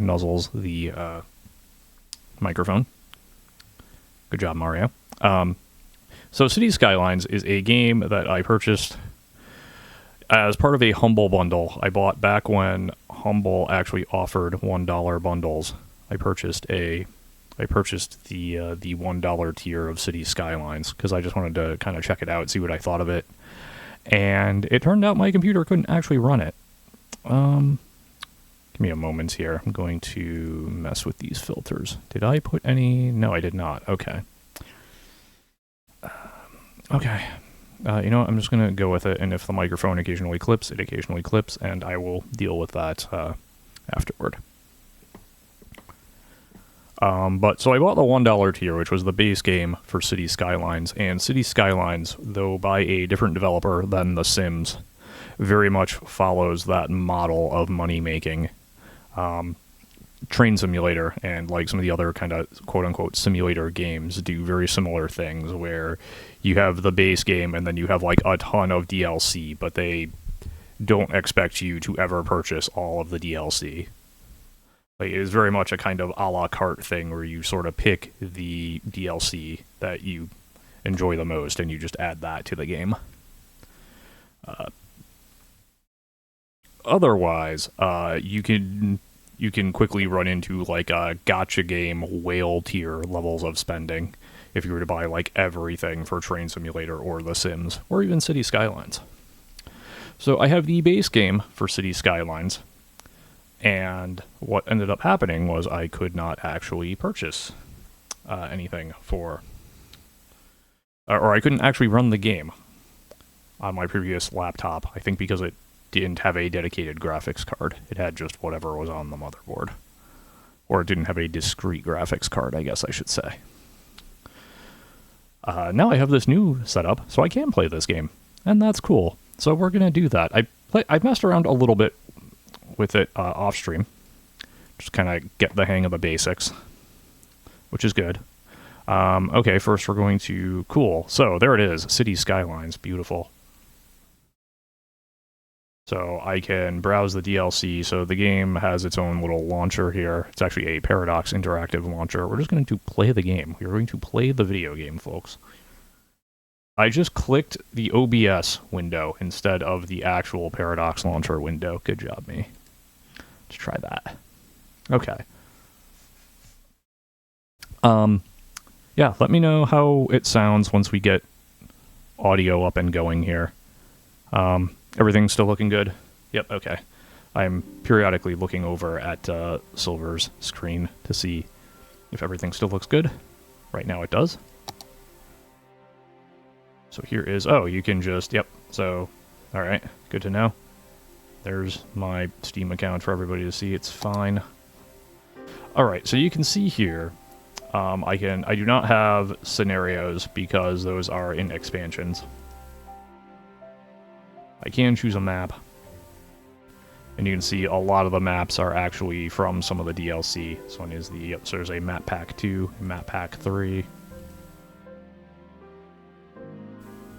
nuzzles the microphone. Good job, Mario. So City Skylines is a game that I purchased as part of a Humble bundle I bought back when Humble actually offered $1 bundles. I purchased the $1 tier of City Skylines because I just wanted to kind of check it out, see what I thought of it. And it turned out my computer couldn't actually run it. Give me a moment here. I'm going to mess with these filters. Did I put any? No, I did not. Okay. Okay. You know what? I'm just going to go with it, and if the microphone occasionally clips, it occasionally clips, and I will deal with that afterward. So I bought the $1 tier, which was the base game for City Skylines, and City Skylines, though by a different developer than The Sims, very much follows that model of money-making. Train Simulator and like some of the other kind of quote-unquote simulator games do very similar things where you have the base game and then you have like a ton of DLC, but they don't expect you to ever purchase all of the DLC. Like, it is very much a kind of a la carte thing where you sort of pick the DLC that you enjoy the most and you just add that to the game. Otherwise, you can quickly run into like a gacha game whale tier levels of spending if you were to buy like everything for Train Simulator or The Sims or even City Skylines. So I have the base game for City Skylines, and what ended up happening was I could not actually purchase anything for, or I couldn't actually run the game on my previous laptop, I think because it didn't have a dedicated graphics card. It had just whatever was on the motherboard. Or it didn't have a discrete graphics card, I guess I should say. Now I have this new setup, so I can play this game. And that's cool. So we're going to do that. I messed around a little bit with it off stream. Just kind of get the hang of the basics. Which is good. Okay, first we're going to... Cool. So there it is. City Skylines. Beautiful. So I can browse the DLC. So the game has its own little launcher here. It's actually a Paradox interactive launcher. We're just going to play the game. We're going to play the video game, folks. I just clicked the OBS window instead of the actual Paradox launcher window. Good job, me. Let's try that. Okay. Yeah, let me know how it sounds once we get audio up and going here. Everything's still looking good? Yep, okay. I'm periodically looking over at Silver's screen to see if everything still looks good. Right now it does. So here is... Oh, you can just... Yep, so... Alright, good to know. There's my Steam account for everybody to see. It's fine. Alright, so you can see here... I do not have scenarios because those are in expansions. I can choose a map. And you can see a lot of the maps are actually from some of the DLC. This one is the... Yep, so there's a Map Pack 2, Map Pack 3.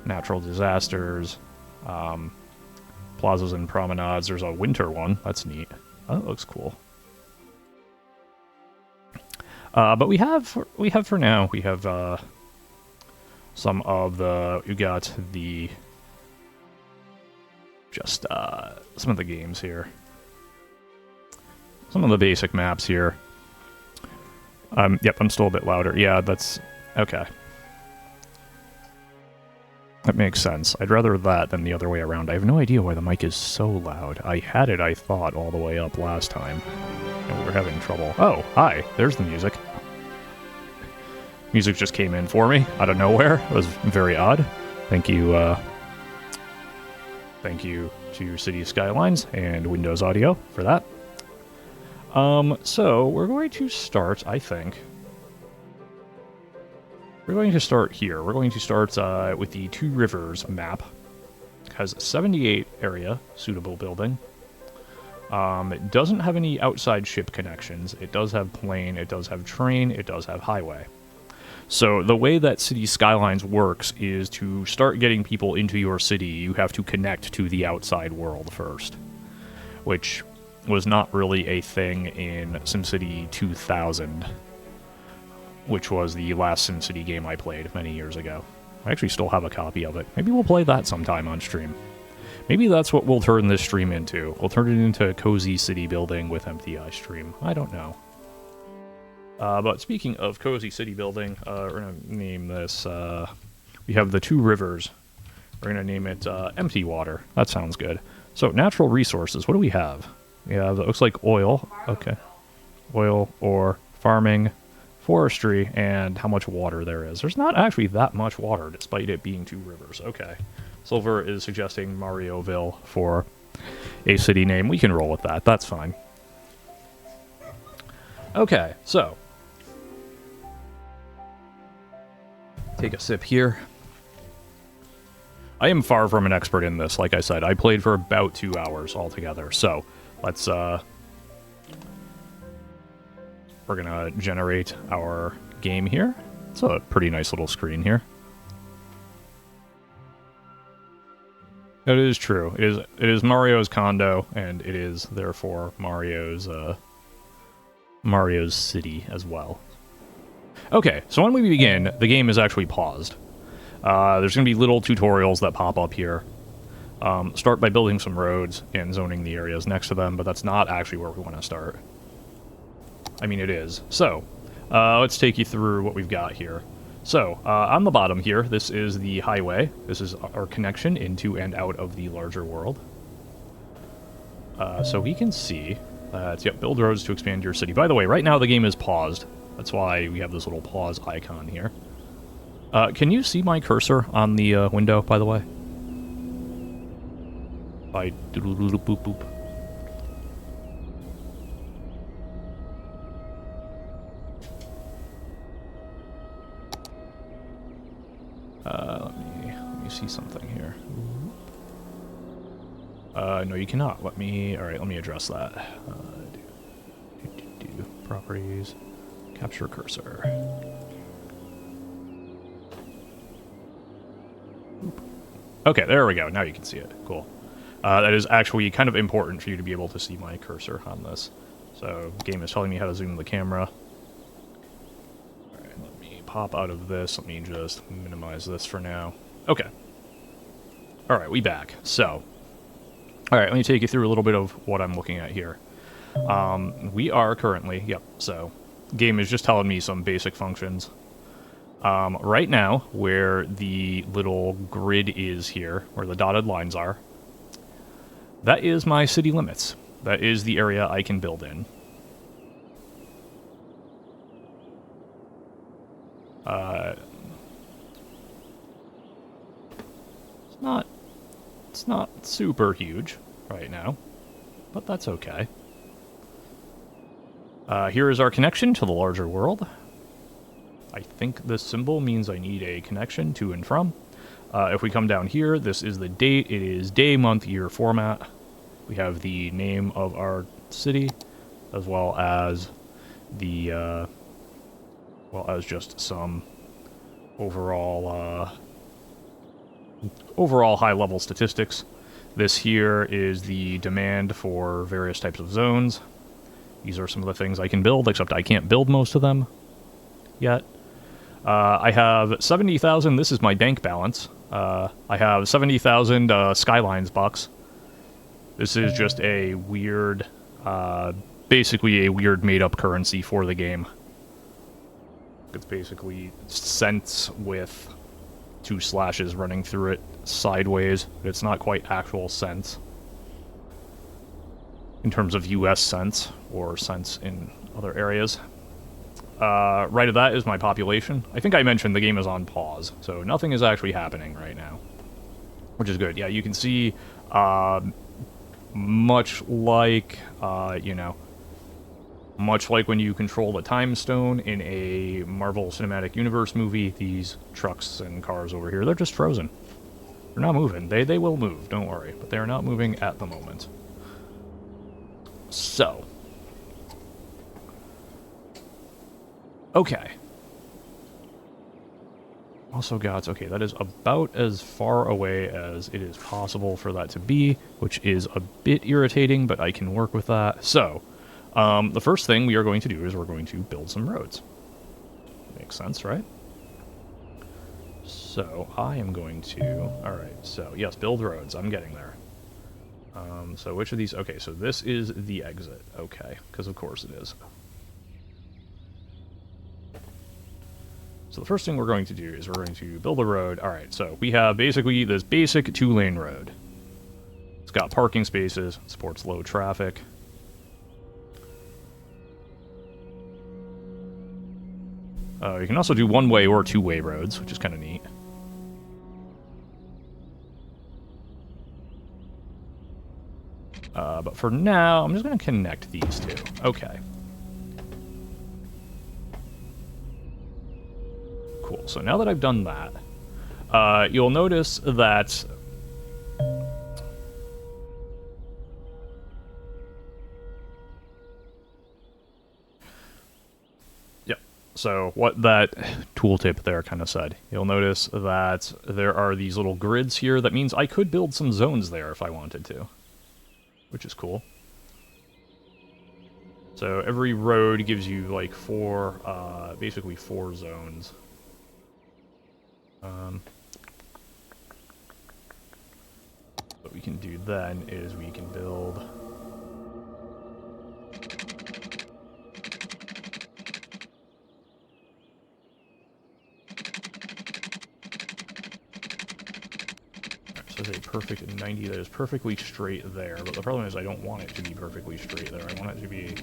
Natural disasters. Plazas and promenades. There's a winter one. That's neat. Oh, that looks cool. But we have for now, we have some of the... You got the... Just some of the games here. Some of the basic maps here. Yep, I'm still a bit louder. Yeah, that's... Okay. That makes sense. I'd rather that than the other way around. I have no idea why the mic is so loud. I had it, I thought, all the way up last time. And we were having trouble. Oh, hi. There's the music. Music just came in for me out of nowhere. It was very odd. Thank you, Thank you to City Skylines and Windows Audio for that. So we're going to start, I think. We're going to start here. We're going to start with the Two Rivers map. It has 78 area, suitable building. It doesn't have any outside ship connections. It does have plane, it does have train, it does have highway. So the way that City Skylines works is to start getting people into your city, you have to connect to the outside world first. Which was not really a thing in SimCity 2000, which was the last SimCity game I played many years ago. I actually still have a copy of it. Maybe we'll play that sometime on stream. Maybe that's what we'll turn this stream into. We'll turn it into Cozy City Building with MTI stream. I don't know. But speaking of Cozy City Building, we're going to name this... we have the two rivers. We're going to name it Empty Water. That sounds good. So, natural resources. What do we have? We have, it looks like oil. Okay. Oil, ore, farming, forestry, and how much water there is. There's not actually that much water, despite it being two rivers. Okay. Silver is suggesting Marioville for a city name. We can roll with that. That's fine. Okay, so. Take a sip here. I am far from an expert in this, like I said. I played for about 2 hours altogether, so let's, we're gonna generate our game here. It's a pretty nice little screen here. It is true. It is Mario's condo, and it is, therefore, Mario's city as well. Okay, so when we begin, the game is actually paused. There's going to be little tutorials that pop up here. Start by building some roads and zoning the areas next to them, but that's not actually where we want to start. I mean, it is. So, let's take you through what we've got here. So, on the bottom here, this is the highway. This is our connection into and out of the larger world. So we can see that, yep, build roads to expand your city. By the way, right now the game is paused. That's why we have this little pause icon here. Can you see my cursor on the window, by the way? By doodle-doodle boop boop. Let me see something here. No, you cannot. All right, let me address that. Properties, capture cursor. Okay, there we go. Now you can see it. Cool. That is actually kind of important for you to be able to see my cursor on this. So, the game is telling me how to zoom the camera. Alright, let me pop out of this. Let me just minimize this for now. Okay. Alright, we back. So, alright, let me take you through a little bit of what I'm looking at here. We are currently, yep, so, game is just telling me some basic functions. Right now, where the little grid is here, where the dotted lines are, that is my city limits. That is the area I can build in. It's not super huge right now, but that's okay. Here is our connection to the larger world. I think this symbol means I need a connection to and from. If we come down here, this is the date. It is day, month, year format. We have the name of our city, as well as the, just some overall high-level statistics. This here is the demand for various types of zones. These are some of the things I can build, except I can't build most of them yet. I have 70,000. This is my bank balance. I have 70,000 Skylines bucks. This is just a weird, basically a weird made-up currency for the game. It's basically cents with 2 slashes running through it sideways, but it's not quite actual cents in terms of US cents or cents in other areas. Right of that is my population. I think I mentioned the game is on pause, so nothing is actually happening right now, which is good. Yeah, you can see, much like, much like when you control the time stone in a Marvel Cinematic Universe movie, these trucks and cars over here, they're just frozen. They're not moving. They will move, don't worry, but they're not moving at the moment. So. Okay. also got, okay, that is about as far away as it is possible for that to be, which is a bit irritating, but I can work with that. So, the first thing we are going to do is we're going to build some roads. Makes sense, right? So, I am going to, alright, so, yes, build roads, I'm getting there. So which of these, okay, so this is the exit, okay, because of course it is. So the first thing we're going to do is we're going to build a road. Alright, so we have basically this basic 2-lane road. It's got parking spaces, supports low traffic. You can also do one-way or two-way roads, which is kind of neat. But for now, I'm just going to connect these two. Okay. Cool. So now that I've done that, you'll notice that so what that tooltip there kind of said, you'll notice that there are these little grids here. That means I could build some zones there if I wanted to, which is cool. So every road gives you like basically four zones. What we can do then is we can build... So there's a perfect 90 that is perfectly straight there, but the problem is I don't want it to be perfectly straight there. I want it to be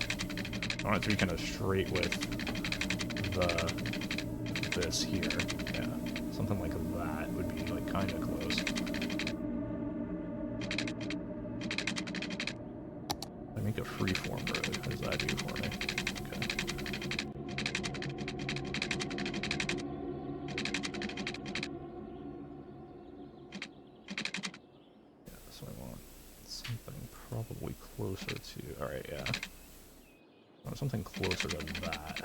kind of straight with this here. Yeah, something like that would be like kind of close. I make a freeform road. What does that do for me? Probably closer to... Alright, yeah. I want something closer to that.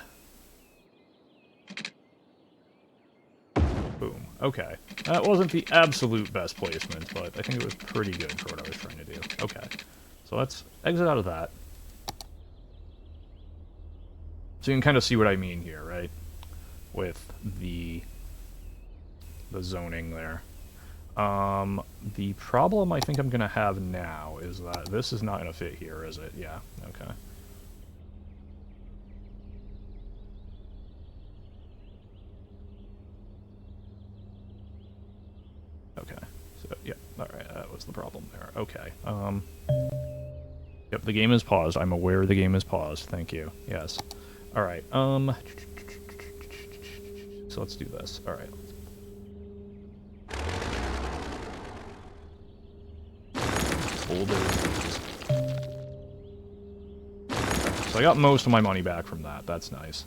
Boom. Okay. That wasn't the absolute best placement, but I think it was pretty good for what I was trying to do. Okay. So let's exit out of that. So you can kind of see what I mean here, right? With the zoning there. The problem I think I'm gonna have now is that this is not gonna fit here, is it? Yeah, okay. Okay, so, yeah, alright, that was the problem there. Okay, yep, the game is paused. I'm aware the game is paused. Thank you. Yes. Alright, so let's do this. Alright. So I got most of my money back from that. That's nice.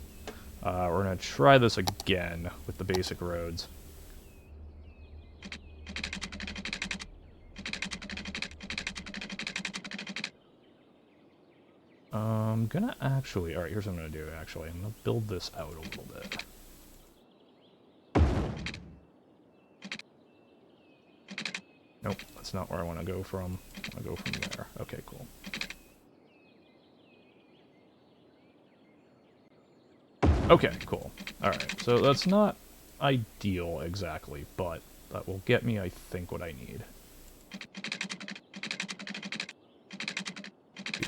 We're going to try this again with the basic roads. I'm going to actually... Alright, here's what I'm going to do, actually. I'm going to build this out a little bit. Nope, that's not where I want to go from. I go from there. Okay, cool. Okay, cool. Alright, so that's not ideal exactly, but that will get me, I think, what I need.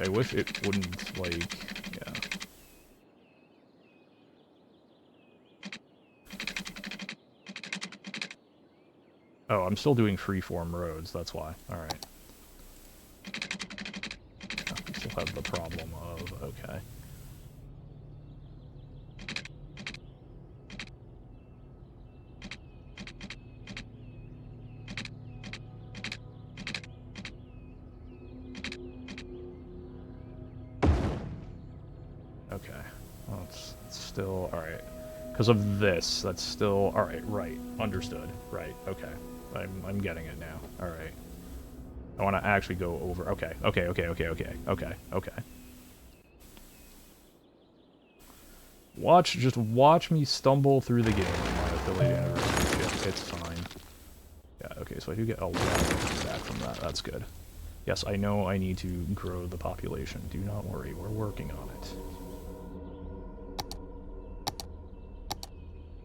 I wish it wouldn't, like, yeah. Oh, I'm still doing freeform roads, that's why. Alright. Yeah, we still have the problem of, okay. Okay, well, it's still, alright. Because of this, that's still, alright, right, understood, right, okay. I'm getting it now, alright. I want to actually go over, okay. Just watch me stumble through the game on my affiliate anniversary shit. that's fine. Yeah, okay, so I do get a lot back from that. That's good. Yes, I know I need to grow the population. Do not worry, we're working on it.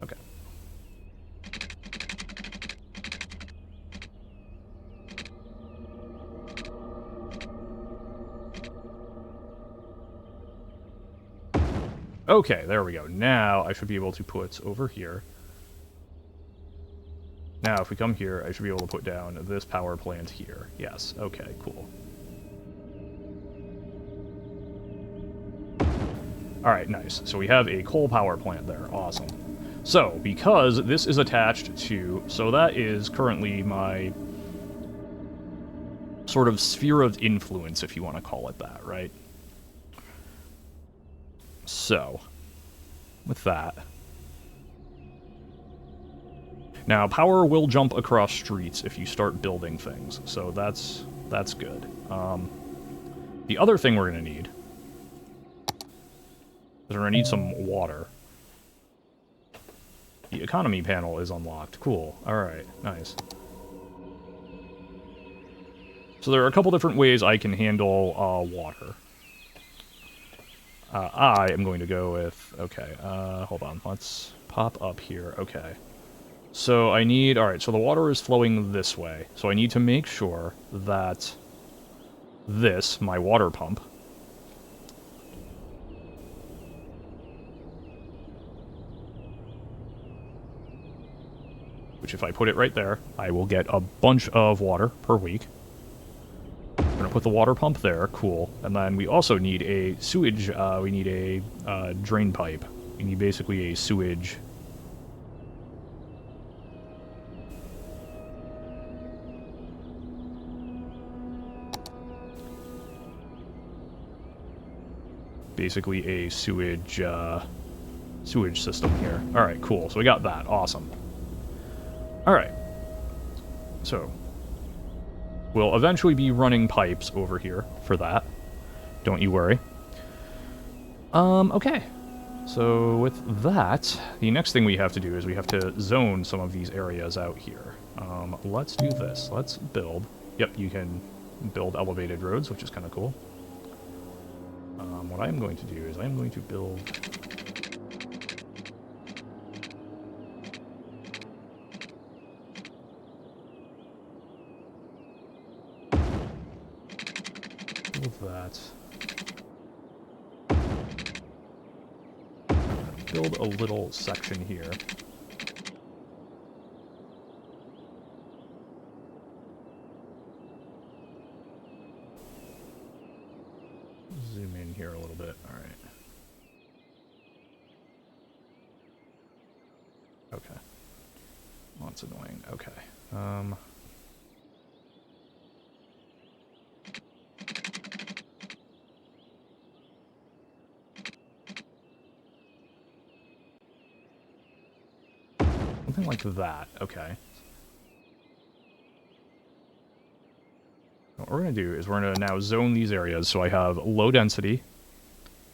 Okay. Okay, there we go. Now I should be able to put over here. Now if we come here, I should be able to put down this power plant here. Yes, okay, cool. Alright, nice. So we have a coal power plant there. Awesome. So, because this is attached to... So that is currently my sort of sphere of influence, if you want to call it that, right? So, with that... Now, power will jump across streets if you start building things, so that's good. The other thing we're going to need... We're going to need some water. The economy panel is unlocked. Cool. Alright, nice. So there are a couple different ways I can handle water. I am going to go with... Okay, hold on. Let's pop up here. Okay. So I need... Alright, so the water is flowing this way. So I need to make sure that this, my water pump... Which if I put it right there, I will get a bunch of water per week. I'm going to put the water pump there, cool. And then we also need a sewage, we need a drain pipe. We need basically a sewage... Basically a sewage, sewage system here. Alright, cool. So we got that. Awesome. Alright, so we'll eventually be running pipes over here for that. Don't you worry. Okay. So with that, the next thing we have to do is we have to zone some of these areas out here. Let's do this. Let's build. Yep, you can build elevated roads, which is kind of cool. What I'm going to do is I'm going to build... that. Build a little section here. Zoom in here a little bit. All right. Okay. Well, that's annoying. Okay. Something like that, okay. What we're going to do is we're going to now zone these areas so I have low density.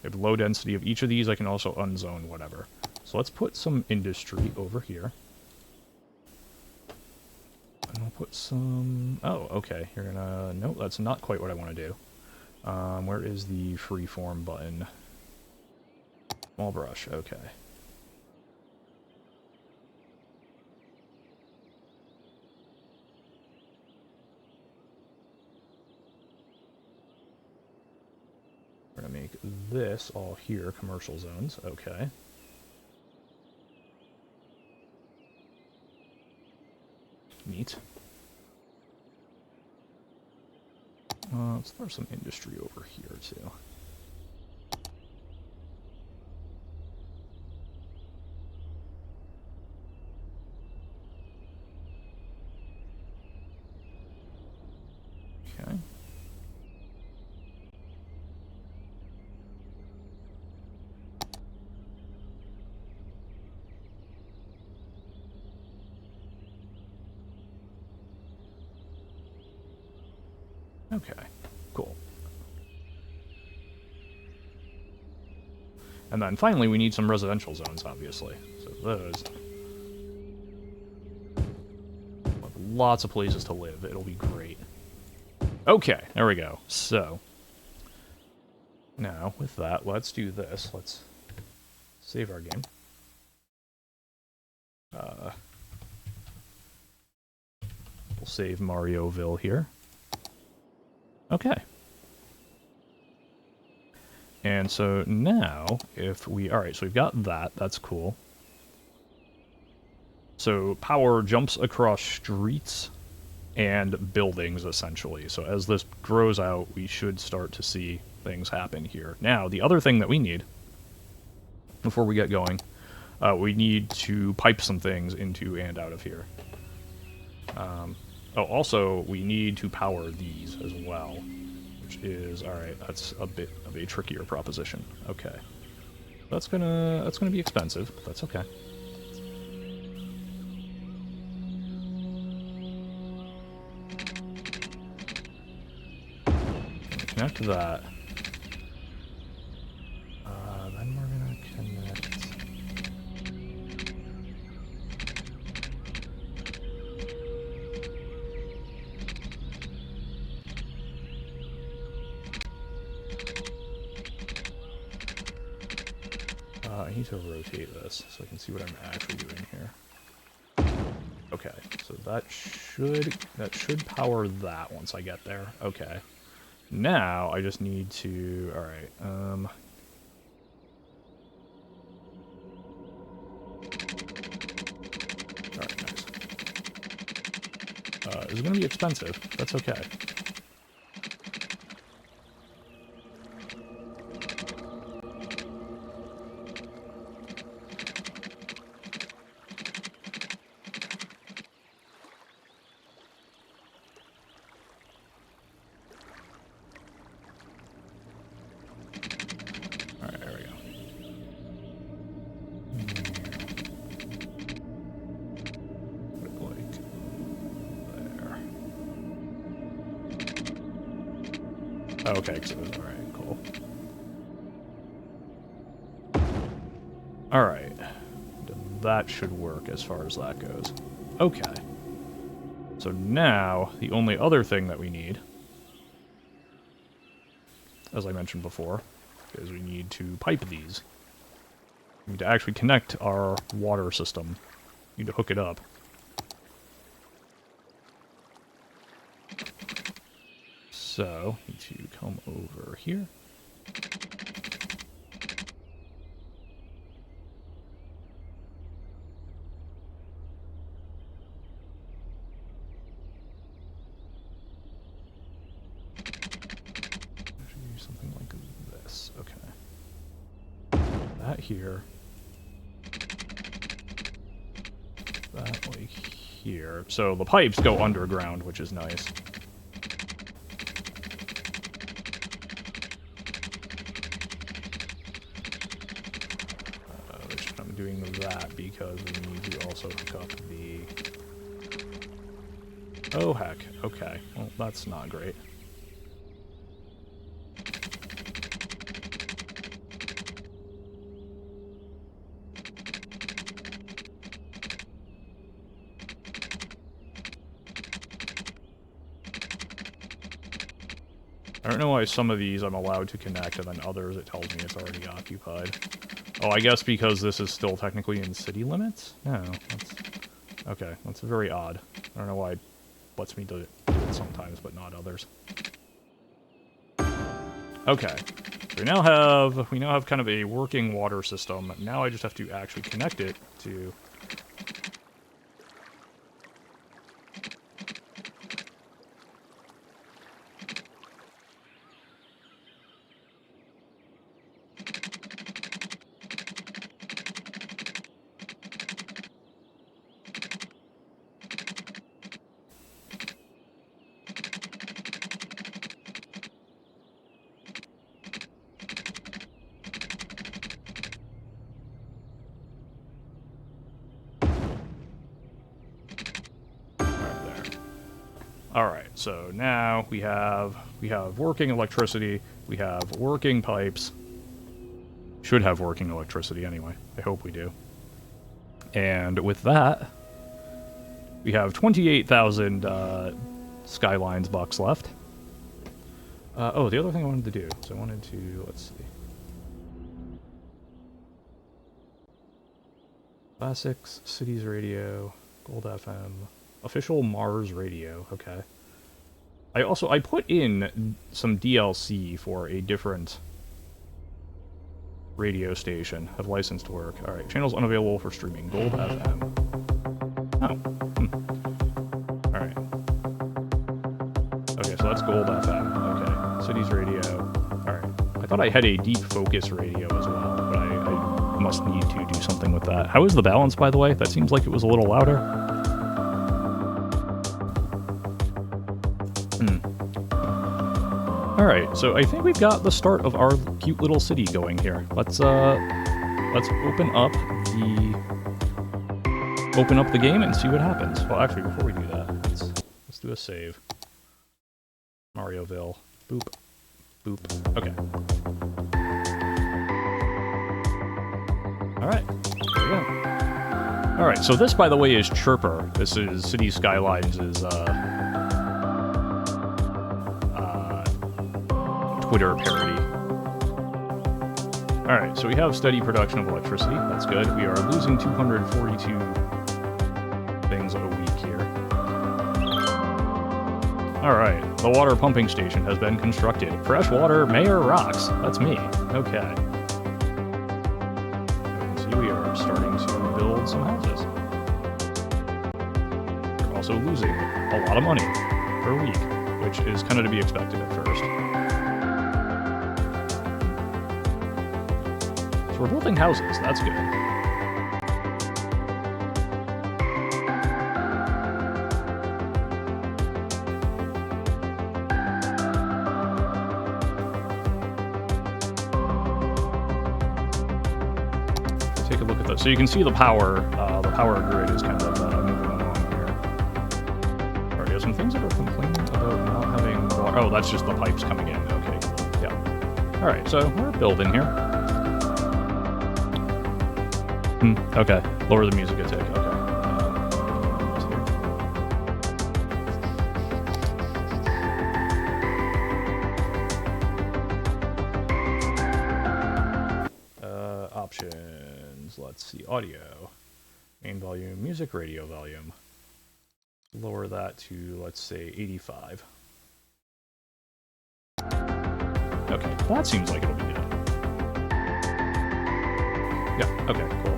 I have low density of each of these. I can also unzone whatever. So let's put some industry over here. And I'll put some... Oh, okay. You're gonna... Nope, that's not quite what I want to do. Where is the freeform button? Small brush, okay. We're going to make this all here commercial zones. Okay. Neat. Let's throw some industry over here, too. Okay. Okay, cool. And then finally we need some residential zones, obviously. So those. lots of places to live. It'll be great. Okay, there we go. So, now, with that, let's do this. Let's save our game. We'll save Marioville here. Okay. And so now, if we... Alright, so we've got that. That's cool. So power jumps across streets and buildings, essentially. So as this grows out, we should start to see things happen here. Now, the other thing that we need, before we get going, we need to pipe some things into and out of here. Oh, also, we need to power these as well, which is, alright, that's a bit of a trickier proposition. Okay. That's gonna be expensive, but that's okay. Connect to that. Then we're gonna connect. I need to rotate this so I can see what I'm actually doing here. Okay, so that should power that once I get there. Okay. Now, I just need to... Alright, Alright, nice. This is gonna be expensive. That's okay. Okay, so, alright, cool. Alright. That should work as far as that goes. Okay. So now, the only other thing that we need, as I mentioned before, is we need to pipe these. We need to actually connect our water system. We need to hook it up. So, need to come over here. Do something like this. Okay. That here. That like here. So the pipes go underground, which is nice. Doing that because we need to also hook up the... Oh, heck. Okay. Well, that's not great. I don't know why some of these I'm allowed to connect and then others it tells me it's already occupied. Oh, I guess because this is still technically in city limits? No, that's... Okay, that's very odd. I don't know why it lets me do it sometimes, but not others. Okay. So we now have kind of a working water system. Now I just have to actually connect it to... Alright, so now we have working electricity, we have working pipes. Should have working electricity anyway. I hope we do. And with that, We have 28,000 Skylines bucks left. Oh, the other thing I wanted to do, so I wanted to, let's see. Classics, Cities Radio, Gold FM, official Mars Radio, okay. I put in some DLC for a different radio station, have licensed to work. Alright, channels unavailable for streaming, Gold FM. Oh, Alright. Okay, so that's Gold FM, okay. Cities Radio, alright. I thought I had a Deep Focus Radio as well, but I must need to do something with that. How is the balance, by the way? That seems like it was a little louder. Alright, so I think we've got the start of our cute little city going here. Let's open up the game and see what happens. Well, actually, before we do that, let's do a save. Marioville. Boop. Boop. Okay. Alright, there we go. Alright, so this, by the way, is Chirper. This is City Skylines' Twitter parody. Alright, so we have steady production of electricity. That's good. We are losing 242 things a week here. Alright, the water pumping station has been constructed. Freshwater Mayor rocks. That's me. Okay. We are starting to build some houses. We're also losing a lot of money per week, which is kind of to be expected at first. So we're building houses, that's good. Take a look at this. So you can see the power grid is kind of moving along here. Alright, there's some things that are complaining about not having water. Oh, that's just the pipes coming in. Okay, cool. Yeah. Alright, so we're building here. Okay. Lower the music a tick. Okay. Options. Let's see. Audio. Main volume. Music radio volume. Lower that to, let's say, 85. Okay. That seems like it'll be good. Yeah. Okay. Cool.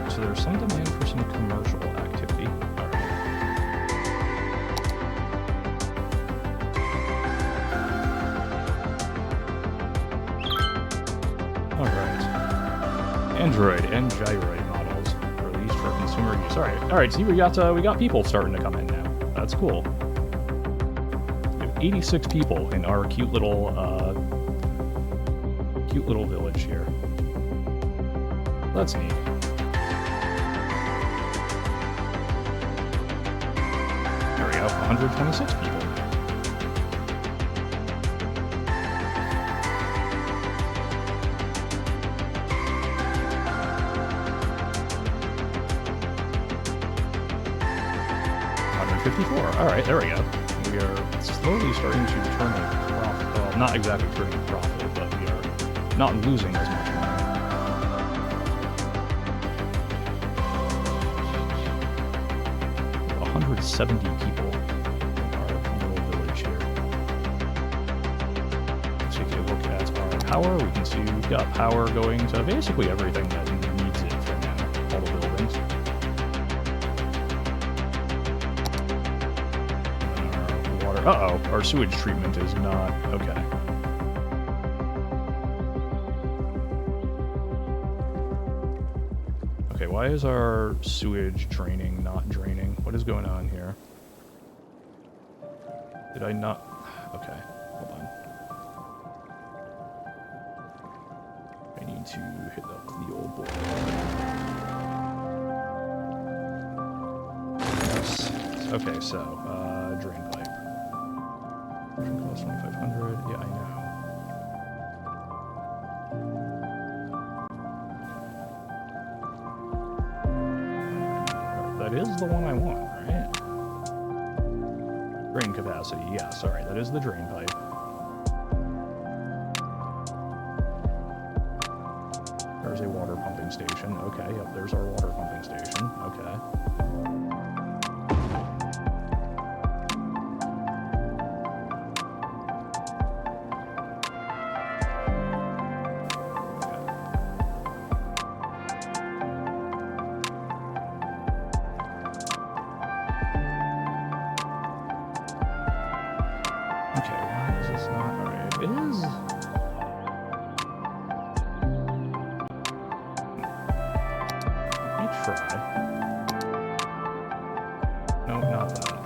So there's some demand for some commercial activity. Alright. Android and gyroid models released for consumer use. Alright, see we got people starting to come in now. That's cool. We have 86 people in our cute little village here. That's neat. There we go, 126 people. Alright, there we go. We are slowly starting to turn a profit. Well, not exactly turning a profit, but we are not losing as much money. We have 170 people in our little village here. Let's take a look at our power. We can see we've got power going to basically everything that needs it for now. All the buildings. Uh-oh, our sewage treatment is not... okay. Okay, why is our sewage draining not draining? What is going on here? Did I not... okay, hold on. I need to hit up the old board. Yes. Okay, so, drain pipe. Construction cost 2,500. Yeah, I know. That is the one I want, right? Drain capacity. Yeah, sorry, that is the drain pipe. There's a water pumping station. Okay, yep, there's our water pumping station. Okay. Okay, why is this not... Alright, it is... Let me try. No, not that.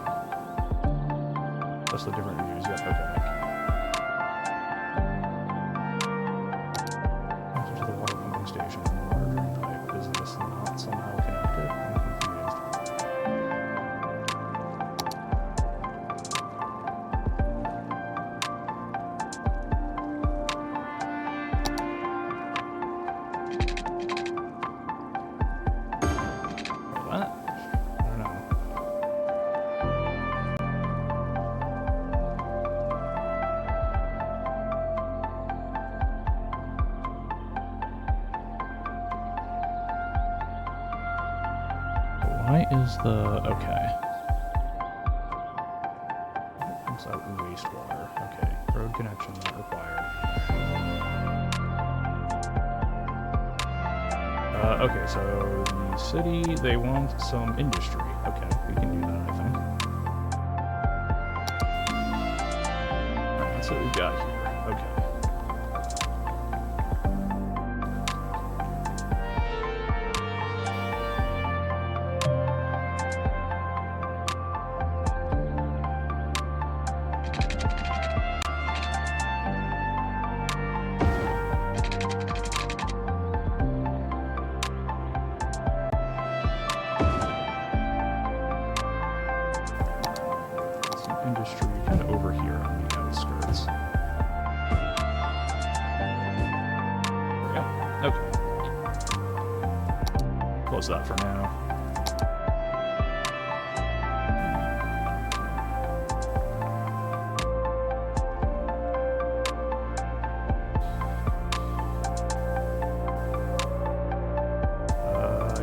That's the different views. Yep, okay. Answer to the water pumping station and the water drain pipe. Is this not somehow connected? I'm confused. What? I don't know. Why is the... Okay. It pumps out wastewater. Okay. Road connection not required. Okay, so the city, they want some industry. Okay, we can do that, I think. Alright, that's what we've got here. Okay. Industry kind of over here on the outskirts. There we go. Okay. Close that for now.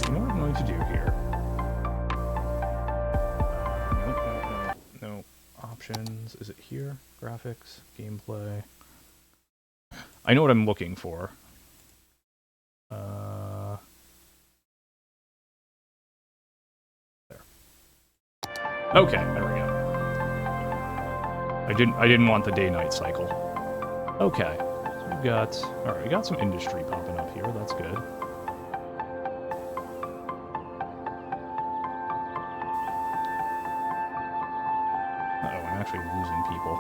You know what I'm going to do here? Nope. Options, is it here? Graphics, gameplay. I know what I'm looking for. There. Okay, there we go. I didn't want the day-night cycle. Okay, so we've got... Alright, we got some industry popping up here, that's good. Uh-oh, I'm actually losing people.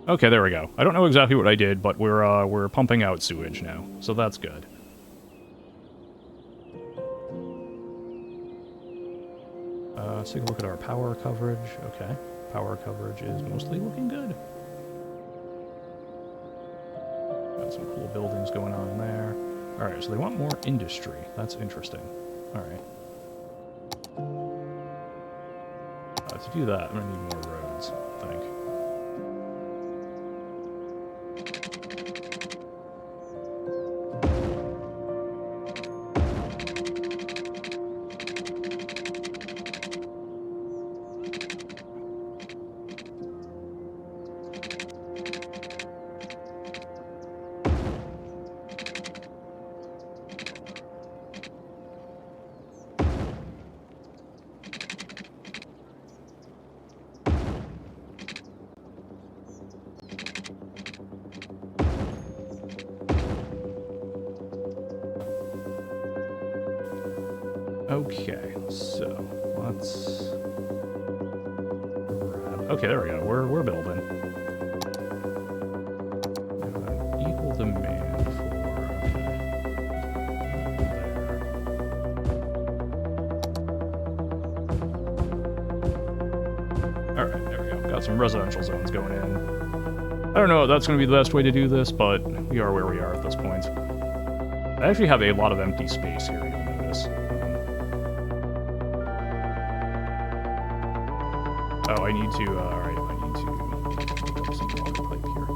Okay, there we go. I don't know exactly what I did, but we're pumping out sewage now, so that's good. Let's take a look at our power coverage. Okay, power coverage is mostly looking good. Got some cool buildings going on there. Alright, so they want more industry. That's interesting. Alright. To do that, I'm gonna need more roads, I think. Okay, so let's grab... Okay, there we go. We're building. Equal demand for... Okay. some residential zones going in. I don't know if that's going to be the best way to do this, but we are where we are at this point. I actually have a lot of empty space here, you'll notice. Oh, I need to, alright, I need to hook up some water pipe here.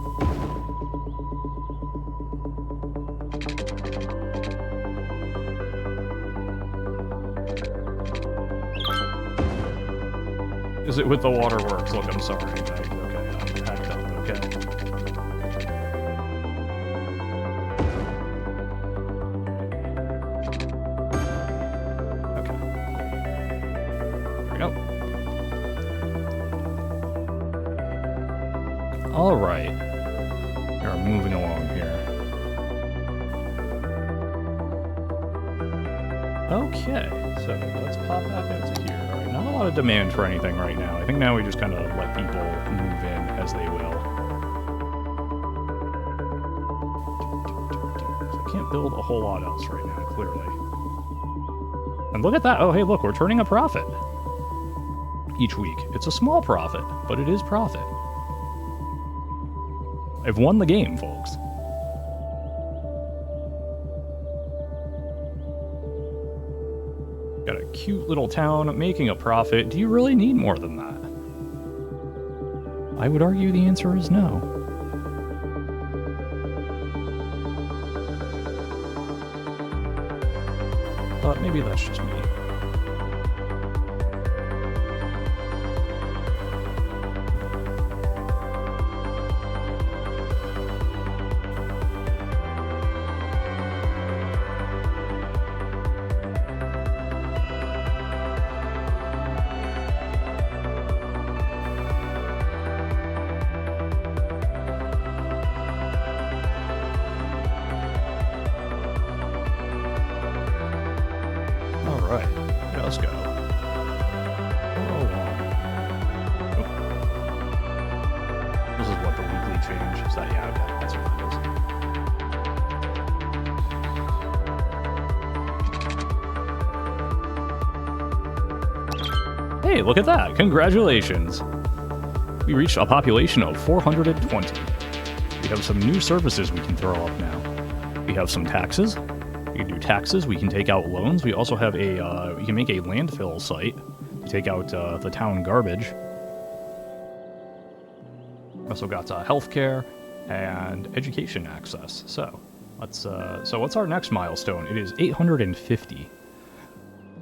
Is it with the waterworks? Look, I'm sorry. Okay, I'm hacked up, okay. Alright. We're moving along here. Okay, so let's pop back out to here. Alright, not a lot of demand for anything right now. I think now we just kind of let people move in as they will. So I can't build a whole lot else right now, clearly. And look at that! Oh, hey, look, we're turning a profit each week. It's a small profit, but it is profit. I've won the game, folks. Got a cute little town making a profit. Do you really need more than that? I would argue the answer is no. But maybe that's just me. Alright, let's go. 401. Oh. This is what the weekly change is. That, yeah, okay, that's what it is. Hey, look at that! Congratulations! We reached a population of 420. We have some new services we can throw up now. We have some taxes. We can do taxes, we can take out loans, we also have a, we can make a landfill site to take out the town garbage. Also got healthcare and education access. So, let's, so what's our next milestone? It is 850.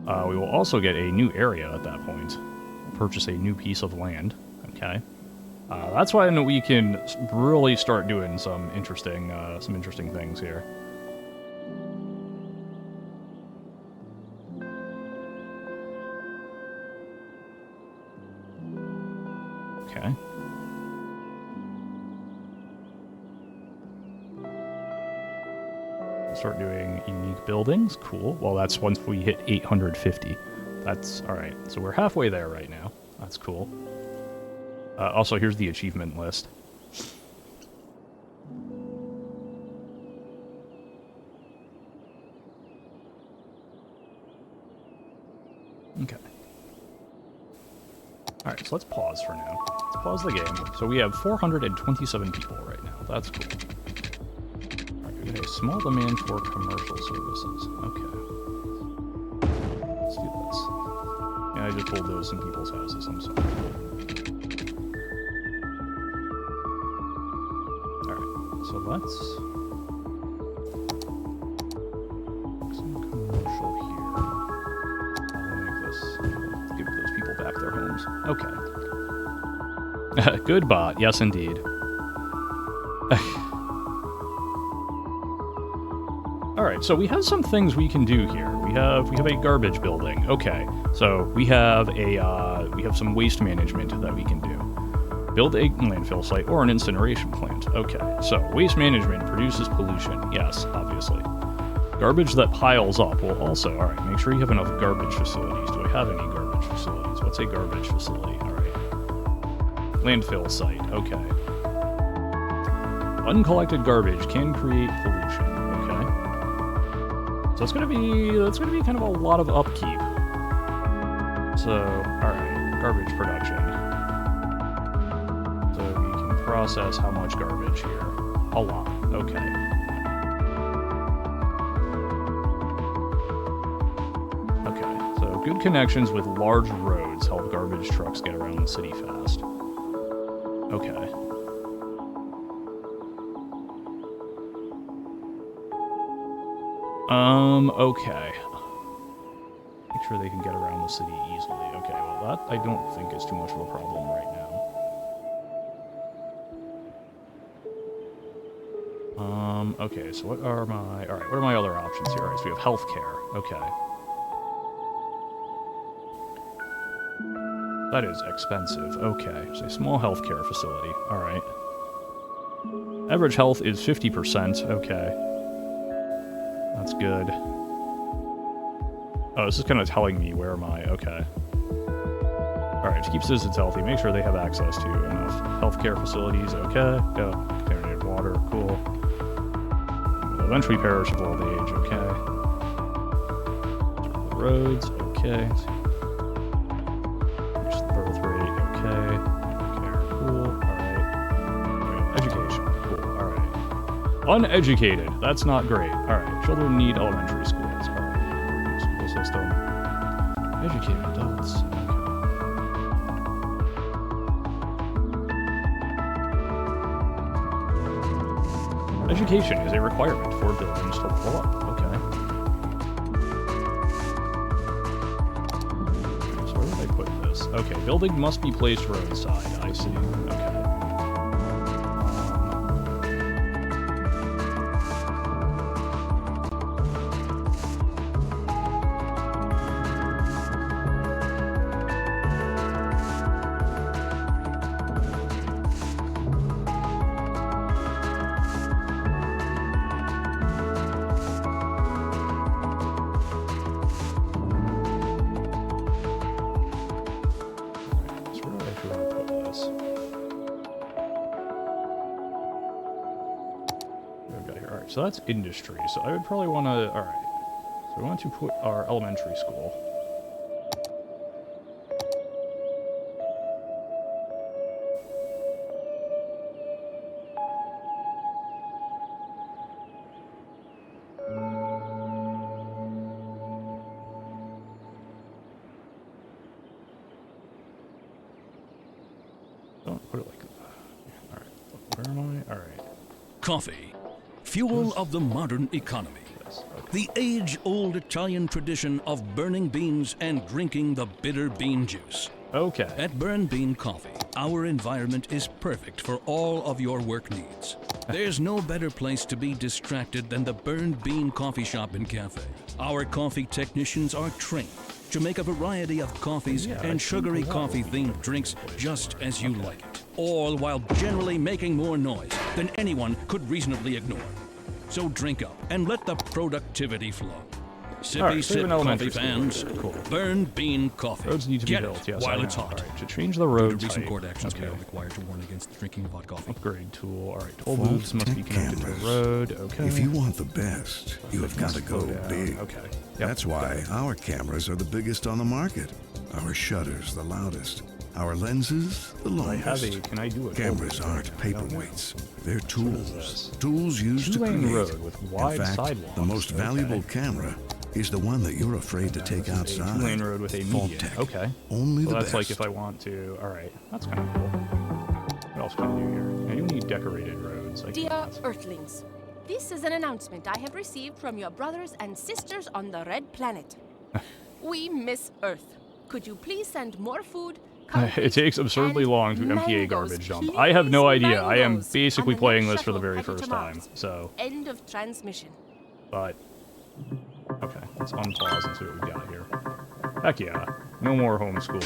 We will also get a new area at that point. Purchase a new piece of land, okay. That's when we can really start doing some interesting things here. Okay. Start doing unique buildings. Cool. Well, that's once we hit 850. That's alright. So we're halfway there right now. That's cool. Also, here's the achievement list. Okay. Alright, so let's pause for now. Let's pause the game. So we have 427 people right now. That's cool. Alright, we got a small demand for commercial services. Okay. Let's do this. Yeah, I just bulldozed some people's houses, I'm sorry. Alright, so let's... some commercial here. I'll make this... Let's give those people back their homes. Okay. Good bot, yes indeed. Alright, so we have some things we can do here. We have a garbage building. Okay, so we have some waste management that we can do. Build a landfill site or an incineration plant. Okay, so waste management produces pollution. Yes, obviously. Garbage that piles up will also... Alright, make sure you have enough garbage facilities. Do I have any garbage facilities? What's a garbage facility? Alright. Landfill site. Okay. Uncollected garbage can create pollution. Okay. So that's gonna be kind of a lot of upkeep. So, alright, garbage production. process how much garbage here? A lot. Okay. Okay, so good connections with large roads help garbage trucks get around the city fast. Okay. Okay. Make sure they can get around the city easily. Okay, well that I don't think is too much of a problem right now. Okay, so what are my... Alright, what are my other options here? Alright, so we have healthcare. Okay. That is expensive. Okay, so a small healthcare facility. Alright. Average health is 50%. Okay. That's good. Oh, this is kind of telling me where my... Okay. Alright, to keep citizens healthy, make sure they have access to enough healthcare facilities. Okay. Contaminated water. Cool. Eventually perish of old age. Okay. Roads. Okay. Reduce the birth rate. Okay. Okay, cool. Alright. Education. Cool. Alright. Uneducated. That's not great. Alright. Children need elementary schools. Alright. School system. Educated adults. Okay. Education is a requirement for buildings to level up. Okay. So where did I put this? Okay. Building must be placed roadside. I see. Okay. So that's industry. So I would probably want to... Alright. So we want to put our elementary school. Don't put it like that. Alright. Where am I? Alright. Coffee. Fuel of the modern economy. Yes, okay. The age-old Italian tradition of burning beans and drinking the bitter bean juice. Okay. At Burn Bean Coffee, our environment is perfect for all of your work needs. There's no better place to be distracted than the Burn Bean Coffee Shop and Cafe. Our coffee technicians are trained to make a variety of coffees and sugary coffee-themed drinks just as you like it, all while generally making more noise than anyone could reasonably ignore. So drink up and let the productivity flow. Sippy sip coffee fans. Cool. Burn Bean Coffee. Roads need to be Get built, it yes. while I it's know. hot. Alright, to change the road Due to recent type. court actions, we Okay. are required to warn against the drinking of hot coffee. Upgrade tool. Alright, toll Fault booths must be tech connected to cameras. the road. Okay. If you want the best, you have got to go Slow down. big. Okay. Yep. That's why our cameras are the biggest on the market. Our shutters the loudest. Our lenses the I have longest. a... Can I do it? Cameras aren't paperweights. They're this? tools. Tools used to Two-lane create. road with wide In fact, sidewalks. the most valuable camera is the one that you're afraid to take This is a outside. two-lane road with a Fault median. tech. Okay. Only So the that's best. like if I want to... Alright, that's kind of cool. What else can I do here? I do need decorated roads. Dear Earthlings, this is an announcement I have received from your brothers and sisters on the Red Planet. We miss Earth. Could you please send more food? It takes absurdly and long to empty a mangoes, garbage dump. please, I have no idea. I am mangoes basically on the playing next this for the shuttle very headed to first time, Mars. so... End of transmission. But... Okay, let's unpause and see what we got here. Heck yeah. No more homeschooling.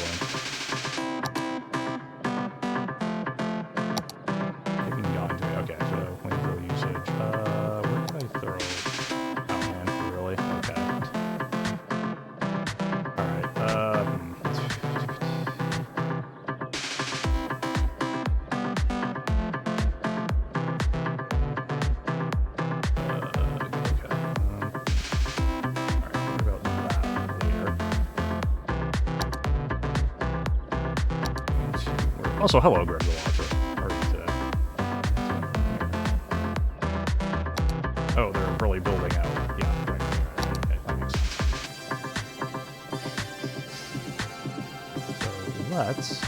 Taking got into it. Okay, so landfill usage. Where did I throw? Oh man, really? Okay. Alright, Also, hello, Greg the Watcher. How are you today? really building out. Yeah, right. Okay, that makes sense. So let's do.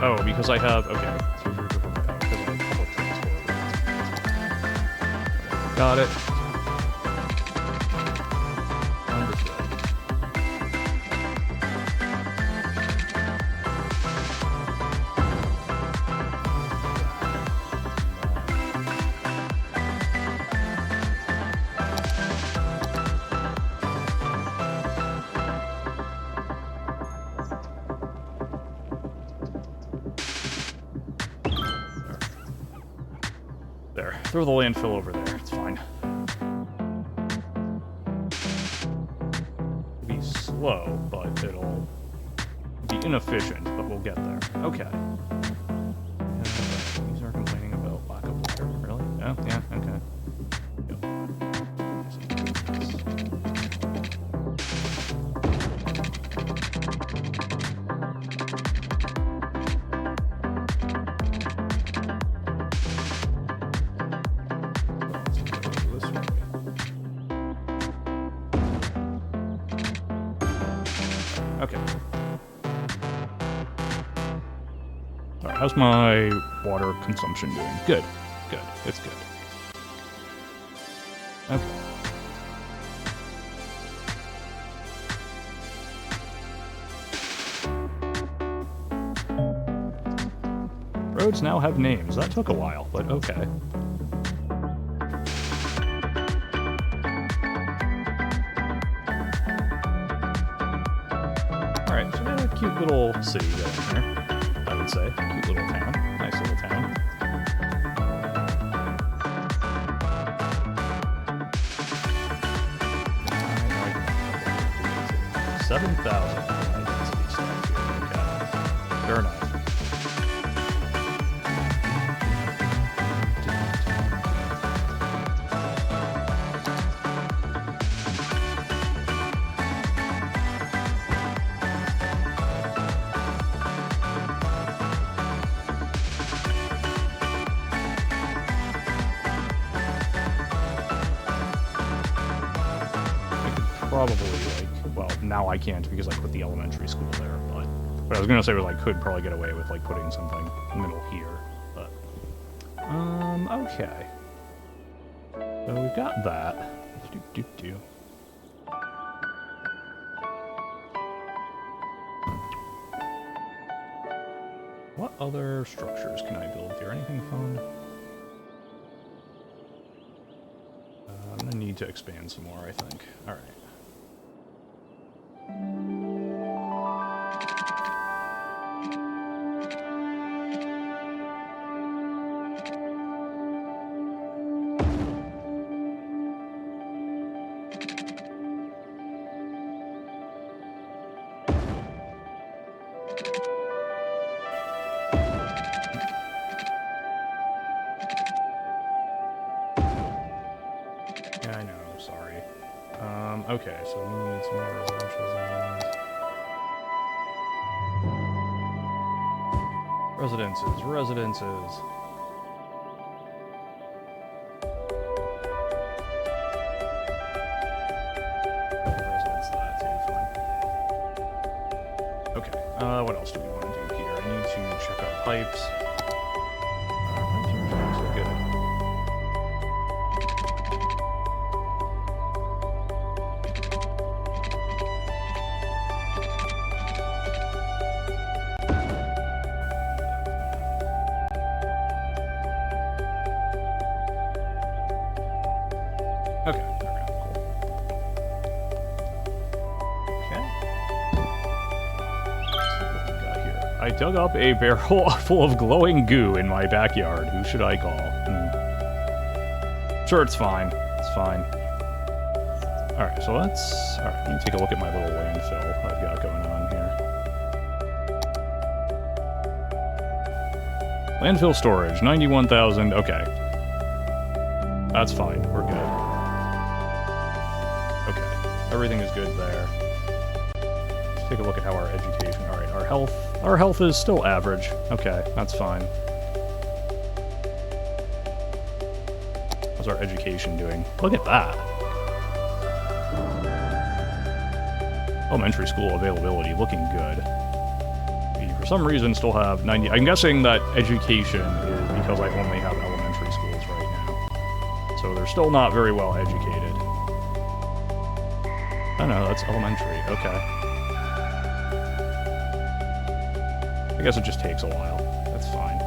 Oh, because I have, okay. Got it. Understood. There. Throw the landfill over there. It's fine. It'll be slow, but it'll be inefficient, but we'll get there. Okay. These are complaining about lack of water. Really? Oh, yeah, okay. Yep. Okay. Alright, how's my water consumption doing? Good. Good. It's good. Okay. Roads now have names. That took a while, but okay. Alright, so we have a cute little city going here, I would say. Cute little town. Nice little town. 7,000 density stuff here. Okay. Fair enough. Probably, like, well, now I can't because I put the elementary school there, but I was gonna say was I could probably get away with, like, putting something in the middle here, but, okay. So we've got that. Do. What other structures can I build here? Anything fun? I'm gonna need to expand some more, I think. Alright. Yeah, I know, sorry. Okay, so we need some more residential zones. Residences. Residence that too, fine. Okay, what else do we want to do here? I need to check out pipes. Pipes are so good. Okay, cool. Okay. Let's see what we got here. I dug up a barrel full of glowing goo in my backyard. Who should I call? Sure, it's fine. It's fine. Alright, so let's... Alright, let me take a look at my little landfill I've got going on here. Landfill storage, 91,000. Okay. That's fine. We're good. Okay. Everything is good there. Let's take a look at how our education... Alright, our health... Our health is still average. Okay, that's fine. How's our education doing? Look at that. Elementary school availability looking good. We, for some reason, still have 90... I'm guessing that education is because I only have elementary schools right now. So they're still not very well educated. Oh no, that's elementary. Okay. I guess it just takes a while. That's fine.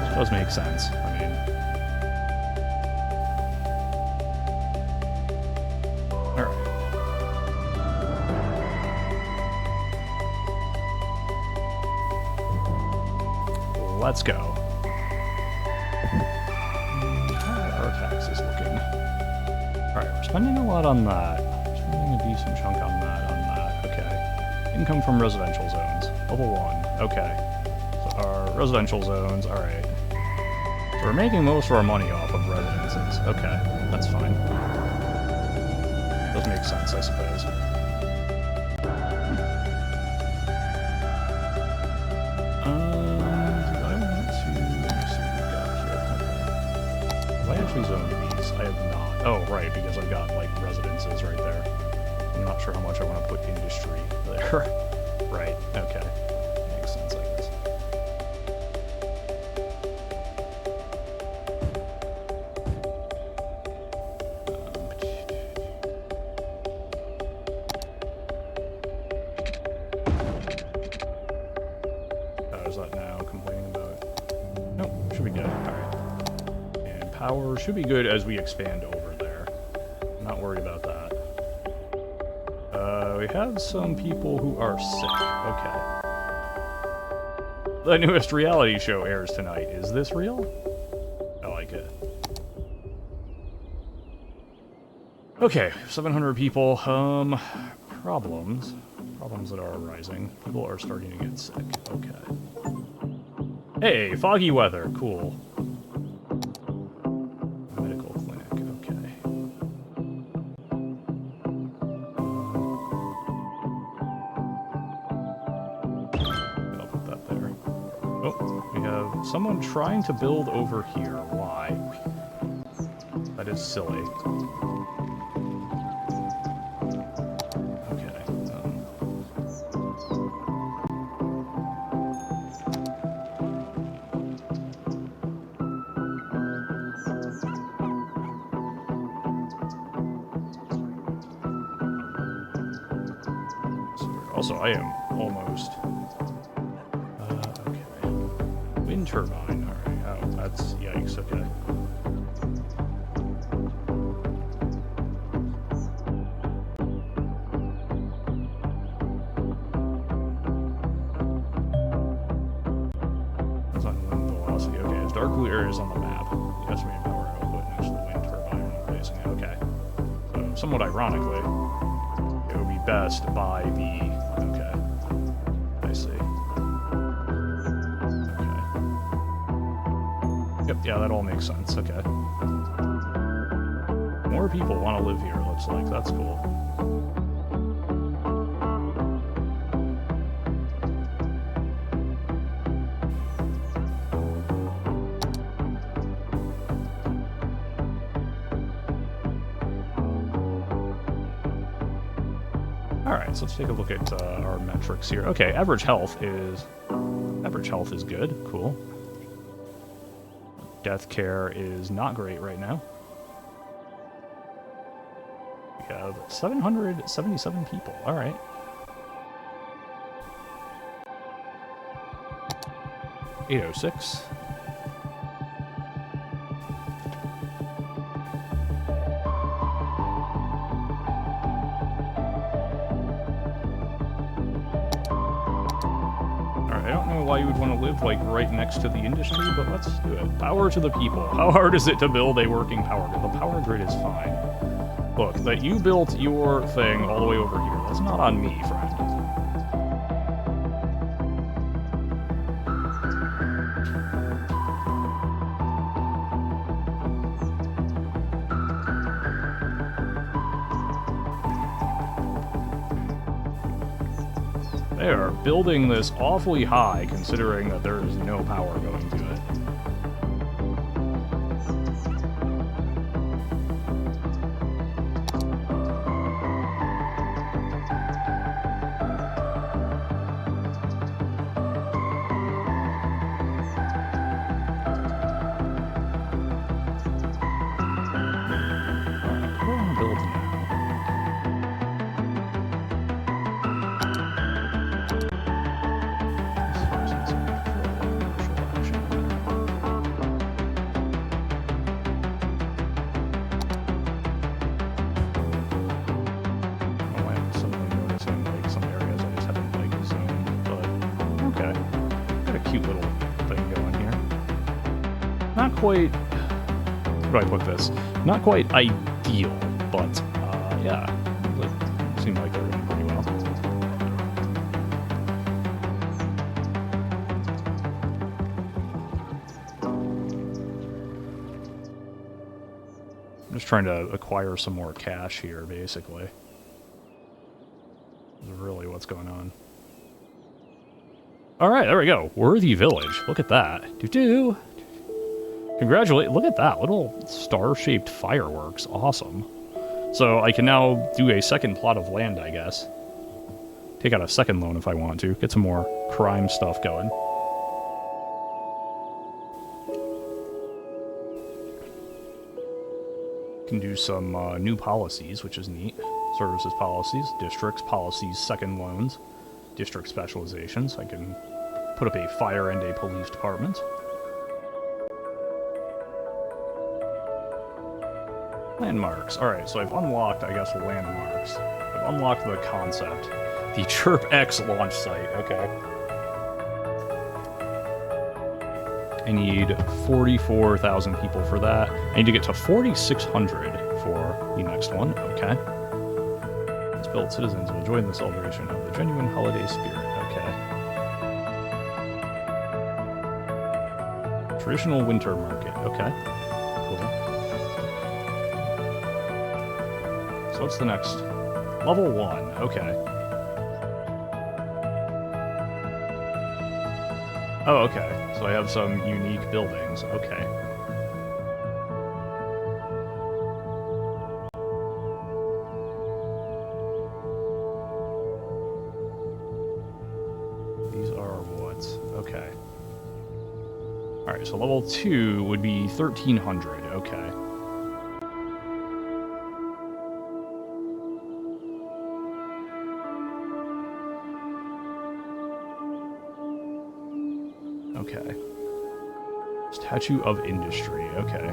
Which does make sense. I mean... Alright. Let's go. How are our taxes looking? Alright, we're spending a lot on that. We're spending a decent chunk on that, okay. Income from residential zones. Level 1, okay. So our residential zones, alright. So we're making most of our money off of residences. Okay, that's fine. Does make sense, I suppose. Have I actually zoned these? I have not. Oh, right, because I've got, like, residences right there. I'm not sure how much I want to put industry there. Right, okay. Makes sense, I guess. Is that now complaining about... Nope, should be good. Alright. And power should be good as we expand over there. I'm not worried about that. We have some people who are sick. Okay. The newest reality show airs tonight. Is this real? I like it. Okay, 700 people. Problems. Problems that are arising. People are starting to get sick. Okay. Hey, foggy weather. Cool. Medical clinic. Okay. I'll put that there. Oh, we have someone trying to build over here. Why? That is silly. Also, I am almost... okay. Wind turbine, alright. Oh, that's... yikes, okay. That's not wind velocity, okay. There's dark blue areas on the map. The estimated power output next to the wind turbine when replacing it, okay. So, somewhat ironically, it would be best by the... okay. I see. Okay. Yep, yeah, that all makes sense. Okay. More people want to live here, it looks like. That's cool. Alright, so let's take a look at our metrics here. Okay, average health is good. Cool. Death care is not great right now. We have 777 people. Alright. $806. I don't know why you would want to live, like, right next to the industry, but let's do it. Power to the people. How hard is it to build a working power grid? The power grid is fine. Look, that you built your thing all the way over here. That's not on me, friend. They are building this awfully high, considering that there is no power going to it. Not quite, how do I put this? Not quite ideal, but yeah, it seemed like they're doing pretty well. I'm just trying to acquire some more cash here, basically. Is really what's going on. Alright, there we go. Worthy Village. Look at that. Doo-doo! Congratulate! Look at that, little star-shaped fireworks. Awesome. So I can now do a second plot of land, I guess. Take out a second loan if I want to. Get some more crime stuff going. Can do some new policies, which is neat. Services policies, districts policies, second loans, district specializations. I can put up a fire and a police department. Landmarks. Alright, so I've unlocked, I guess, landmarks. I've unlocked the concept. The Chirp X launch site. Okay. I need 44,000 people for that. I need to get to 4,600 for the next one. Okay. Built citizens will join the celebration of the genuine holiday spirit. Okay. Traditional winter market. Okay. So what's the next? Level 1, okay. Oh, okay. So I have some unique buildings, okay. These are what? Okay. Alright, so level 2 would be 1,300, okay. Okay. Statue of Industry, okay.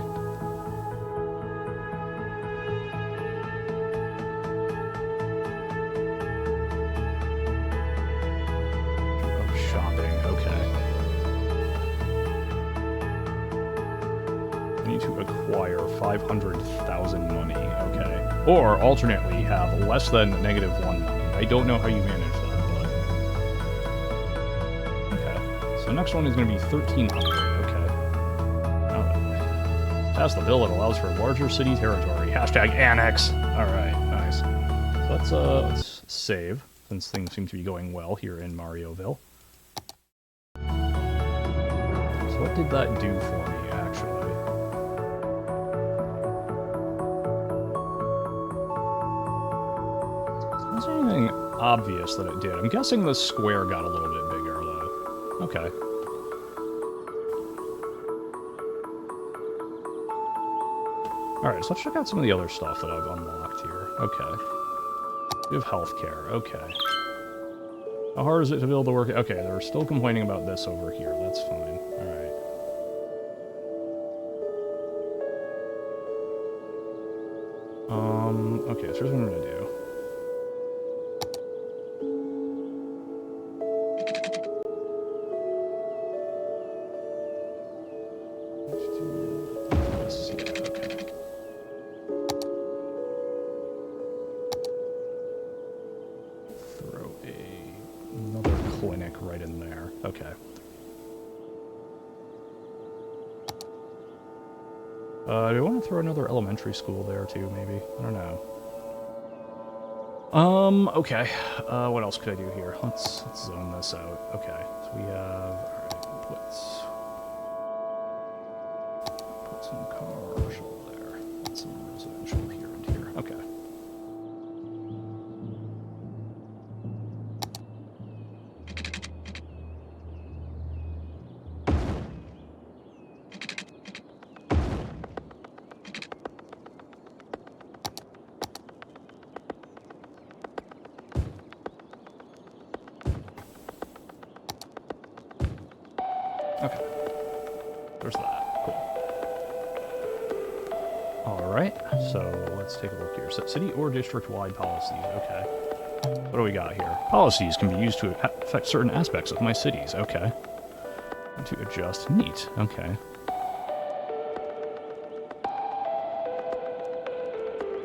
Of shopping, okay. I need to acquire 500,000 money, okay. Or, alternately, have less than -1 money. I don't know how you manage that. The next one is going to be 1,300, okay. Pass the bill, it allows for larger city territory. Hashtag annex. Alright, nice. So let's save, since things seem to be going well here in Marioville. So what did that do for me, actually? Is there anything obvious that it did? I'm guessing the square got a little bit bigger, though. Okay. Alright, so let's check out some of the other stuff that I've unlocked here. Okay. We have healthcare. Okay. How hard is it to build the work? Okay, they're still complaining about this over here. That's fine. Alright. Okay, so here's what I'm gonna do. Okay. Do I want to throw another elementary school there too, maybe? I don't know. Okay. What else could I do here? Let's zone this out. Okay. So we have, alright, put some commercial there. And some residential here and here. Okay. Okay. There's that. Cool. Alright, so let's take a look here. So city or district-wide policies. Okay. What do we got here? Policies can be used to affect certain aspects of my cities. Okay. And to adjust. Neat. Okay.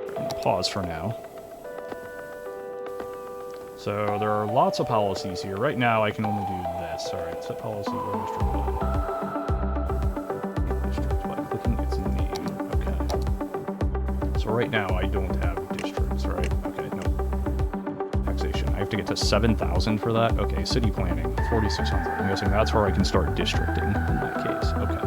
I'm gonna pause for now. So there are lots of policies here. Right now I can only do this. Alright, set policy or district-wide. District-wide. Clicking its name. Okay. So right now I don't have districts, right? Okay, no. Taxation. I have to get to 7,000 for that? Okay, city planning. 4,600. I'm guessing that's where I can start districting in that case. Okay.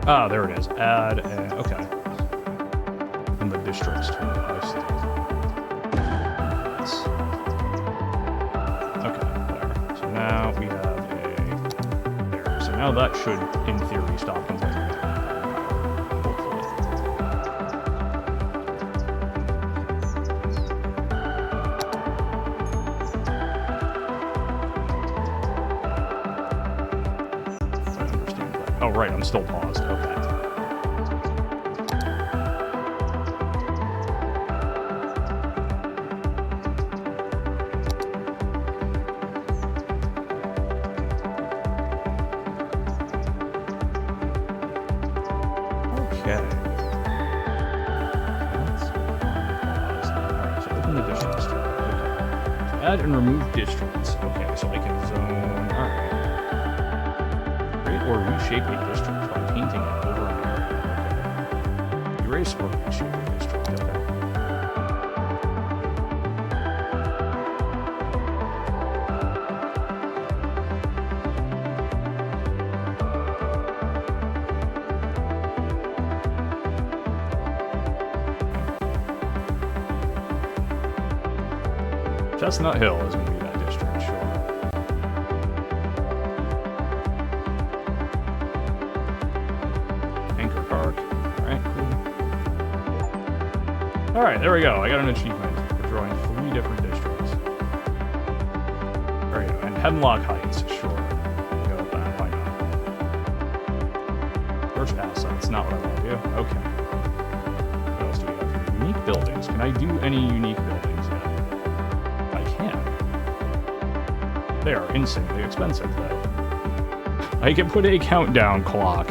Ah, there it is. Add a... Okay. In the districts too. I see. Yes. Okay, there. So now we have a... There. So now that should, in theory, stop completely. Hopefully. If I understand that. Oh, right, I'm still paused. Okay. Okay. Let's pause. Alright, so open the districts tab. Okay. So add and remove districts. Okay, so I can zone. Alright. Create or reshape a district by painting it over an area. Okay. Erase or reshape a district. Okay. Chestnut Hill is going to be that district, sure. Anchor Park. Alright, cool. Alright, there we go. I got an achievement for drawing 3 different districts. There we go. And Hemlock Heights, sure. Go with that. Why not? Search assets. Not what I want to do. Okay. What else do we have here? Unique buildings. Can I do any unique buildings yet? They are insanely expensive, though. I can put a countdown clock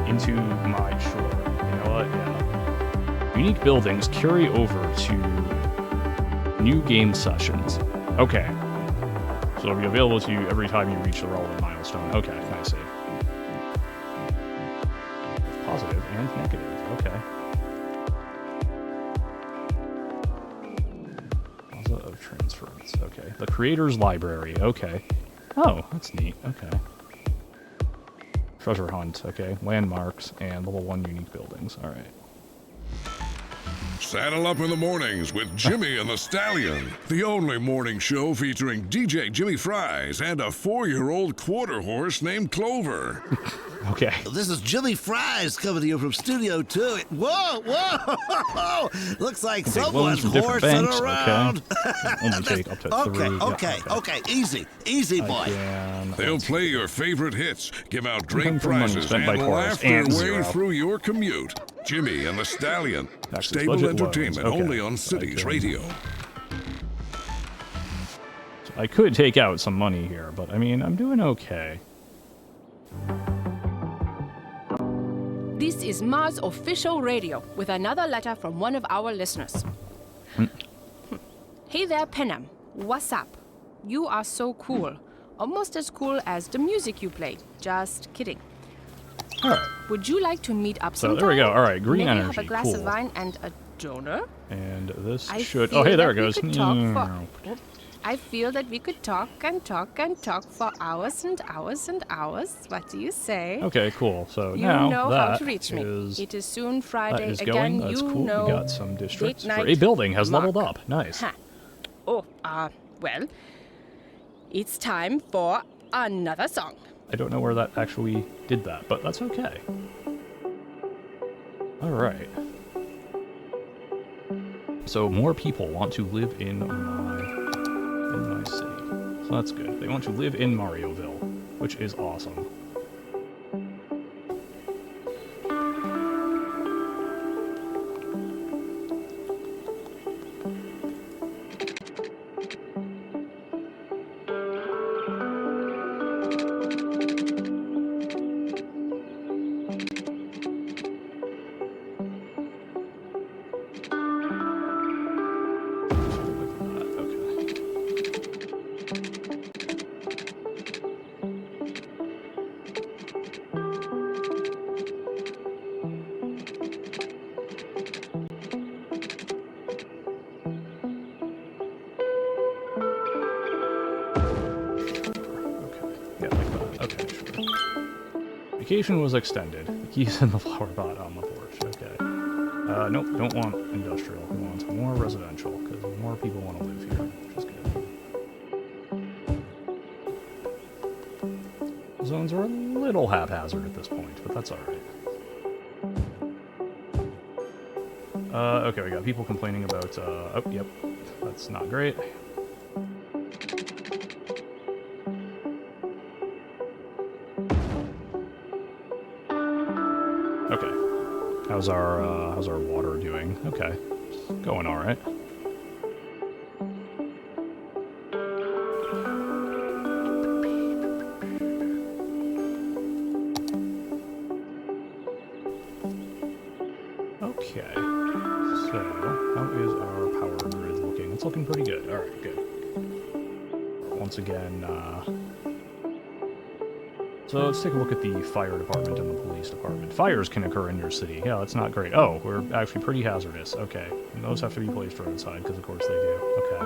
into my shore. You know what? Yeah. Unique buildings carry over to new game sessions. Okay. So it'll be available to you every time you reach the relevant milestone. Okay, I see. Positive and negative. Okay. Of transference. Okay. The Creator's Library. Okay. Oh, that's neat. Okay. Treasure Hunt. Okay. Landmarks and level 1 unique buildings. Alright. Saddle up in the mornings with Jimmy and the Stallion, the only morning show featuring DJ Jimmy Fries and a 4-year-old quarter horse named Clover. Okay. This is Jimmy Fries coming to you from Studio 2. Whoa! Looks like someone's horsing around. Okay. Only take up to 3. Okay. Easy, boy. They'll play your favorite hits, give out drink Income from money prizes, spent by and chorus laugh their and way 0. through your commute. Jimmy and the Stallion. Taxes, Stable budget, entertainment loans. Okay. only on Cities Radio. So I could take out some money here, but I mean, I'm doing okay. This is Mars Official Radio with another letter from one of our listeners. Hey there, Penham. What's up? You are so cool. Almost as cool as the music you play. Just kidding. All right. Would you like to meet up So sometime? there we go. All right, green Maybe energy. have a glass Cool. of wine and a donor? And this I should. feel Oh, hey, there it that we goes. could talk for- I feel that we could talk and talk and talk for hours and hours and hours. What do you say? Okay, cool. So You now know that how to reach me. is It is soon that Friday is again. going. That's You cool. know. We got some districts. date For a night building has leveled mark. up. Nice. Huh. Oh, well, it's time for another song. I don't know where that actually did that, but that's okay. All right. So more people want to live in my city. So that's good. They want to live in Marioville, which is awesome. Vacation was extended. The keys in the flower pot on the porch. Okay. Nope, don't want industrial. We want more residential, because more people want to live here, which is good. Zones are a little haphazard at this point, but that's alright. Okay, we got people complaining about, oh, yep, that's not great. How's our water doing? Okay. Going alright. Okay. So, how is our power grid looking? It's looking pretty good. Alright, good. Once again, so let's take a look at the fire department and the police department. Fires can occur in your city. Yeah, that's not great. Oh, we're actually pretty hazardous. Okay. And those have to be placed roadside, because of course they do. Okay.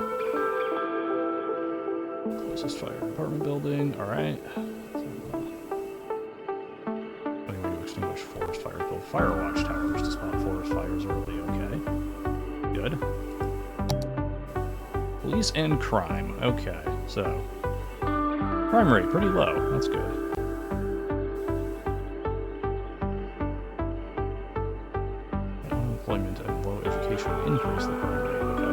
Closest fire department building. Alright. Only way to extinguish forest fires. Build fire watch towers to spot forest fires early. Okay. Good. Police and crime. Okay. So, crime rate pretty low. That's good. Unemployment and low education increase the crime rate. Okay.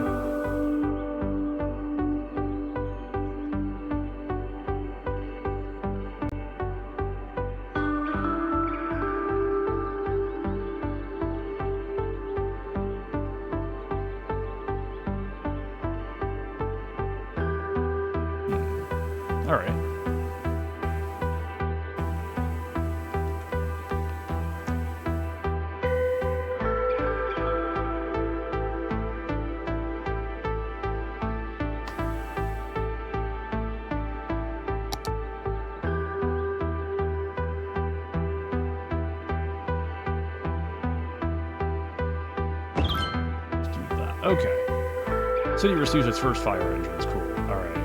All right. Let's do that. Okay. City receives its first fire engines. Cool. All right.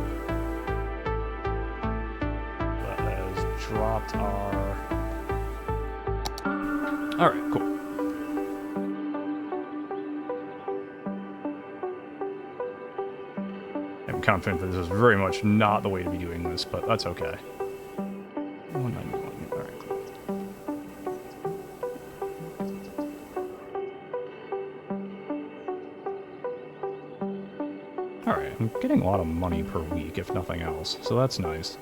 That has dropped our... Alright, cool. confident that this is very much not the way to be doing this, but that's okay. 191. Alright, cool. Alright, I'm getting a lot of money per week, if nothing else, so that's nice.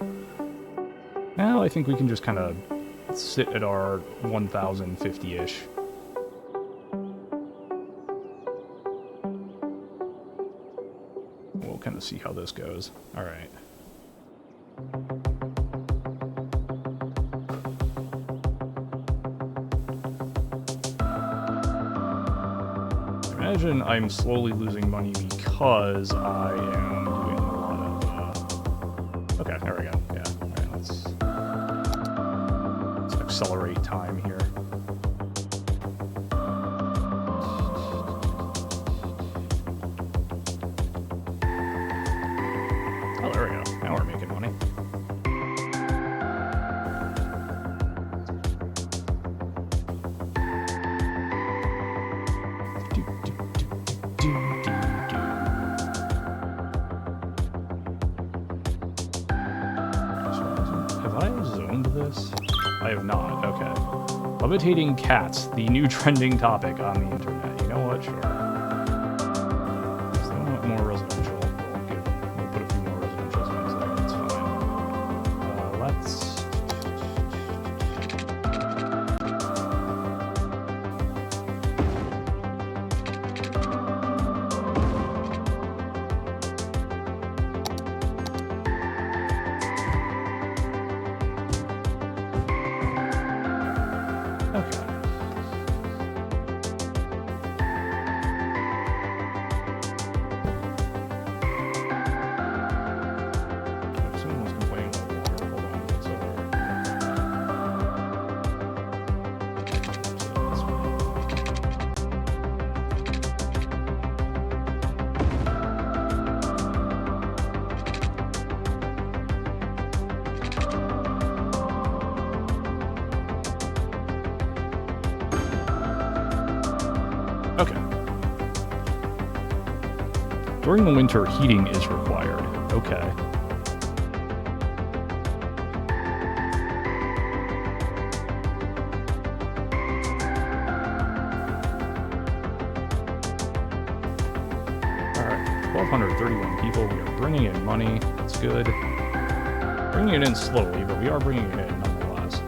Now I think we can just kind of sit at our 1,050-ish. We'll kind of see how this goes. Alright. Imagine I'm slowly losing money because I am doing a lot of... Okay, there we go. Yeah, alright, let's accelerate time here. Oh, there we go. Now we're making money. Have I zoned this? I have not. Okay. Levitating cats, the new trending topic on the internet. You know what? Sure. Still want more residential. We'll put a few more residential zones there. That's fine. Let's. Okay. Someone was complaining about water. Hold on. It's over. Okay. During the winter, heating is required. Okay. Alright, 1,231 people. We are bringing in money. That's good. Bringing it in slowly, but we are bringing it in nonetheless.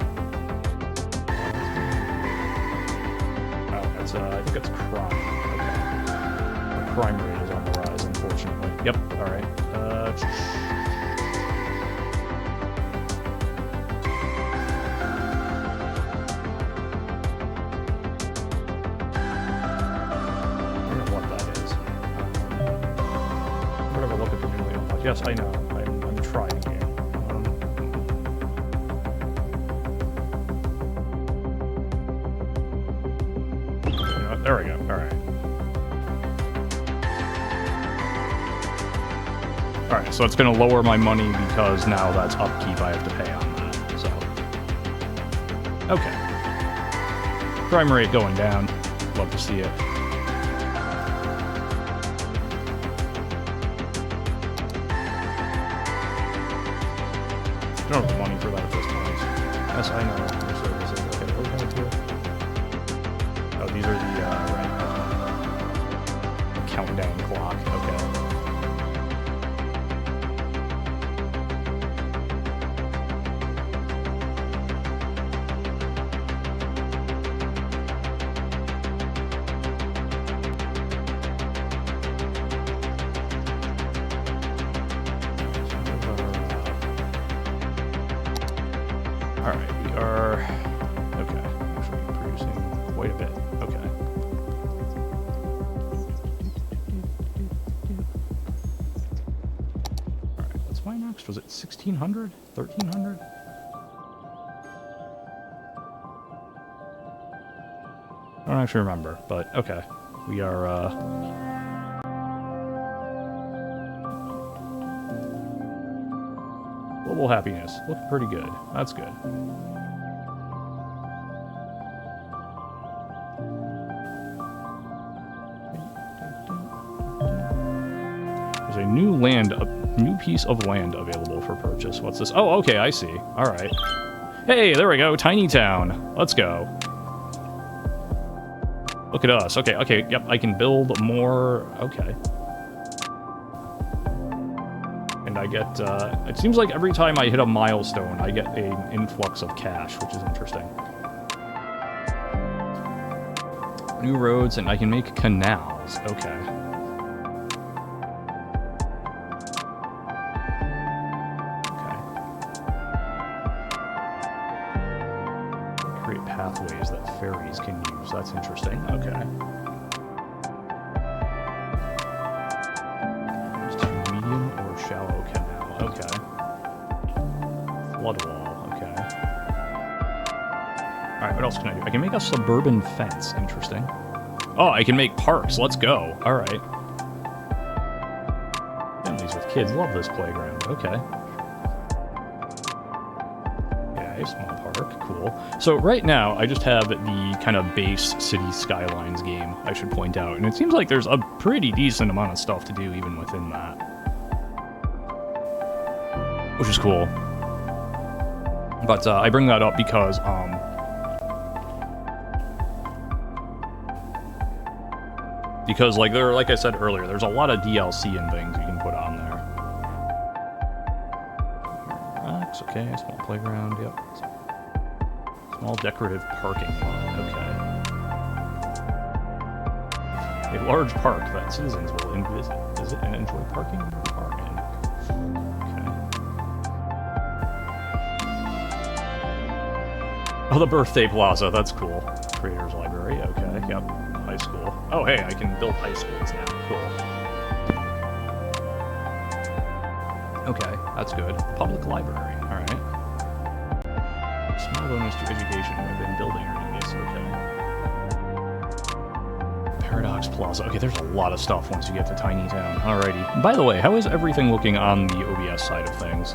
Oh, that's, I think that's crime. Okay. The crime rate is on the rise, unfortunately. Yep, alright. I don't know what that is. I'm gonna have a look at the newly unlocked. Yes, I know. I'm trying here. You know what? There we go. Alright. Alright, so it's going to lower my money because now that's upkeep I have to pay on that, so. Okay. Crime rate going down. Love to see it. I don't have the money for that at this point. Yes, I know. Your services. Okay, what are we going to do? Oh, these are the, right. The countdown clock. Okay. Alright, we are... Okay, actually producing quite a bit. Okay. Alright, what's my next? Was it 1,600? 1,300? I don't actually remember, but okay. We are, global happiness. Looking pretty good. That's good. There's a new piece of land available for purchase. What's this? Oh, okay, I see. All right. Hey, there we go. Tiny town. Let's go. Look at us. Okay, yep, I can build more. Okay. And I get, it seems like every time I hit a milestone, I get an influx of cash, which is interesting. New roads, and I can make canals. Okay. Create pathways that ferries can use. That's interesting. Okay. Just a medium or shallow canal. Okay. Flood wall. Okay. Alright, what else can I do? I can make a suburban fence. Interesting. Oh, I can make parks. Let's go. Alright. Families with kids love this playground. Okay. Yeah, a small park. Cool. So right now, I just have the kind of base City Skylines game, I should point out. And it seems like there's a pretty decent amount of stuff to do even within that. Which is cool. But I bring that up because, like like I said earlier, there's a lot of DLC and things you can put on there. Rocks, okay, small playground, yep. Small decorative parking lot, okay. A large park that citizens will visit and enjoy parking in. Okay. Oh, the birthday plaza, that's cool. Creators Library, okay, yep. High school. Oh, hey, I can build high schools now. Cool. Okay, that's good. Public library. All right. Small bonus to education within building radius. Okay. Paradox Plaza. Okay, there's a lot of stuff once you get to Tiny Town. Alrighty. By the way, how is everything looking on the OBS side of things?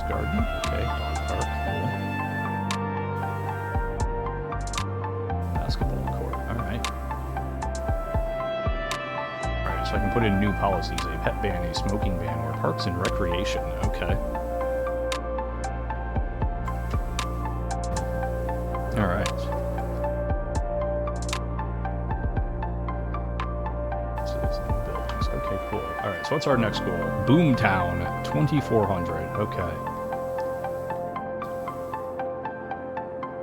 Garden. Okay, dog park. Cool. Basketball court. Alright. Alright, so I can put in new policies. A pet ban, a smoking ban, or parks and recreation. Okay. Alright. Buildings. Okay, cool. Alright, so what's our next goal? Boomtown, 2400. Okay.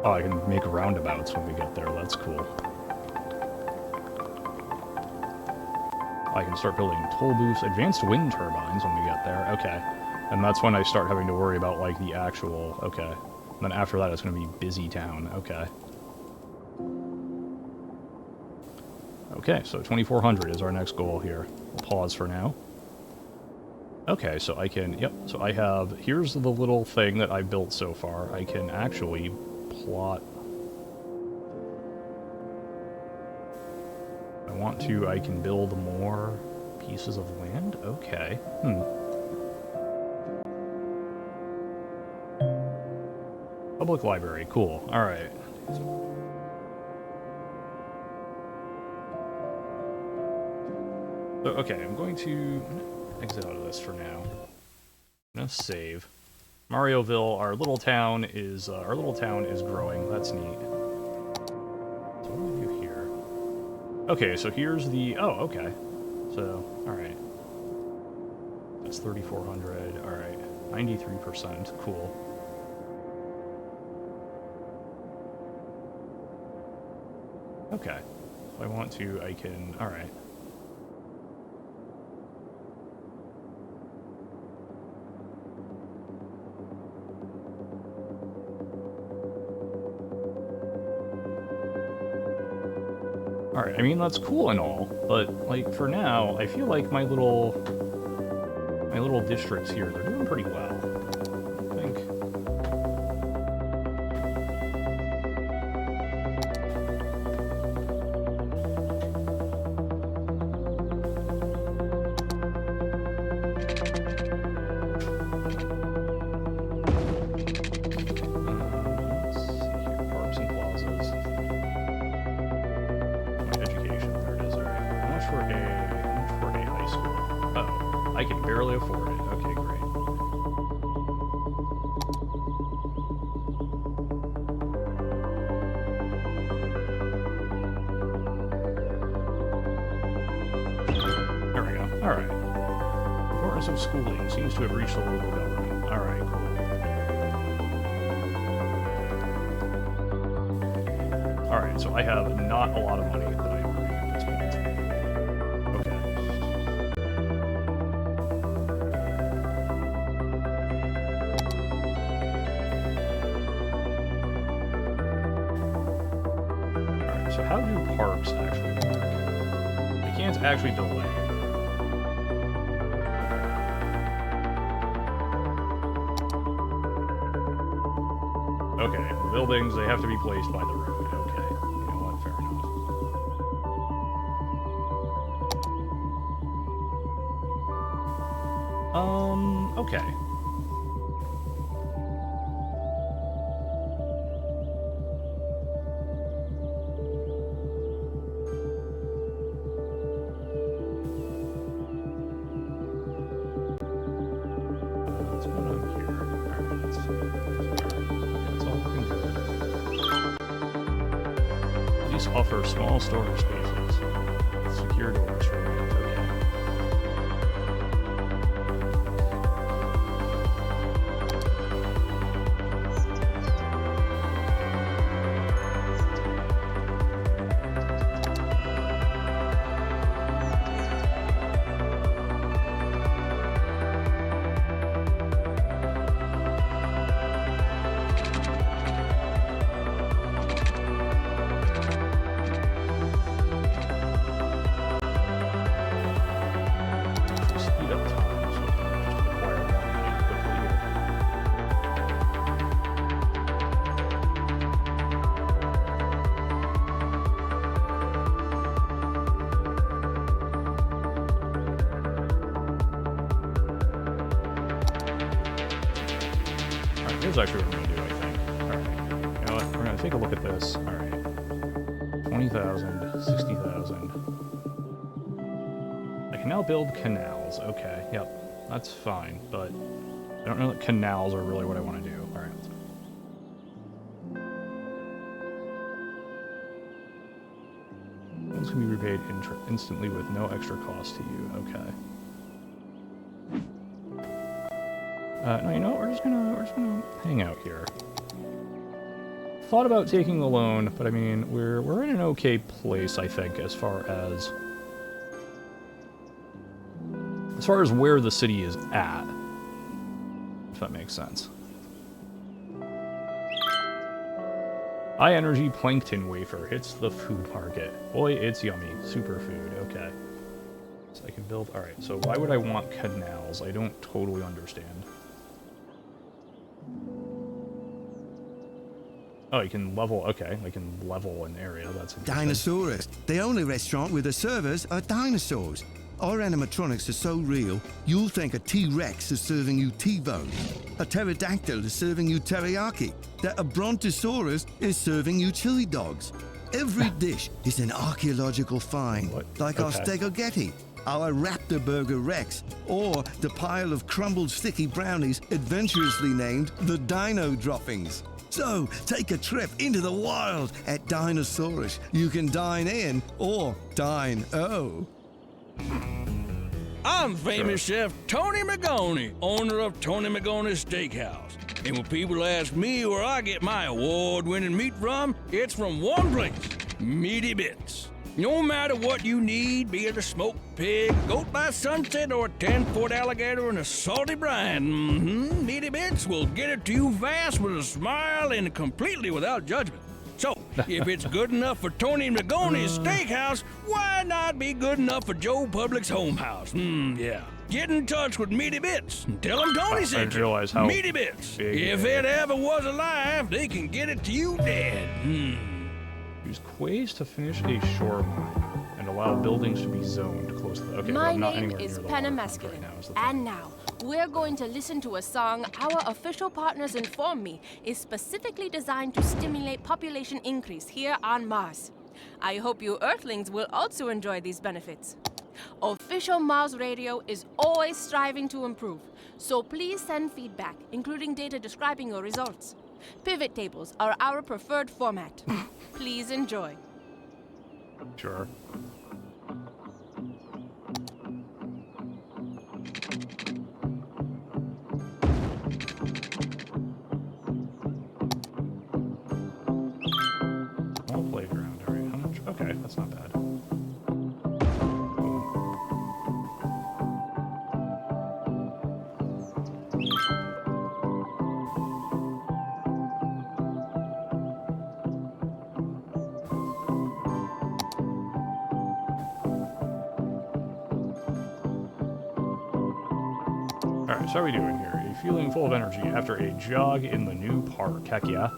Oh, I can make roundabouts when we get there. That's cool. I can start building toll booths, advanced wind turbines when we get there. Okay. And that's when I start having to worry about, like, the actual... Okay. And then after that, it's going to be Busy Town. Okay. Okay, so 2400 is our next goal here. We'll pause for now. Okay, so I can... Yep, so I have... Here's the little thing that I built so far. I can actually... plot. I want to, I can build more pieces of land? Okay. Public library, cool. Alright. So, okay, I'm going to exit out of this for now. I'm gonna save. Marioville, our little town is growing. That's neat. So what do we do here? Okay, so here's the... Oh, okay. So, alright. That's 3,400. Alright. 93%. Cool. Okay. If I want to, I can... Alright. Alright, I mean, that's cool and all, but, like, for now, I feel like my little districts here, they're doing pretty well. I think. Let's see here, parks and plazas. Education, there it is, alright. schooling seems to have reached the local government. Alright, cool. Alright, so I have not a lot of money that I am earning at this point. Okay. Alright, so how do parks actually work? They can't actually delay. Okay, the buildings, they have to be placed by the road. Okay, you know what, fair enough. Okay. What's going on here? Alright, let's see. It's all looking good. These offer small storage spaces with secure doors for rent. Okay. Speed up time so we can just acquire more money quickly here. Alright, here's actually what we're gonna do, I think. Alright. You know what? We're gonna take a look at this. Alright. 20,000, 60,000. I can now build canals. Okay, yep. That's fine, but I don't know that canals are really what I want to do. Alright. Loans can be repaid instantly with no extra cost to you. Okay. No, you know what? We're just gonna hang out here. Thought about taking the loan, but I mean, we're in an okay place, I think, as far as where the city is at. If that makes sense. High energy plankton wafer hits the food market. Boy, it's yummy. Superfood. Okay. So I can build. Alright, so why would I want canals? I don't totally understand. Oh, you can level. Okay, I can level an area. That's interesting. Dinosaurus. The only restaurant where the servers are dinosaurs. Our animatronics are so real, you'll think a T-Rex is serving you T-bone, a pterodactyl is serving you teriyaki, that a brontosaurus is serving you chili dogs. Every dish is an archaeological find, like our stegogetti, our Raptor Burger Rex, or the pile of crumbled sticky brownies adventurously named the Dino Droppings. So, take a trip into the wild at Dinosaurus. You can dine in or dine-o. I'm famous chef Tony Magoni, owner of Tony Magoni's Steakhouse. And when people ask me where I get my award-winning meat from, it's from one place, Meaty Bits. No matter what you need, be it a smoked pig, goat by sunset, or a 10-foot alligator in a salty brine, Meaty Bits will get it to you fast with a smile and completely without judgment. So, if it's good enough for Tony Magoni's Steakhouse, why not be good enough for Joe Public's Home House? Yeah. Get in touch with Meaty Bits and tell them Tony sent you. Realize how Meaty Bits. If it ever was alive, they can get it to you dead. Use quays to finish a shoreline and allow buildings to be zoned close to the... Okay, My well, I'm not name anywhere is near the Penna waterfront Masculine, right now, is the thing. and now we're going to listen to a song our official partners inform me is specifically designed to stimulate population increase here on Mars. I hope you Earthlings will also enjoy these benefits. Official Mars Radio is always striving to improve, so please send feedback, including data describing your results. Pivot tables are our preferred format. Please enjoy. Sure. Alright, so how are we doing here? Are you feeling full of energy after a jog in the new park? Heck yeah.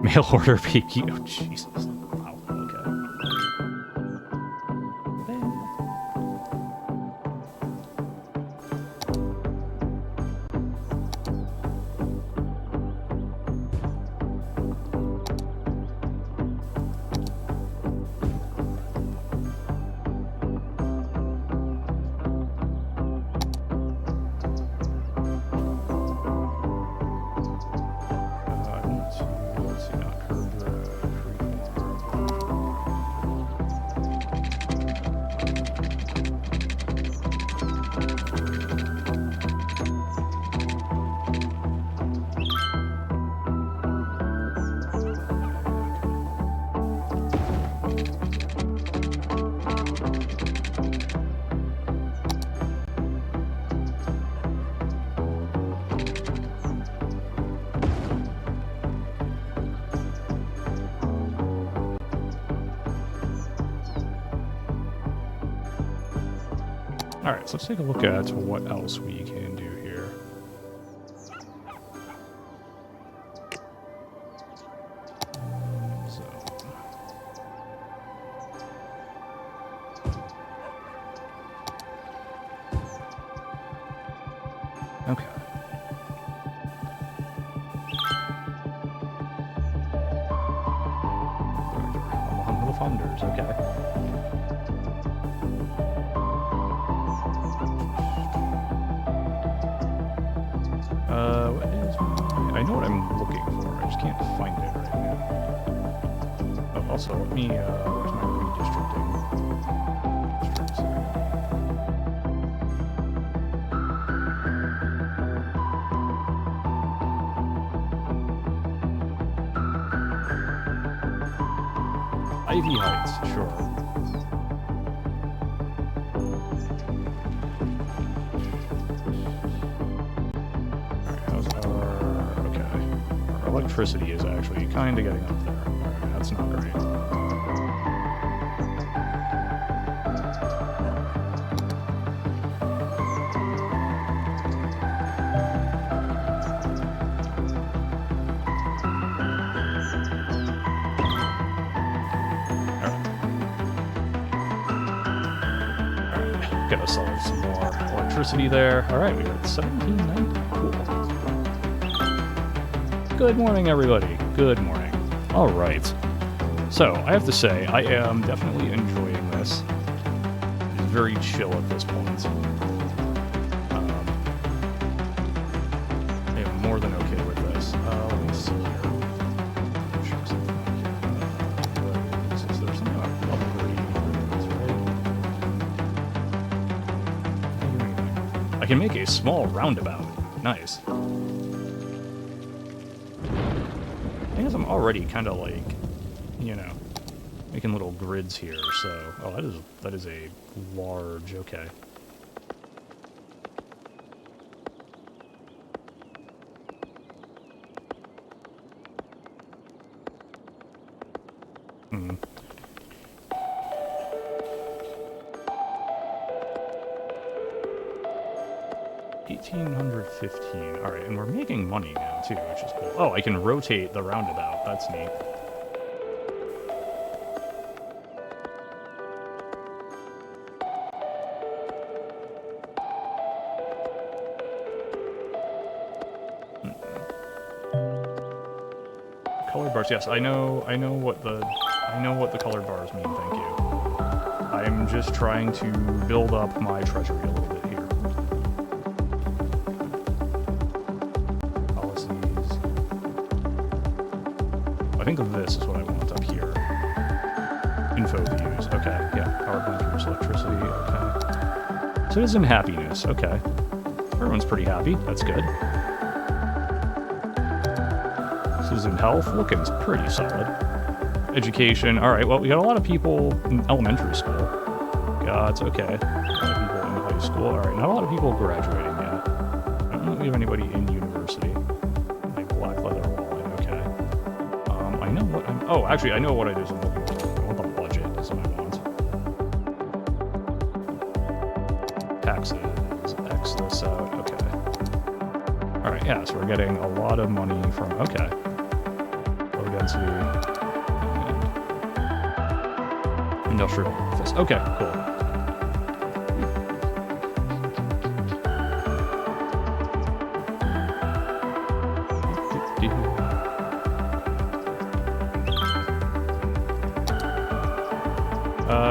Mail order PP. Oh, Jesus. Wow, okay. Let's see, not curved road, Alright, so let's take a look at what else we can do here. Zone. Okay. Among the funders, okay. What is I know what I'm looking for, I just can't find it right now. Oh, also, let me, where's my redistricting? Districts here. Ivy Heights, sure. Electricity is actually kind of getting up there. Alright, that's not great. Alright, gotta solve some more electricity there. Alright, we got 1790. Cool. Good morning, everybody. Good morning. All right. So, I have to say, I am definitely enjoying this. It's very chill at this point. I am more than okay with this. Let me see here. Check something out here. Is there something about upgrading roads, right? I can make a small roundabout. Nice. I'm already kind of like, you know, making little grids here, so... Oh, that is a large... Okay. Hmm. $1,815. Alright, and we're making money now, too, which is cool. Oh, I can rotate the roundabout. That's neat. Colored bars, yes, I know what the colored bars mean, thank you. I'm just trying to build up my treasury a little bit here. I think this is what I want up here. Info views. Okay, yeah. Power plant produce electricity. Okay. Citizen happiness. Okay. Everyone's pretty happy. That's good. Citizen health. Looking pretty solid. Education. Alright, well, we got a lot of people in elementary school. Got, okay. A lot of people in high school. Alright, not a lot of people graduating yet. I don't know if we have anybody in university. Like black leather wallet. Okay. I know what I'm... Oh, actually, I know what it is I'm looking for. I want the budget, is what I want. taxes. X this out. Okay. Alright, yeah, so we're getting a lot of money from... Okay. Low density. And industrial office. Okay, cool.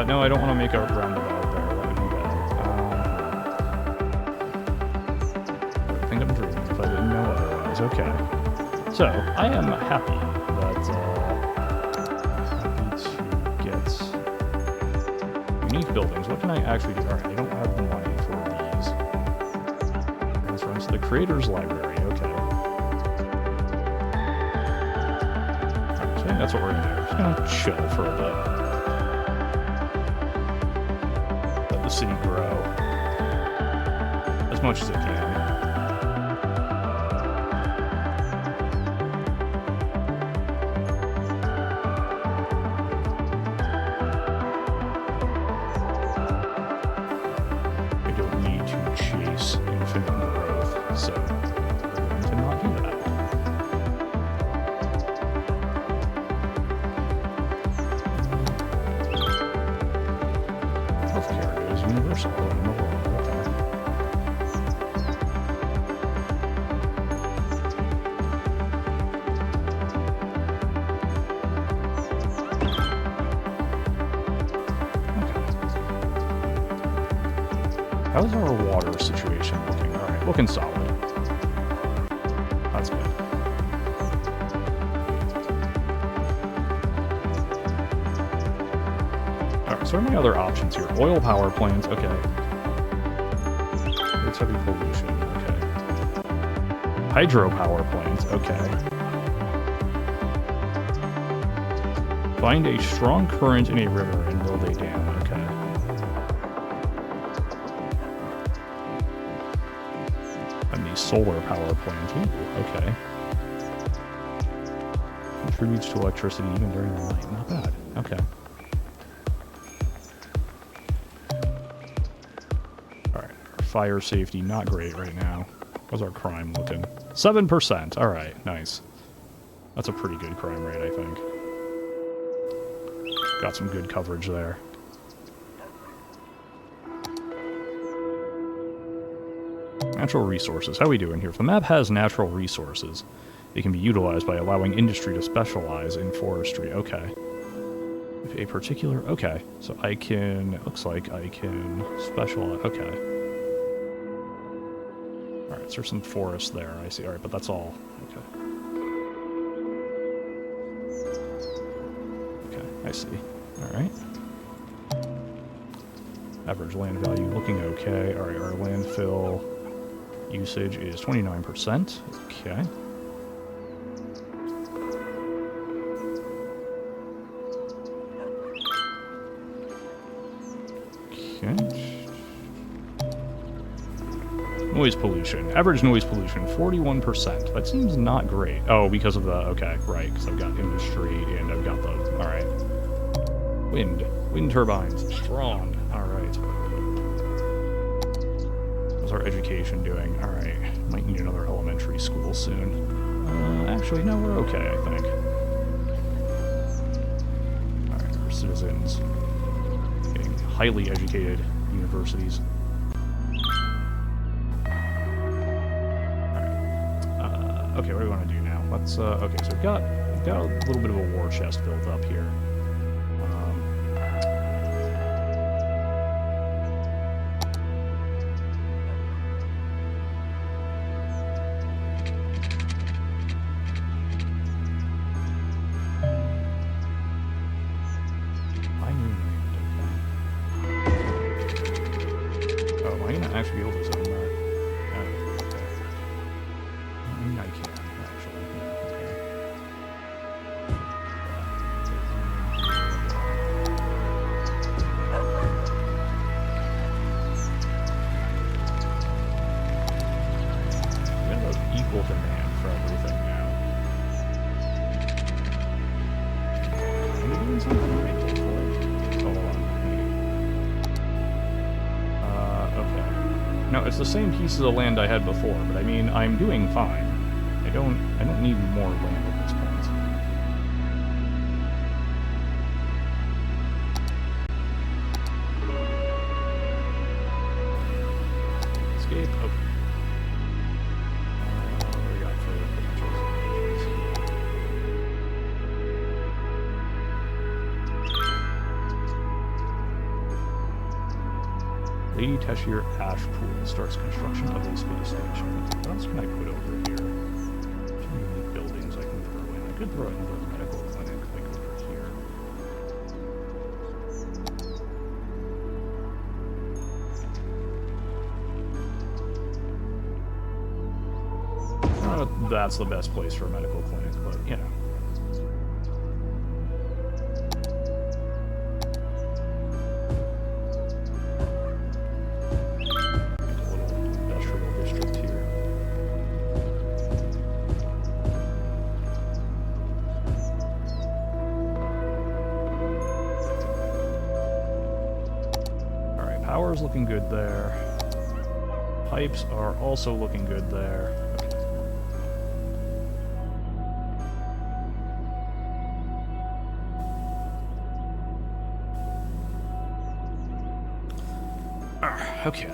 No, I don't want to make a roundabout there. That would be bad. I think I'm dreaming if I didn't know otherwise. Okay. So, I am happy that, happy to get unique buildings. What can I actually do? Alright, I don't have the money for these. Transfer into the Creators Library. Okay. Alright, so I think that's what we're gonna do. We're just gonna chill for a bit. City grow as much as it can. I don't need to chase infinite growth, so I'm going to not do that. Healthcare is universal in the world. How's our water situation looking? Alright, looking solid. That's good. Alright, so many other options here. Oil power plants, okay. It's heavy pollution, okay. Hydropower plants, okay. Find a strong current in a river and build a dam, okay. And the solar power plant, ooh, okay. Contributes to electricity even during the night, not bad, okay. Fire safety, not great right now. How's our crime looking? 7%. Alright, nice. That's a pretty good crime rate, I think. Got some good coverage there. Natural resources. How are we doing here? If the map has natural resources, they can be utilized by allowing industry to specialize in forestry. Okay. If a particular... Okay. So I can... It looks like I can specialize... Okay. Alright, so there's some forest there, I see. Alright, but that's all. Okay. Okay, I see. Alright. Average land value looking okay. Alright, our landfill usage is 29%. Okay. Okay. Noise pollution. Average noise pollution, 41%. That seems not great. Oh, because of the... Okay, right, because I've got industry and I've got the... Alright. Wind. Wind turbines. Strong. Alright. How's our education doing? Alright. Might need another elementary school soon. Actually, no, we're okay, I think. Alright, our citizens. Getting highly educated universities. Okay, what do we want to do now? Let's, okay, so we've got a little bit of a war chest built up here. Oh, am I going to actually be able to zone that? I can, actually. Okay. We have equal demand for everything now. Are we doing something right, hopefully? Hold on. Okay. know, it's the same pieces of land I had before, but I mean, I'm doing fine. I don't need more land at this point. Escape. Okay. What do we got for potentials? Lady Teshier Ash Pool starts construction of a space station. What else can I put over here? Too many buildings I can throw in. I could throw it into a medical clinic, like over here. I don't know if that's the best place for a medical clinic, but you know. Power's looking good there. Pipes are also looking good there. Okay. Okay.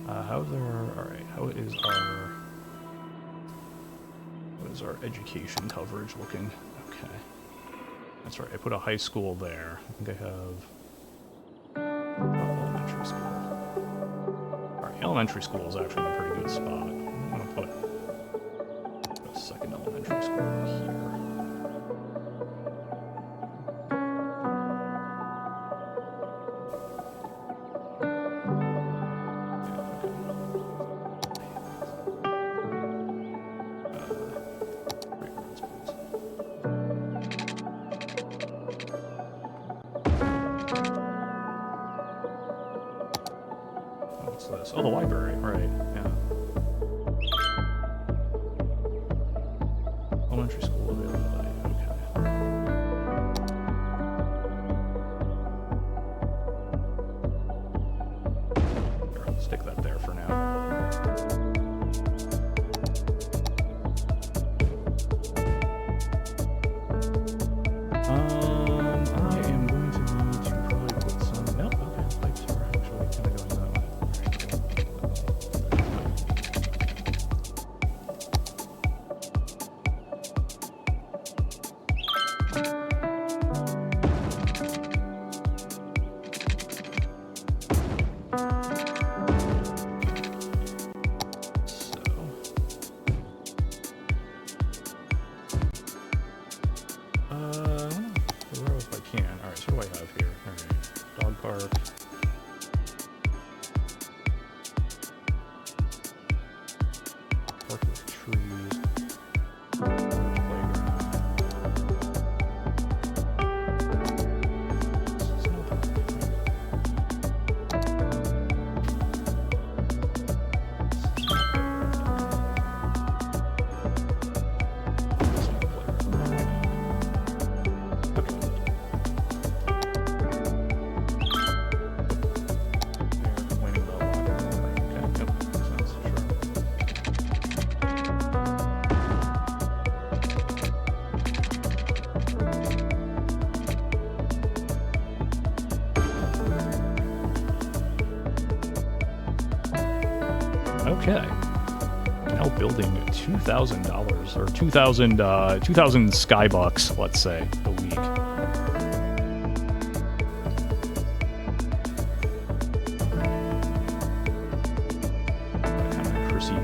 How's our... Alright, how is our education coverage looking? Okay. That's right, I put a high school there. I think I have... elementary school. Alright, elementary school is actually in a pretty good spot. I'm gonna put a second elementary school here. Oh, the library, right, yeah. Elementary school availability, okay. Here, I'll stick that there for now. I am going to need to probably put some... Nope, okay, pipes are actually kind of going that way. Okay. Now building $2,000 or 2,000 Skybucks, let's say, a week. Kind of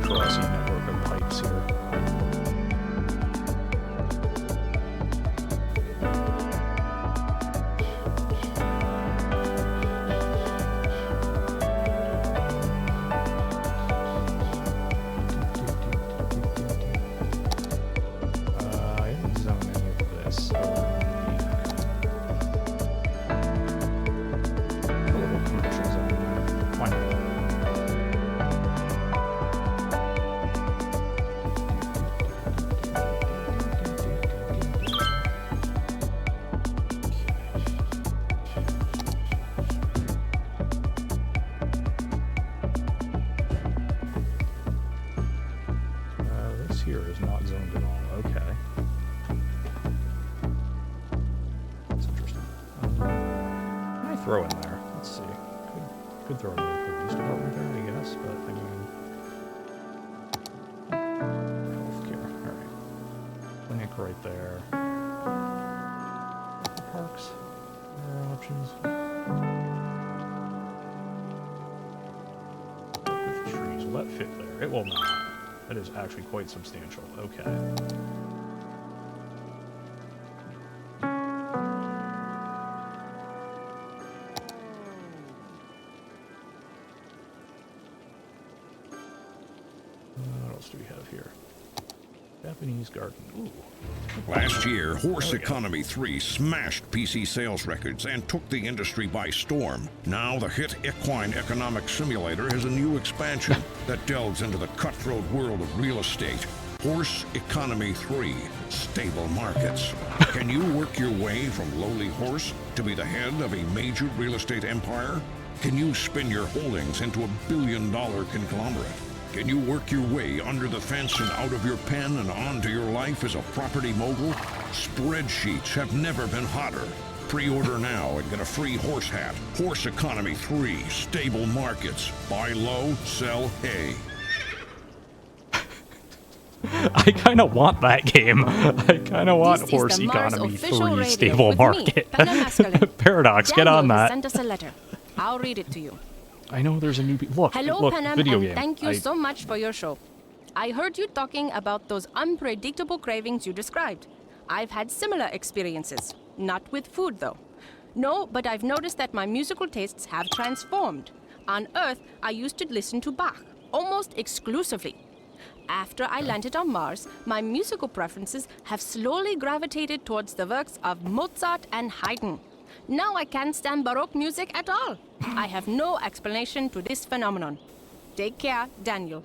crossy network of pipes here. I didn't zone any of this. here is not zoned at all. Okay. That's interesting. What can I throw in there? Let's see. Could throw in the police department there, I guess, but I mean... healthcare. Alright. Clinic right there. Parks. There are options. With trees. Will that fit there? It will not. That is actually quite substantial. Okay. What else do we have here? Japanese garden. Ooh. Last year, Horse Economy 3 smashed PC sales records and took the industry by storm. Now the hit Equine Economic Simulator has a new expansion that delves into the cutthroat world of real estate. Horse Economy 3, Stable Markets. Can you work your way from lowly horse to be the head of a major real estate empire? Can you spin your holdings into a billion-dollar conglomerate? Can you work your way under the fence and out of your pen and onto your life as a property mogul? Spreadsheets have never been hotter. Pre-order now and get a free horse hat. Horse Economy 3, Stable Markets. Buy low, sell hay. I kind of want that game. I kind of want This is Horse the Mars Economy official 3 radio Stable with Market. me, Panamasculine. Paradox, get Daniel on that. sent us a letter. I'll read it to you. I know there's a new... Look, Hello, look, Panam, video and game. thank you so much for your show. I heard you talking about those unpredictable cravings you described. I've had similar experiences. Not with food, though. No, but I've noticed that my musical tastes have transformed. On Earth, I used to listen to Bach, almost exclusively. After I landed on Mars, my musical preferences have slowly gravitated towards the works of Mozart and Haydn. Now I can't stand Baroque music at all. I have no explanation to this phenomenon. Take care, Daniel.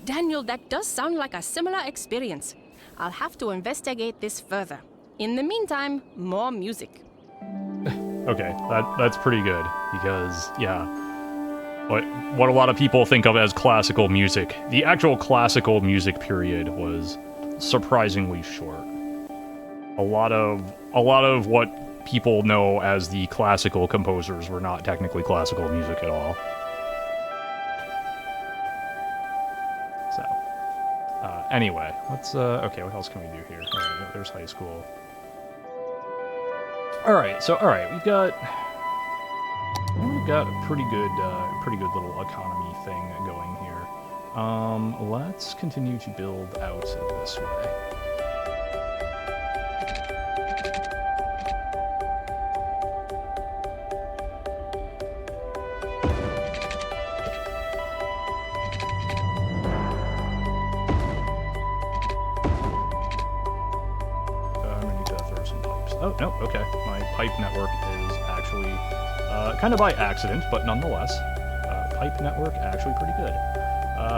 Daniel, that does sound like a similar experience. I'll have to investigate this further. In the meantime, more music. Okay, that's pretty good, because, yeah, what a lot of people think of as classical music, the actual classical music period was surprisingly short. A lot of what people know as the classical composers were not technically classical music at all. So, anyway, let's, okay, what else can we do here? Alright, there's high school. Alright, we've got a pretty good little economy thing going here. Let's continue to build out this way. Oh, no, okay. My pipe network is actually, kind of by accident, but nonetheless, pipe network actually pretty good.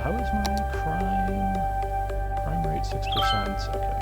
How is my crime rate? 6%, okay.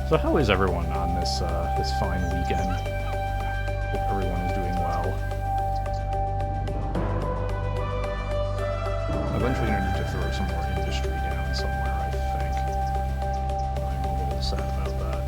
So how is everyone on this this fine weekend? Hope everyone is doing well. Eventually I need to throw some more industry down somewhere, I think. I'm a little sad about that.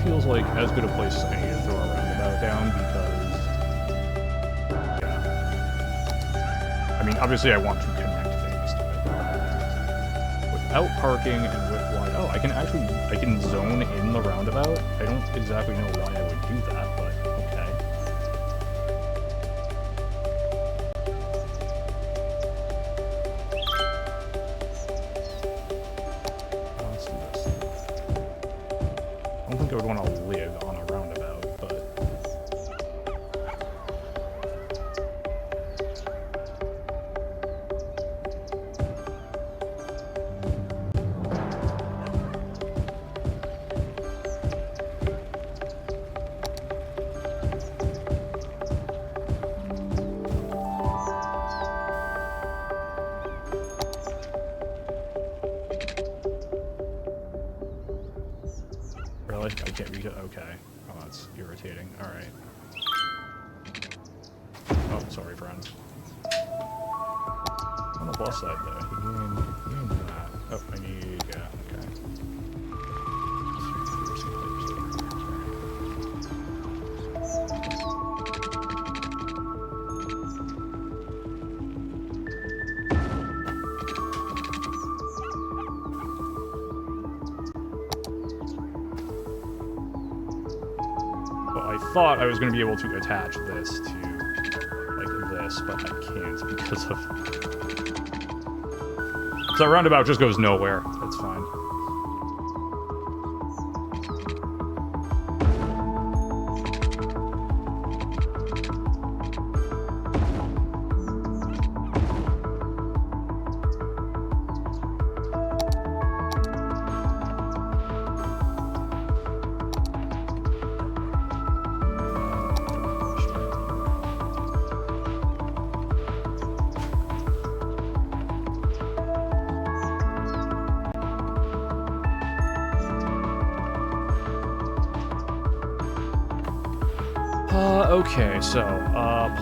feels like as good a place as any to throw a roundabout down because, yeah. I mean, obviously I want to connect things to it. Without parking and with wide... Oh, I can zone in the roundabout? I don't exactly know why I would do that, but okay. Let's do this. I don't think I would want to live on a roundabout, but... Really? I can't reach it? Okay. Oh, that's irritating. Alright. Oh, sorry, friends. On the plus side, though, you need that. Oh, I need... yeah, okay. I thought I was going to be able to attach this to, like, this, but I can't because of... So that roundabout just goes nowhere. It's fine. Okay, so,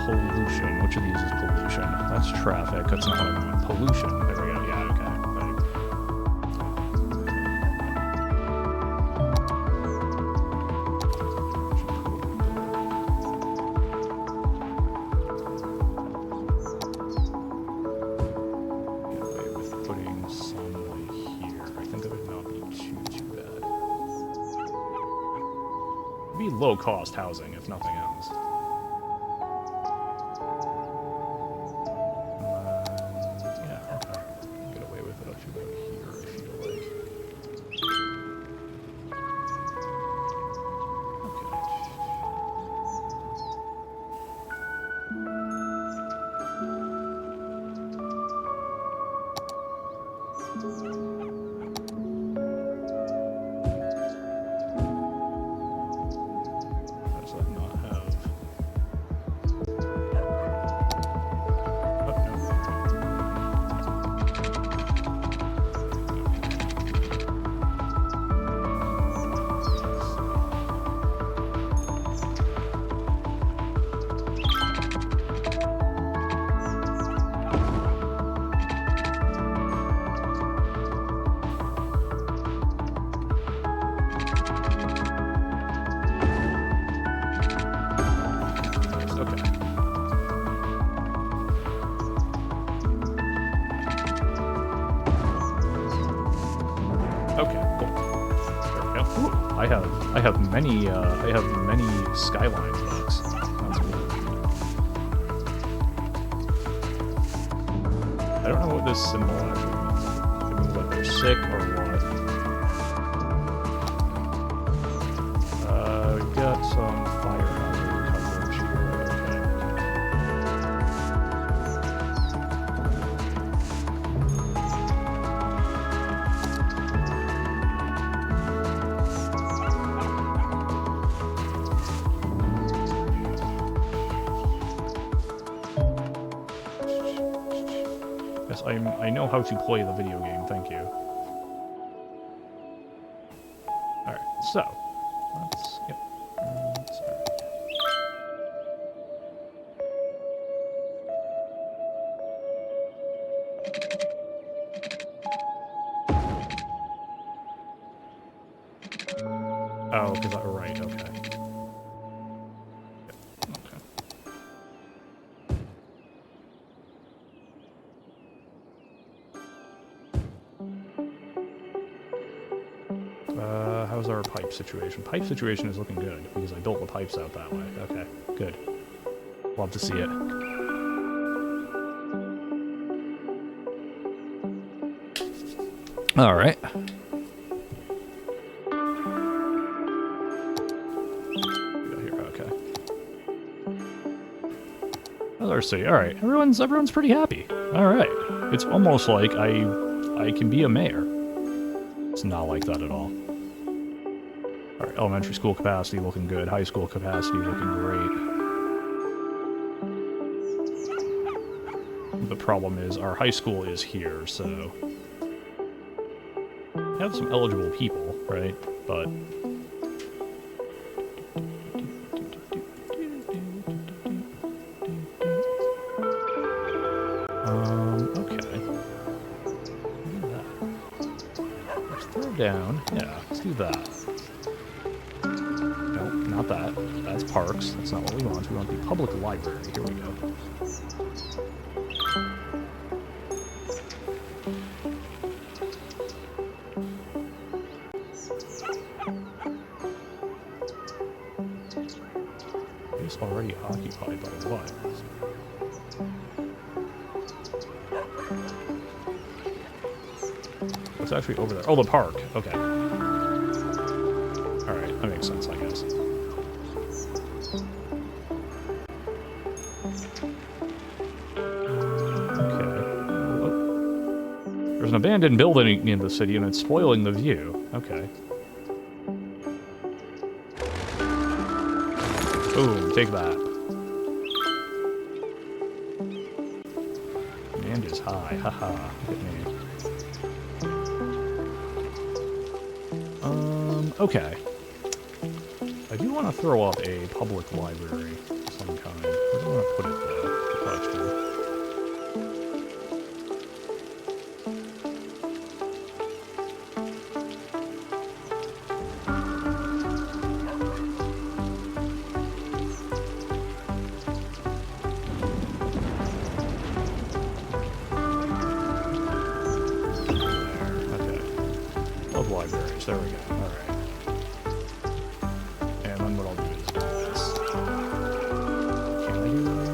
pollution. Which of these is pollution? That's traffic. That's not what I want. Pollution. There we go. Yeah, okay. With putting some like here, I think that would not be too bad. It'd be low-cost housing, if nothing else. I have many Skylines bucks. That's cool. I don't know what this symbol actually means. It means that they're sick or what. We've got some fire hazard coverage here. I know how to play the video game, thank you. Alright, so, let's, yep. Oh, because I... Right, okay. How's our pipe situation? Pipe situation is looking good, because I built the pipes out that way. Okay, good. Love to see it. Alright. Here, okay. How's our city? Alright, everyone's pretty happy. Alright. It's almost like I can be a mayor. It's not like that at all. Alright, elementary school capacity looking good. High school capacity looking great. The problem is our high school is here, so... we have some eligible people, right? But... okay. Do that. Let's throw down. Yeah, let's do that. No, not that. That's parks. That's not what we want. We want the public library. Here we go. It's already occupied by what? What's actually over there? Oh, the park. Okay. Alright, that makes sense, I guess. Okay. There's an abandoned building in the city, and it's spoiling the view. Okay. Boom, take that. Demand is high, haha. Look at me. Okay. I do want to throw up a public library of some kind. Where do I want to put it, though? Good question. Okay. Love libraries. There we go. All right. And then what I'll do is do this. Can I do that?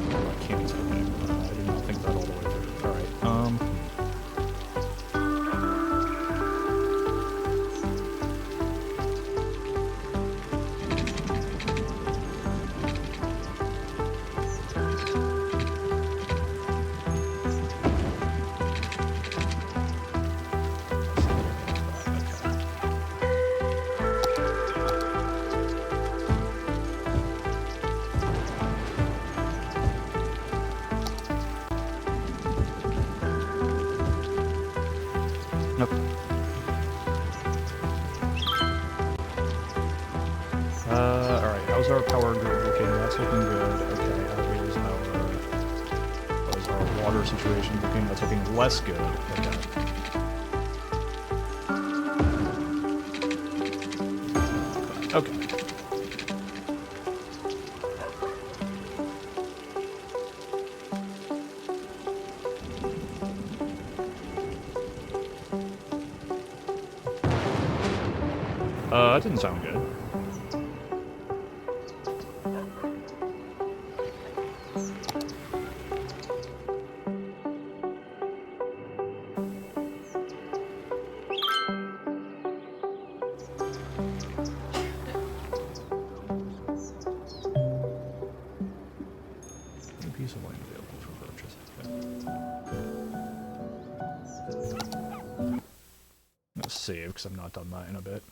No, I can't. Okay. I did not think that all the way through. All right. Nope. Alright, how's our power grid looking? That's looking good. Okay, how's our water situation looking? That's looking less good. Okay. Okay. That didn't sound good. New piece of land available for purchase. Okay. I'm gonna save because I've not done that in a bit.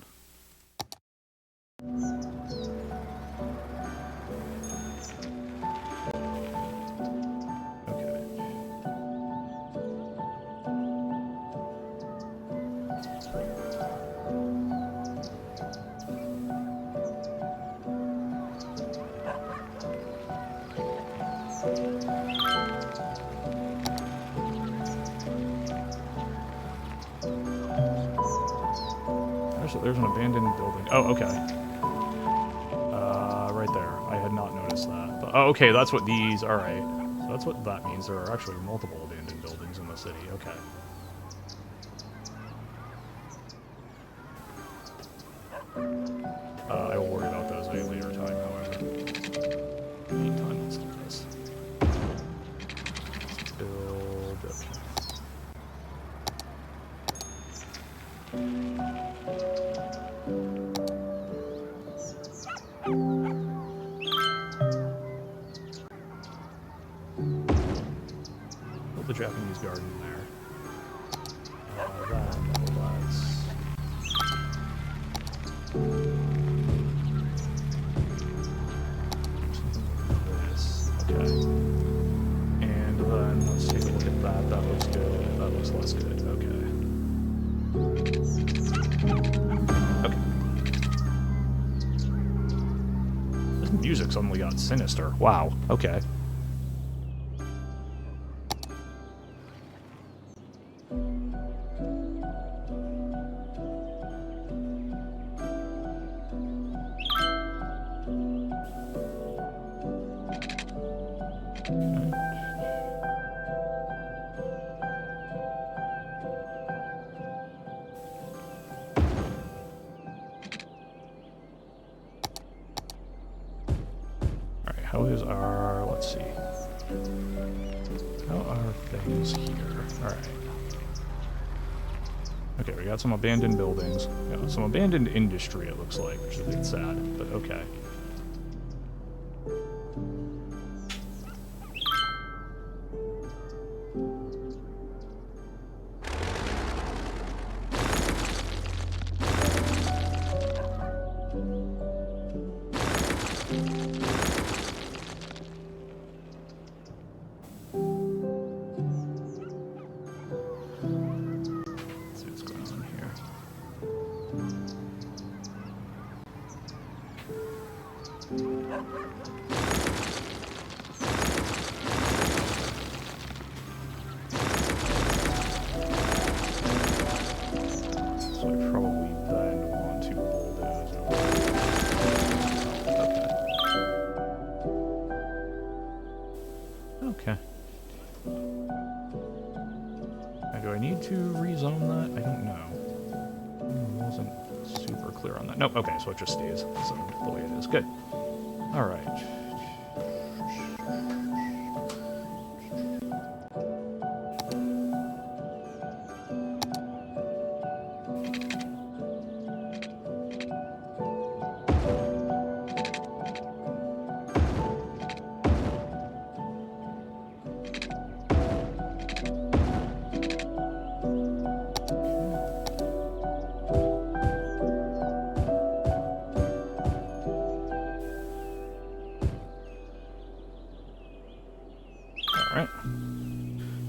There's an abandoned building. Oh, okay. Right there. I had not noticed that. But, oh, okay, that's what these... Alright. So that's what that means. There are actually multiple abandoned buildings in the city. Okay. I will worry about those at a later time, however. Meantime, let's do this. Let's build... Okay. Build the Japanese garden there. This. Okay. And then let's take a look at that. That looks good. That looks less good. Okay. Okay. This music suddenly got sinister. Wow. Okay. How is our, let's see, how are things here? Alright. Okay, we got some abandoned buildings. Yeah, some abandoned industry, it looks like, which is a bit sad, but okay. So I probably then want to bulldoze over. Okay. Now, do I need to rezone that? I don't know. Wasn't super clear on that. Nope, okay, so it just stays zoned the way it is. Good. Alright.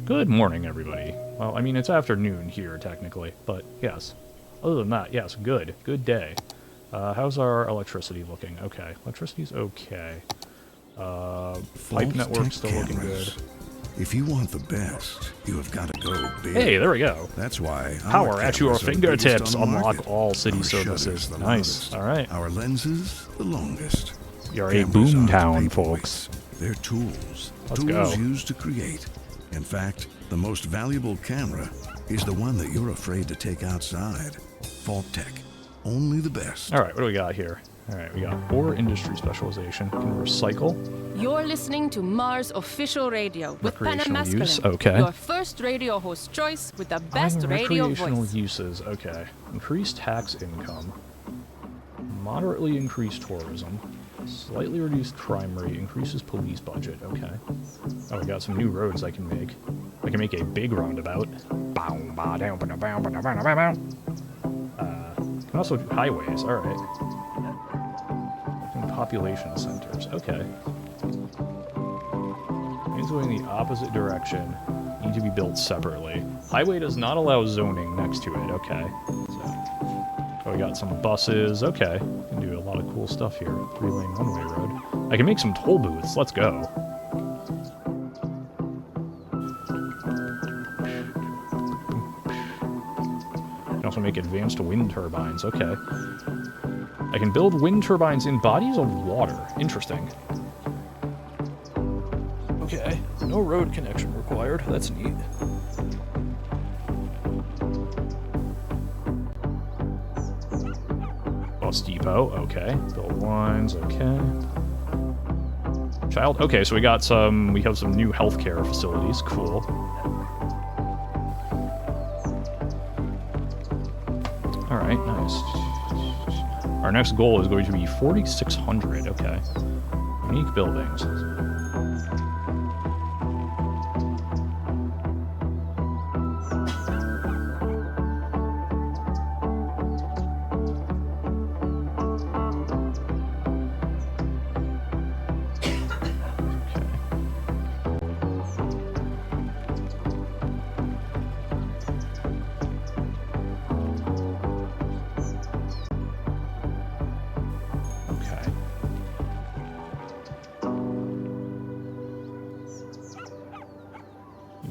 Good morning, everybody. Well, I mean, it's afternoon here, technically, but yes. Other than that, yes, good. Good day. How's our electricity looking? Okay, electricity's okay. Pipe network's still looking good. If you want the best, you have got to go big. Hey, there we go. That's why Power at your fingertips. Unlock market. all city Our services. shutters, the Nice. loudest. All right. Our lenses, the longest. You're a Cameras aren't boomtown, paperweights. folks. They're tools. Let's tools go. used to create. In fact, the most valuable camera is the one that you're afraid to take outside. Fault Tech. Only the best. All right, what do we got here? All right, we got ore industry specialization. Can recycle. You're listening to Mars Official Radio with Pen and Recreational use, Mescaline, okay. your first radio host choice with the best radio Recreational voice. uses, okay. Increased tax income. Moderately increased tourism. Slightly reduced crime rate. Increases police budget, okay. Oh, we got some new roads I can make. I can make a big roundabout. Can also do highways, alright. Population centers, okay. Things going the opposite direction need to be built separately. Highway does not allow zoning next to it, okay. So we got some buses, okay. Can do a lot of cool stuff here. 3-lane one-way road. I can make some toll booths, let's go. Can also also make advanced wind turbines. Okay. I can build wind turbines in bodies of water. Interesting. Okay. No road connection required. That's neat. Bus depot. Okay. Build lines. Okay. Child. Okay, so we have some new healthcare facilities. Cool. All right, nice. Our next goal is going to be 4,600. Okay. Unique buildings.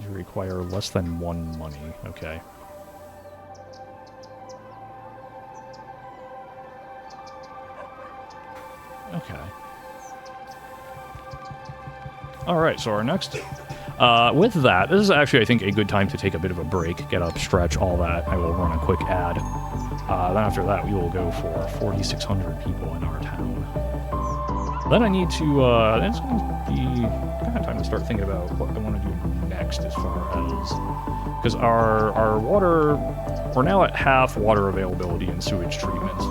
Require less than 1 money. Okay. Okay. Alright, so our next... with that, this is actually, I think, a good time to take a bit of a break, get up, stretch, all that. I will run a quick ad. Then after that, we will go for 4,600 people in our town. Then I need to, it's going to be kind of time to start thinking about what I want to do next as far as... Because our water... We're now at half water availability and sewage treatment.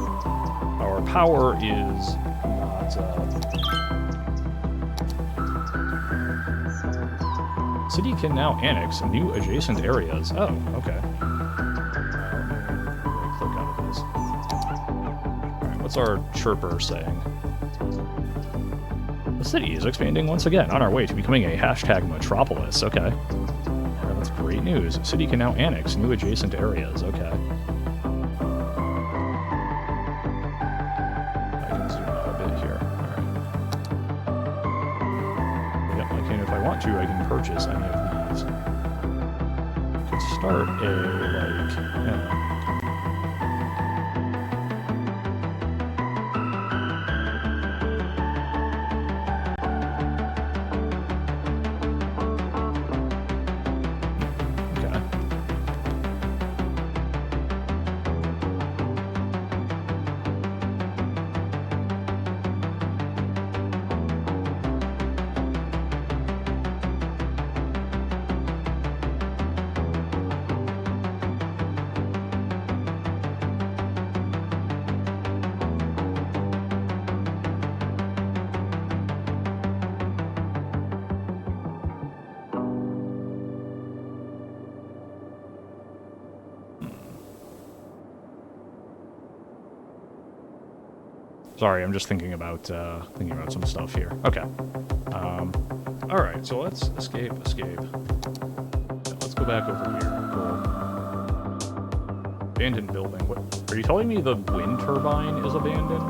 Our power is not... City can now annex new adjacent areas. Oh, okay. Click out of this. Alright, what's our chirper saying? The city is expanding once again, on our way to becoming a hashtag metropolis. Okay. Alright, that's great news. City can now annex new adjacent areas. Okay. I can zoom out a bit here. Alright. Yep, I can, if I want to, I can purchase any of these. I could start a, like, yeah. Sorry, I'm just thinking about some stuff here. Okay. All right, so let's escape. Let's go back over here. Cool. Abandoned building. What? Are you telling me the wind turbine is abandoned?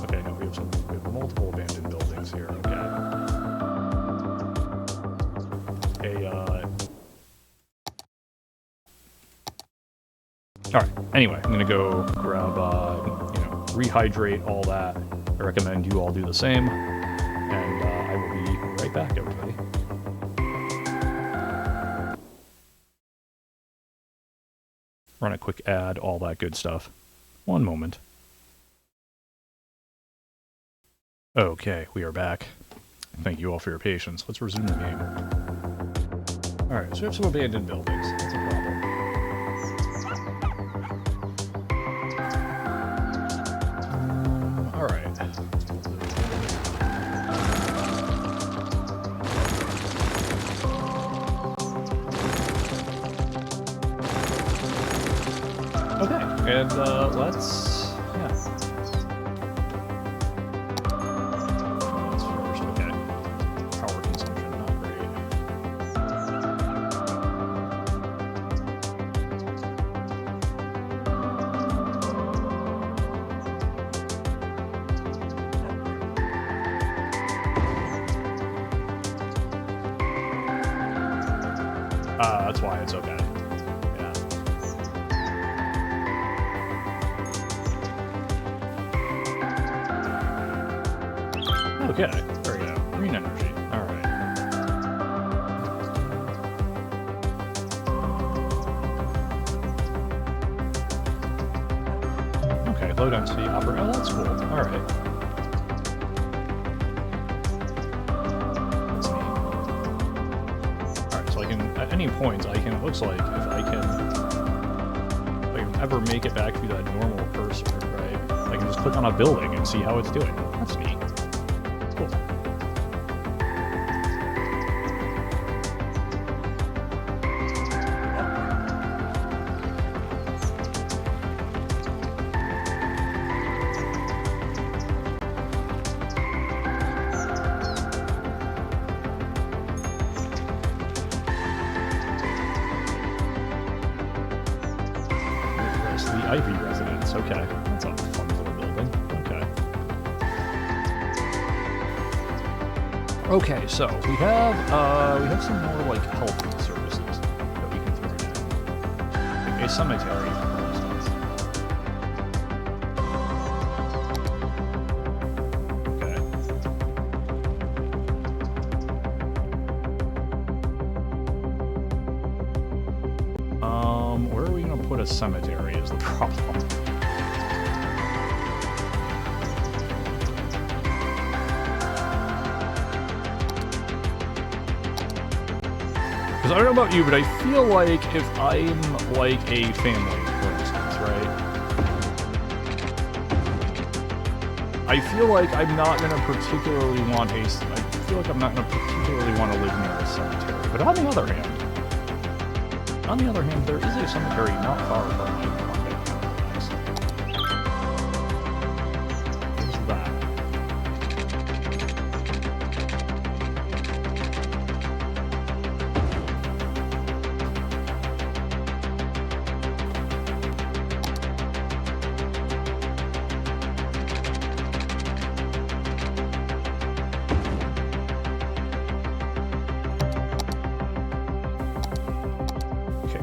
Okay, no, we have multiple abandoned buildings here. Okay. All right. Anyway, I'm gonna go grab rehydrate, all that. I recommend you all do the same, and I will be right back, everybody. Run a quick ad, all that good stuff. One moment. Okay, we are back. Thank you all for your patience. Let's resume the game. Alright, so we have some abandoned buildings. That's a problem. And, let's... yeah. That's first, okay. Power consumption, not great. That's why it's okay. Yeah. Okay, there we go. Green energy. Alright. Okay, low density opera. Oh, that's cool. Alright. That's neat. Alright, so I can, at any point, I can, it looks like, if I can ever make it back to that normal cursor, right? I can just click on a building and see how it's doing. That's neat. Cool. The Ivy residence. Okay, that's a fun little building. Okay. Okay, so we have some more like health services that we can throw in. Like a cemetery, for instance. Okay. Where are we gonna put a cemetery is the problem. Because I don't know about you, but I feel like if I'm like a family, for instance, right? I feel like I'm not gonna particularly want a. I feel like I'm not gonna particularly want to live near a cemetery. But on the other hand, there is a cemetery not far from my house. There's that.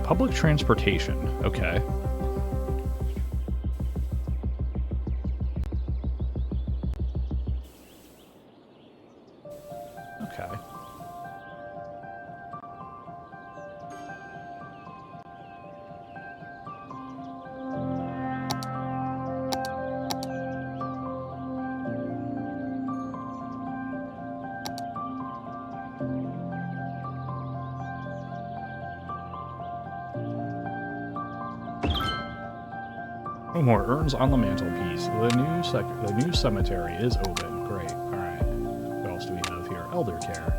Public transportation. Okay. Okay. No more urns on the mantelpiece. The new cemetery is open. Great. All right. What else do we have here? Elder care.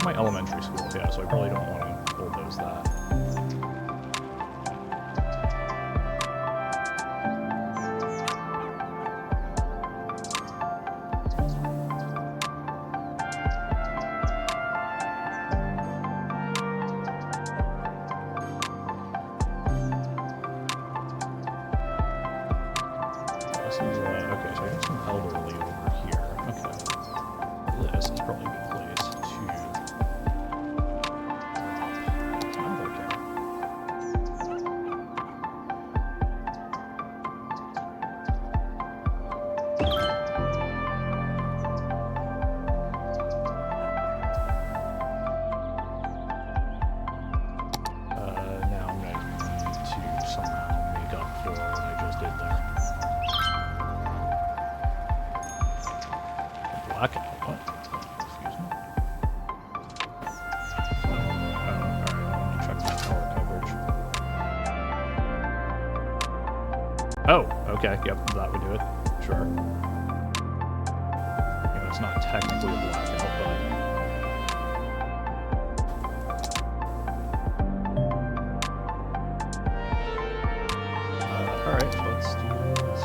My elementary school, yeah, so I probably don't want to bulldoze that. This is, okay, so I got some elderly over here. Okay. This is probably a good place to... now I'm going to need to somehow make up for what I just did there. Blackout? What? Excuse me? Alright, I want to check my tower coverage. Oh, okay, yep, that would do it. Sure. You know, it's not technically a blackout, but... Alright, so let's do this.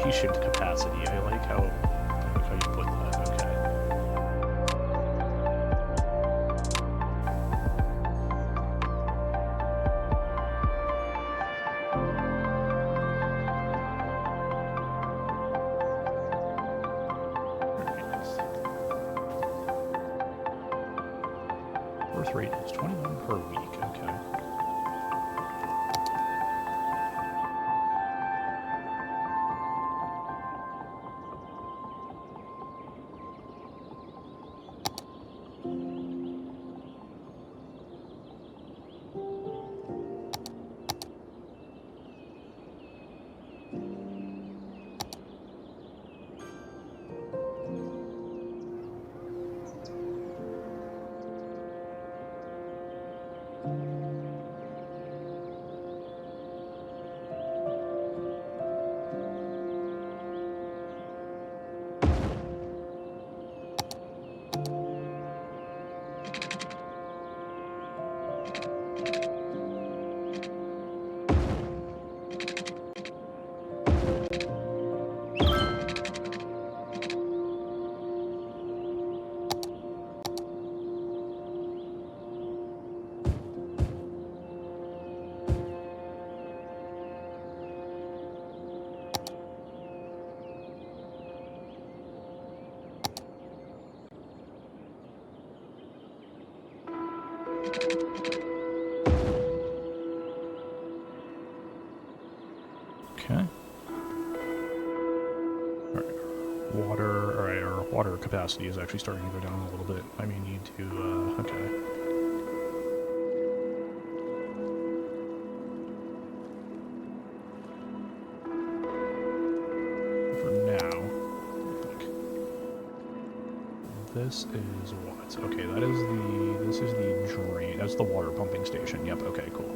patient capacity. I like how you put that. Okay. Birth rate is 21 per week. Okay. Okay. Alright. Alright, our water capacity is actually starting to go down a little bit. I may need to, okay. For now, I think. This is what? Okay, this is the drain, that's the water pumping station. Yep, okay, cool.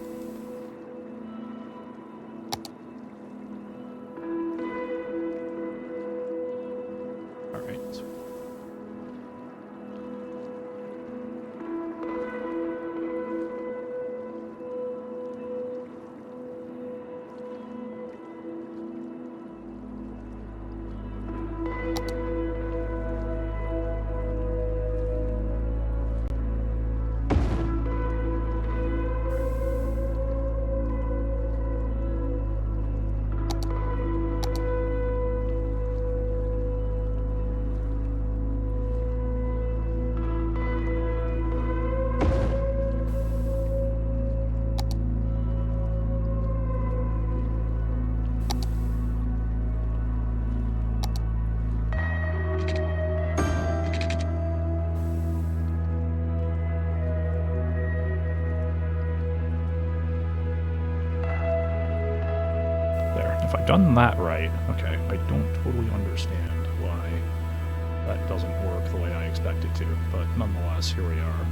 If I've done that right, okay, I don't totally understand why that doesn't work the way I expect it to, but nonetheless, here we are.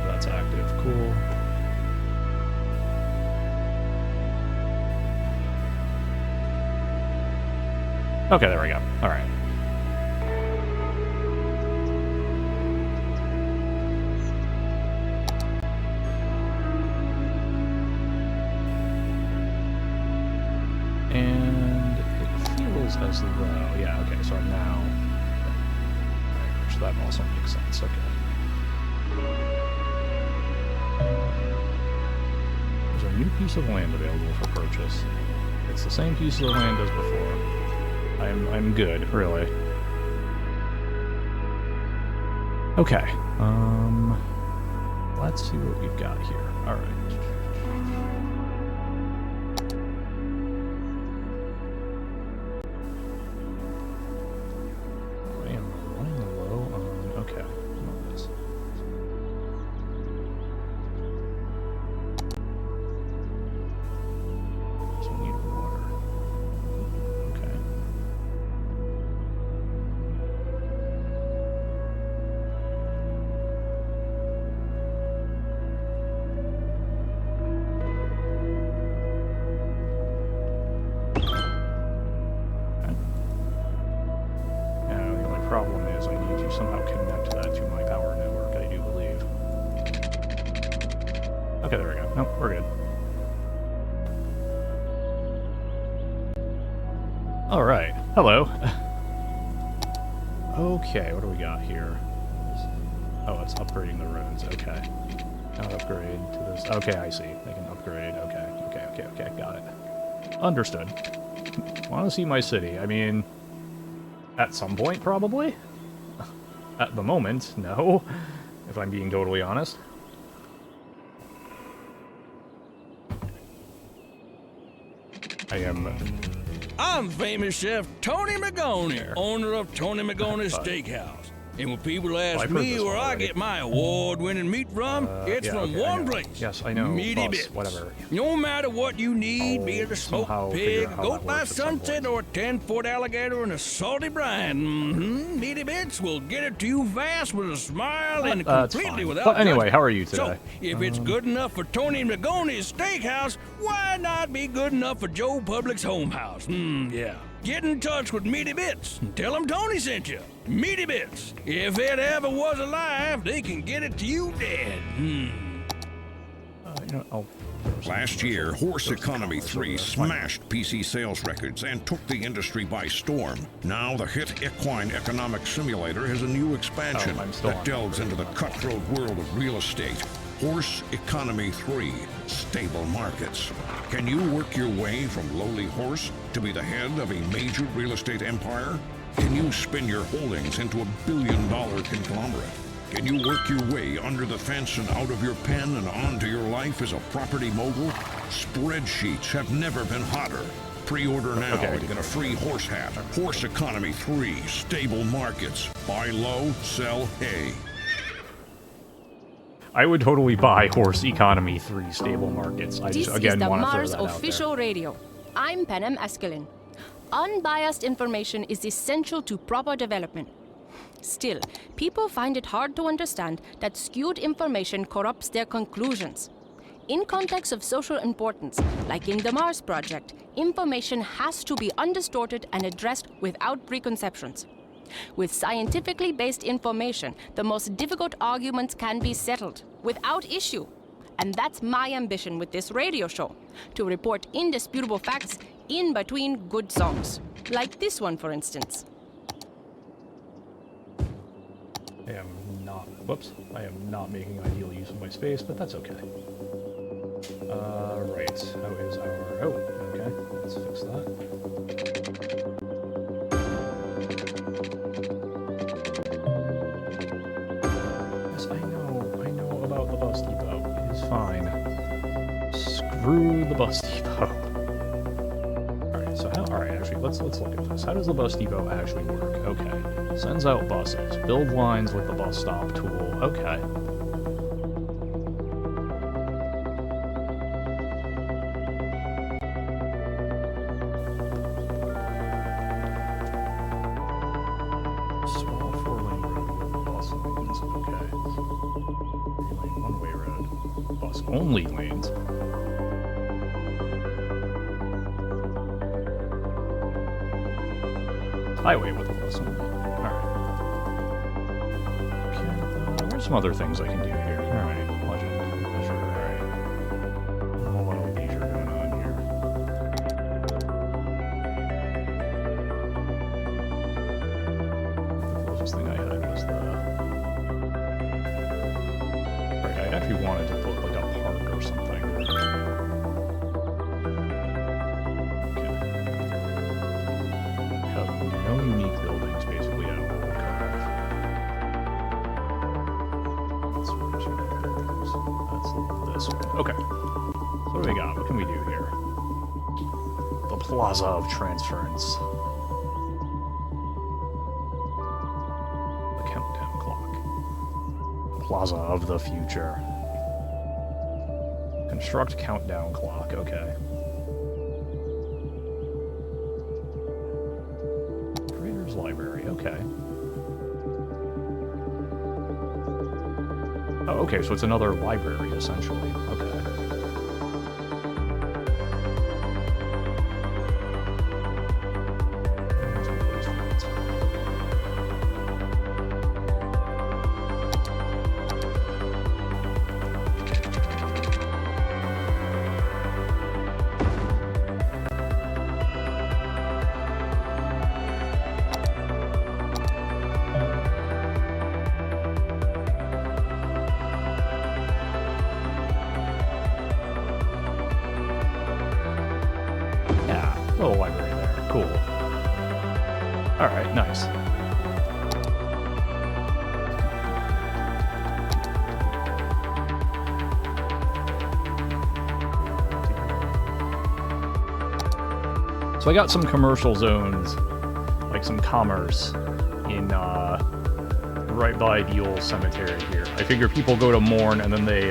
That's active, cool. Okay, there we go. Alright. And it feels as though, yeah, okay, so now, which that also makes sense, okay. There's a new piece of land available for purchase. It's the same piece of land as before. I'm good, really. Okay, let's see what we've got here. Alright. I am running low on, okay, what is this? So we need water. Okay. problem is I need to somehow connect that to my power network, I do believe. Okay, there we go. Nope, we're good. Alright, hello. Okay, what do we got here? Oh, it's upgrading the ruins, okay. Now upgrade to this. Okay, I see. They can upgrade. Okay, got it. Understood. Want to see my city? I mean, at some point, probably? At the moment, no. If I'm being totally honest. I'm famous chef Tony Magoni, owner of Tony Magoni's Steakhouse. And when people ask I've heard me this where one I already. get my award-winning meat from, it's yeah, from okay, I one know. place. Yes, I know. Meaty Boss, Bits. whatever. No matter what you need, be it a somehow smoked figure pig, out how goat that by works at some sunset, point. or a 10-foot alligator and a salty brine. Meaty Bits will get it to you fast with a smile and That's completely fine. without But anyway, judgment. how are you today? So, if it's good enough for Tony Magoni's Steakhouse, why not be good enough for Joe Public's home house? Yeah. Get in touch with Meaty Bits and tell them Tony sent you. Meaty Bits. If it ever was alive, they can get it to you dead. You know, Last year, Horse Economy 3 smashed PC sales records and took the industry by storm. Now the hit Equine Economic Simulator has a new expansion I'm still that on. delves into the cutthroat world of real estate. Horse Economy 3, Stable Markets. Can you work your way from lowly horse to be the head of a major real estate empire? Can you spin your holdings into a billion-dollar conglomerate? Can you work your way under the fence and out of your pen and onto your life as a property mogul? Spreadsheets have never been hotter. Pre-order now Okay, I and did get a free horse hat. Horse Economy 3, Stable Markets. Buy low, sell hay. I would totally buy Horse Economy 3 Stable Markets. I This just, again, is the want to throw Mars that out official there. radio. I'm Penem Eskelin. Unbiased information is essential to proper development. Still, people find it hard to understand that skewed information corrupts their conclusions. In contexts of social importance, like in the Mars Project, information has to be undistorted and addressed without preconceptions. With scientifically based information, the most difficult arguments can be settled without issue. And that's my ambition with this radio show, to report indisputable facts in between good songs. Like this one, for instance. I am not making ideal use of my space, but that's okay. Right, how is our... Oh, okay, let's fix that. Yes, I know about the bus depot. It is fine. Screw the bus depot. Alright, so alright, actually, let's look at this. How does the bus depot actually work? Okay. Sends out buses. Build lines with the bus stop tool. Okay. Small four-lane road with bus lanes. Okay. Three-lane one-way road. Bus-only lanes. Highway with a bus only. Alright. Okay, there's some other things I can do here. Alright, legend, leisure, alright. A whole lot of leisure going on here. The closest thing I had was the... Right, I actually wanted to put like a park or something. No unique buildings, basically, at all. That's this one. Okay. So what do we got? What can we do here? The Plaza of Transference. The countdown clock. Plaza of the Future. Construct countdown clock. Okay. Library, okay. Oh, okay, so it's another library, essentially. Okay. All right, nice. So I got some commercial zones, like some commerce, in right by the old cemetery here. I figure people go to mourn and then they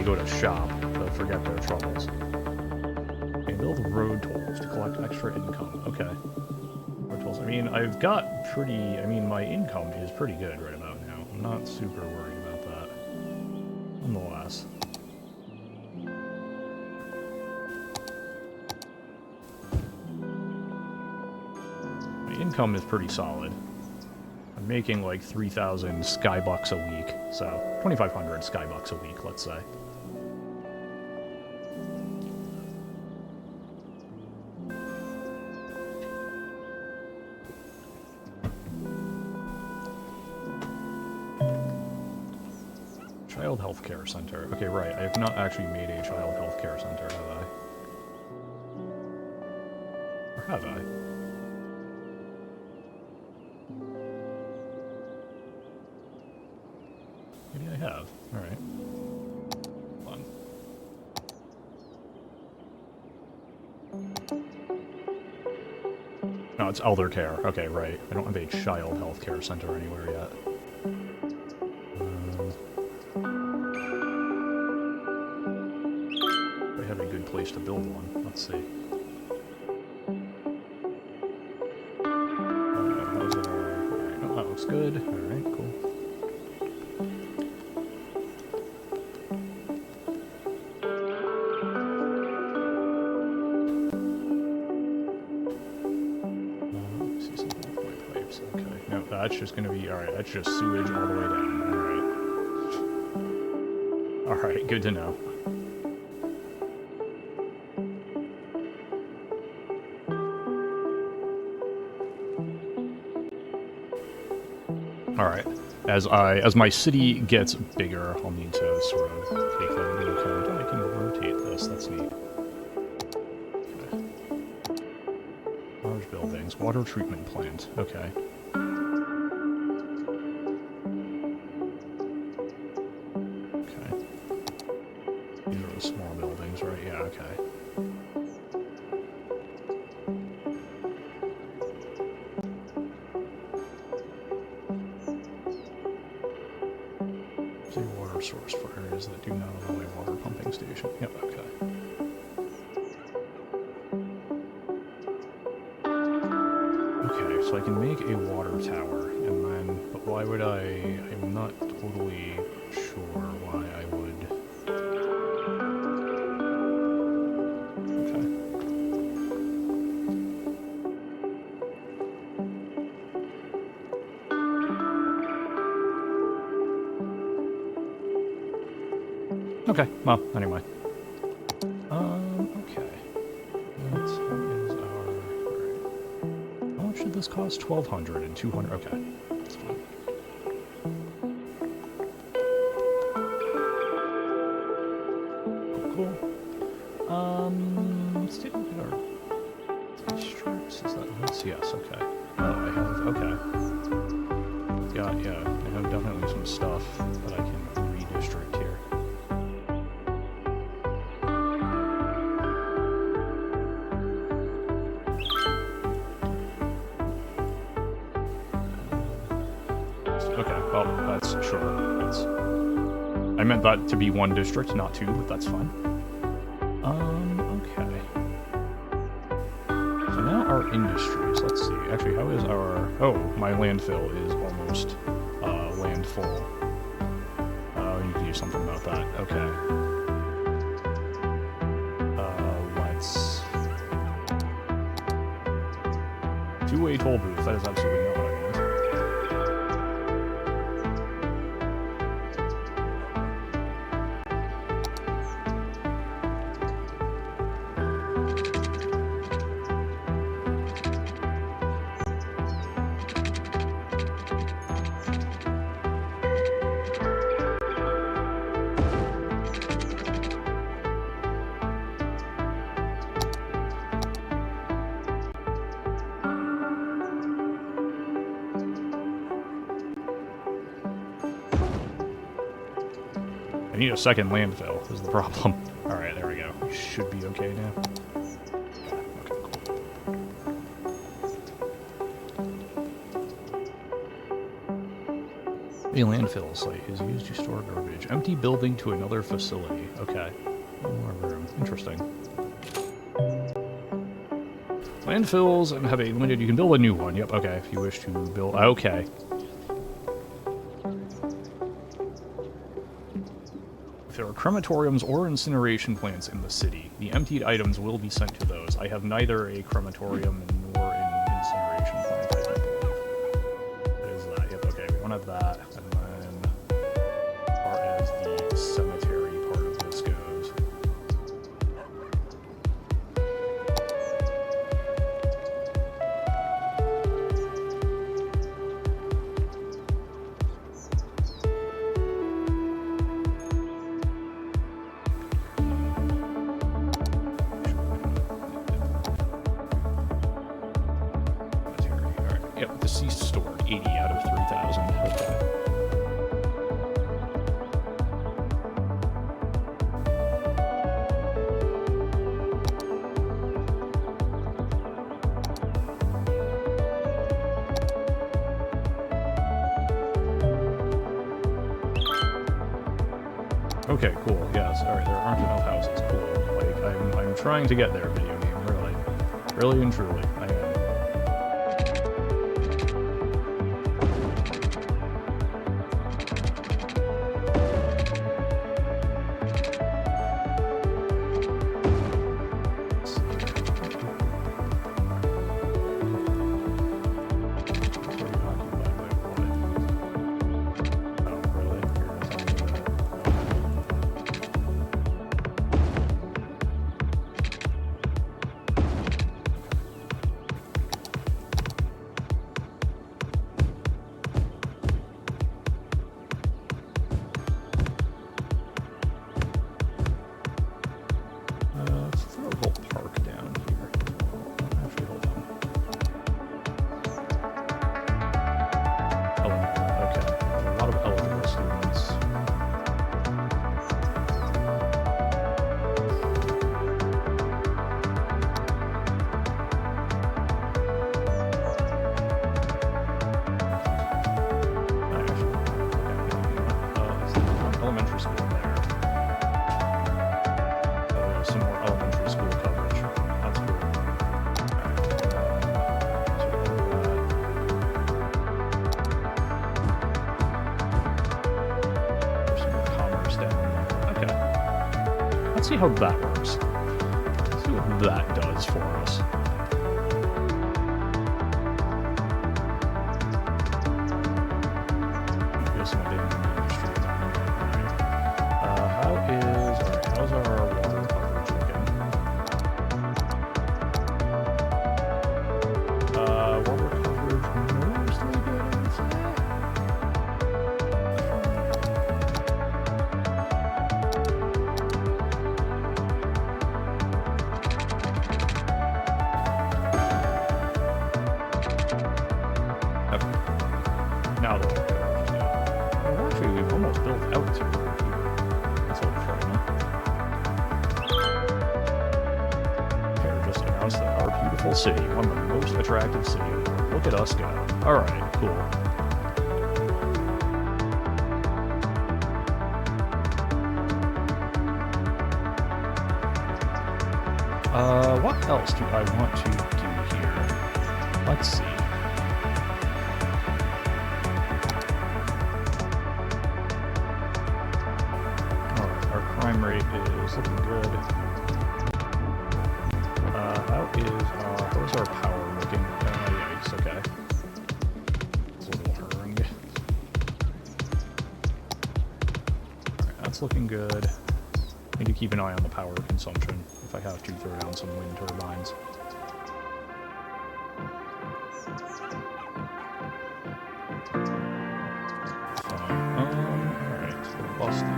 go to shop to forget their troubles. Okay, build road tolls to collect extra income. Okay. Road tolls. I mean, I've got pretty. I mean, my income is pretty good right about now. I'm not super worried about that. Nonetheless. Income is pretty solid. I'm making like 3,000 skybucks a week, so 2,500 skybucks a week, let's say. Child healthcare center. Okay, right. I have not actually made a child healthcare center, have I? Or have I? Maybe I have. Alright. Fun. No, it's elder care. Okay, right. I don't have a child health care center anywhere yet. I have a good place to build one. Let's see. How's it? Alright. Oh, that looks good. Alright, cool. That's just gonna be, alright, that's just sewage all the way down, alright. Alright, good to know. Alright, as my city gets bigger, I'll need to sort of take that into account. I can rotate this, that's neat. Okay. Large buildings, water treatment plant, okay. Small buildings, right? Yeah, okay. See water source for areas that do not allow a water pumping station. Yep, okay. Okay, so I can make a water tower, and then, but why would I'm not totally sure why I would. Okay, well, anyway. Okay. How is our... How much did this cost? 1,200 and 200. Okay, that's fine. Cool. Let's take a look at our... Districts, is that this? Yes, okay. Oh, I have... Okay. Yeah, I have definitely some stuff that I can redistrict here. I meant that to be one district, not two, but that's fine. Okay. So now our industries, let's see. Actually, how is our... Oh, my landfill is almost land full. We need to do something about that. Okay. Let's... Two-way toll booth, that is absolutely not what I want. I need a second landfill, is the problem. Alright, there we go. Should be okay now. A landfill site is used to store garbage. Empty building to another facility. Okay. More room. Interesting. Landfills and have a limited... You can build a new one. Yep, okay. If you wish to build... Okay. If there are crematoriums or incineration plants in the city, the emptied items will be sent to those. I have neither a crematorium nor an incineration plant, I don't believe. What is that? Yep, okay. We wanted that. And then, as far as the cemetery part of this goes... Yep, deceased stored, 80 out of 3,000. Okay. Okay, cool. Yes. All right. There aren't enough houses. Cool. Like I'm trying to get there, video game. Really and truly, I am. Let's see how that works. Let's see what that does for us. How's our water coverage looking? Water coverage mostly good, I would say. Now the water coverage is good. Well, actually, we've almost built out to here. That's all frightening. Fair just announced that our beautiful city won the most attractive city award. Look at us go. Alright, cool. What else do I want to do here? Let's see. Crime rate is looking good. How's our power looking? Yikes, okay. It's a little hurrying. Alright, that's looking good. I need to keep an eye on the power consumption. If I have to, throw down some wind turbines. Alright, so busted.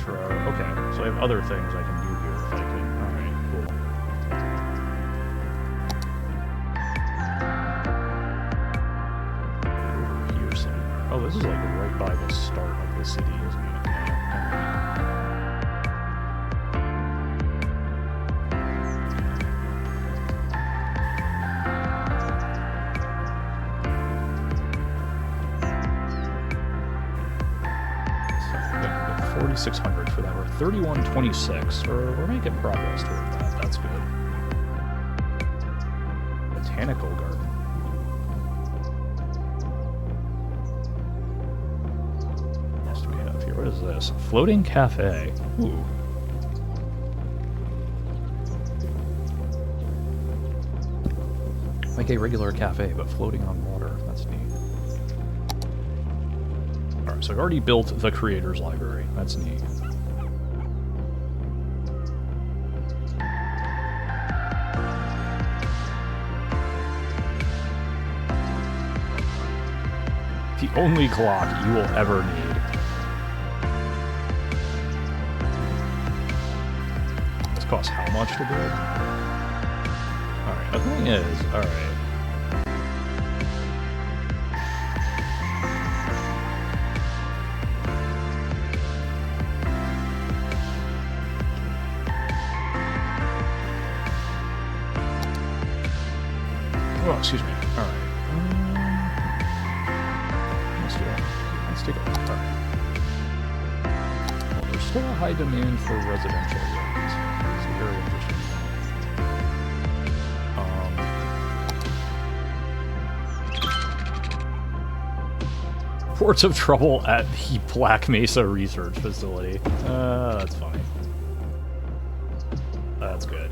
Okay, so I have other things I can do here if I can. Alright, cool. this is like right by the start of the city, isn't it? Yeah. 4,600 for that. We're 3126. We're making progress toward that. That's good. Botanical garden. What else do we have here? What is this? Floating cafe. Ooh. Like a regular cafe, but floating on water. That's neat. Alright, so I've already built the creators library. That's neat. The only clock you will ever need. This costs how much to build? Alright, the thing is, alright. Oh, excuse me. Alright. Let's take a look. Alright. Well, there's still a high demand for residential units. It's very interesting. Reports of trouble at the Black Mesa Research Facility. That's funny. That's good.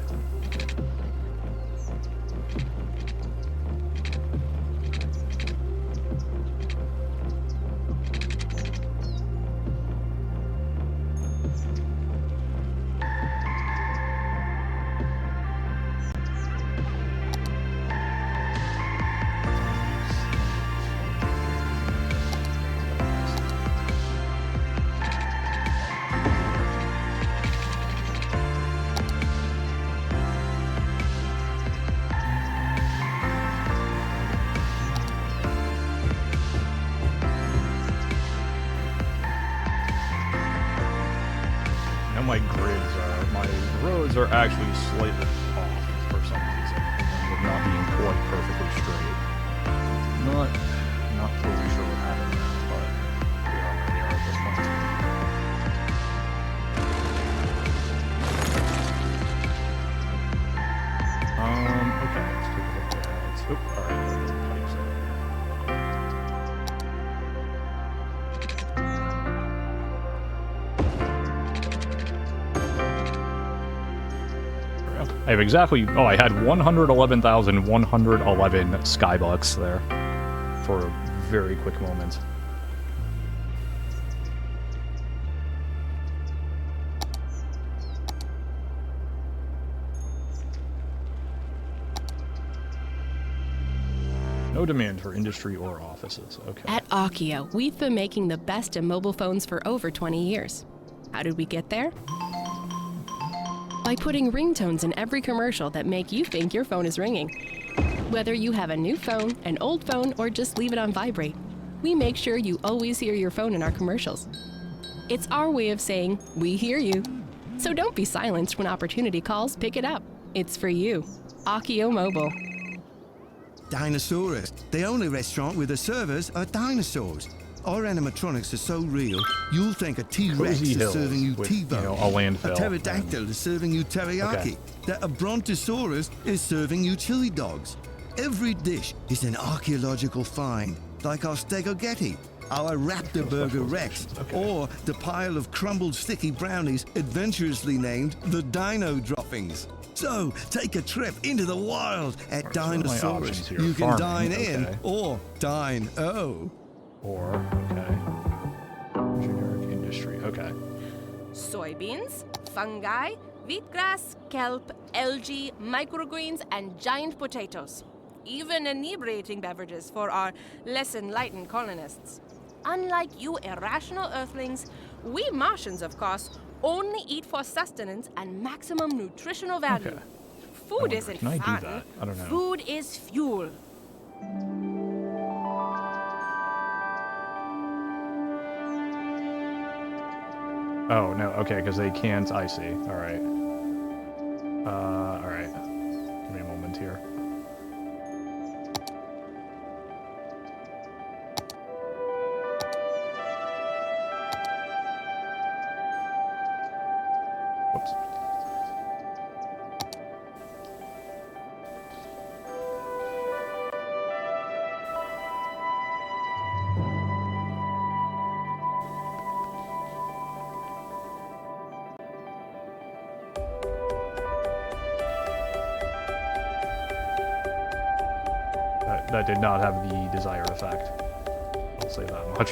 Are actually slightly off for some reason, with not being quite perfectly straight. Not totally sure what happened there, but we are where they are at this point. Okay, let's take a look at. Oop, alright, the pipes there. I have exactly, I had 111,111 Skybucks there for a very quick moment. No demand for industry or offices. Okay. At Akio, we've been making the best in mobile phones for over 20 years. How did we get there? By putting ringtones in every commercial that make you think your phone is ringing. Whether you have a new phone, an old phone, or just leave it on vibrate, we make sure you always hear your phone in our commercials. It's our way of saying, we hear you. So don't be silenced when opportunity calls, pick it up. It's for you. Akio Mobile. Dinosaurus, the only restaurant where the servers are dinosaurs. Our animatronics are so real, you'll think a T-Rex Cozy is Hills serving you with, T-bone, you know, a landfill a pterodactyl is serving you teriyaki, Okay. that a brontosaurus is serving you chili dogs. Every dish is an archaeological find, like our stegogetti, our Raptor Burger Rex, or the pile of crumbled sticky brownies adventurously named the Dino Droppings. So, take a trip into the wild at What are my options Dinosaurus. here? You can Farming, dine in okay. or dine-o. Or, okay. Generic industry, okay. Soybeans, fungi, wheatgrass, kelp, algae, microgreens, and giant potatoes. Even inebriating beverages for our less enlightened colonists. Unlike you irrational earthlings, we Martians, of course, only eat for sustenance and maximum nutritional value. Okay. Food isn't Can I do fun. that? I don't know. Food is fuel. Oh, no, okay, because they can't, I see. Alright. Alright. Give me a moment here. Whoops. That did not have the desired effect. I'll say that much.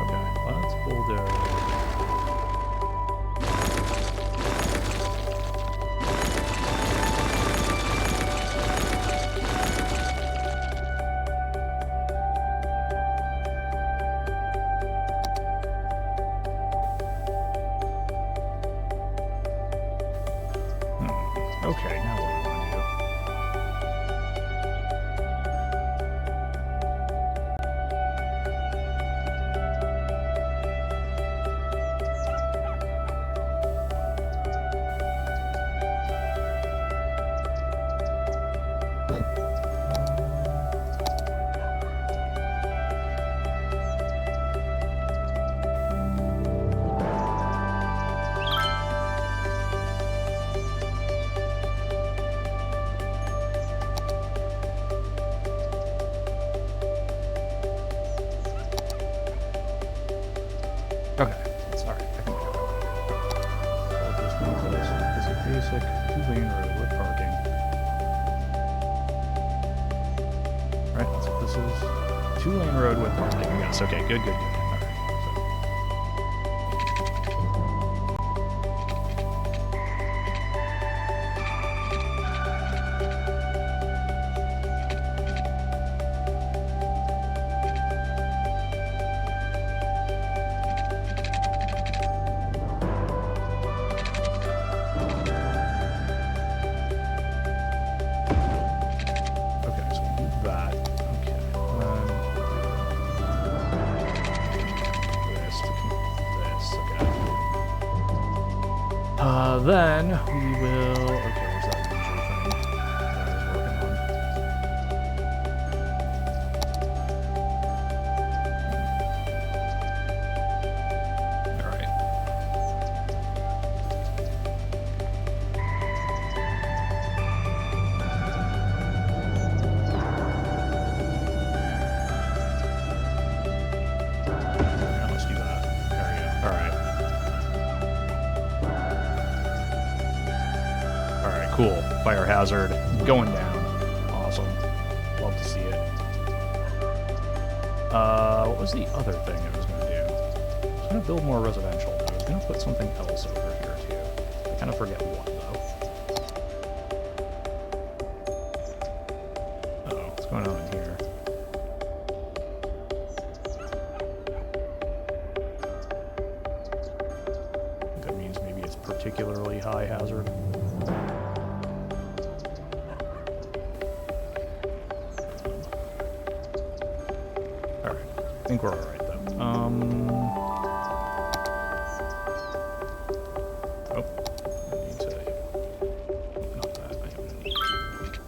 Okay, let's bulldoze. Okay, now what do I want to do? Okay, that's alright. I can make that. So I'll just move this. This is basic 2-lane road with parking. Right, that's what this is. 2-lane road with parking. Yes, okay, good, good, good. Alright. Okay, so we'll do that. Okay, this to keep this. Okay. Then we will. Okay, where's that usual thing that I was working on? All right. Yeah, let's do that. There we go. All right. All right, cool. Fire hazard going down. Awesome. Love to see it. What was the other thing I was going to do? I was going to build more residential. I was going to put something else over here, too. I kind of forget what, though. Uh-oh, what's going on in here? I think that means maybe it's particularly high hazard. Alright, I think we're alright though. Oh, I need to. Not that. I don't need to.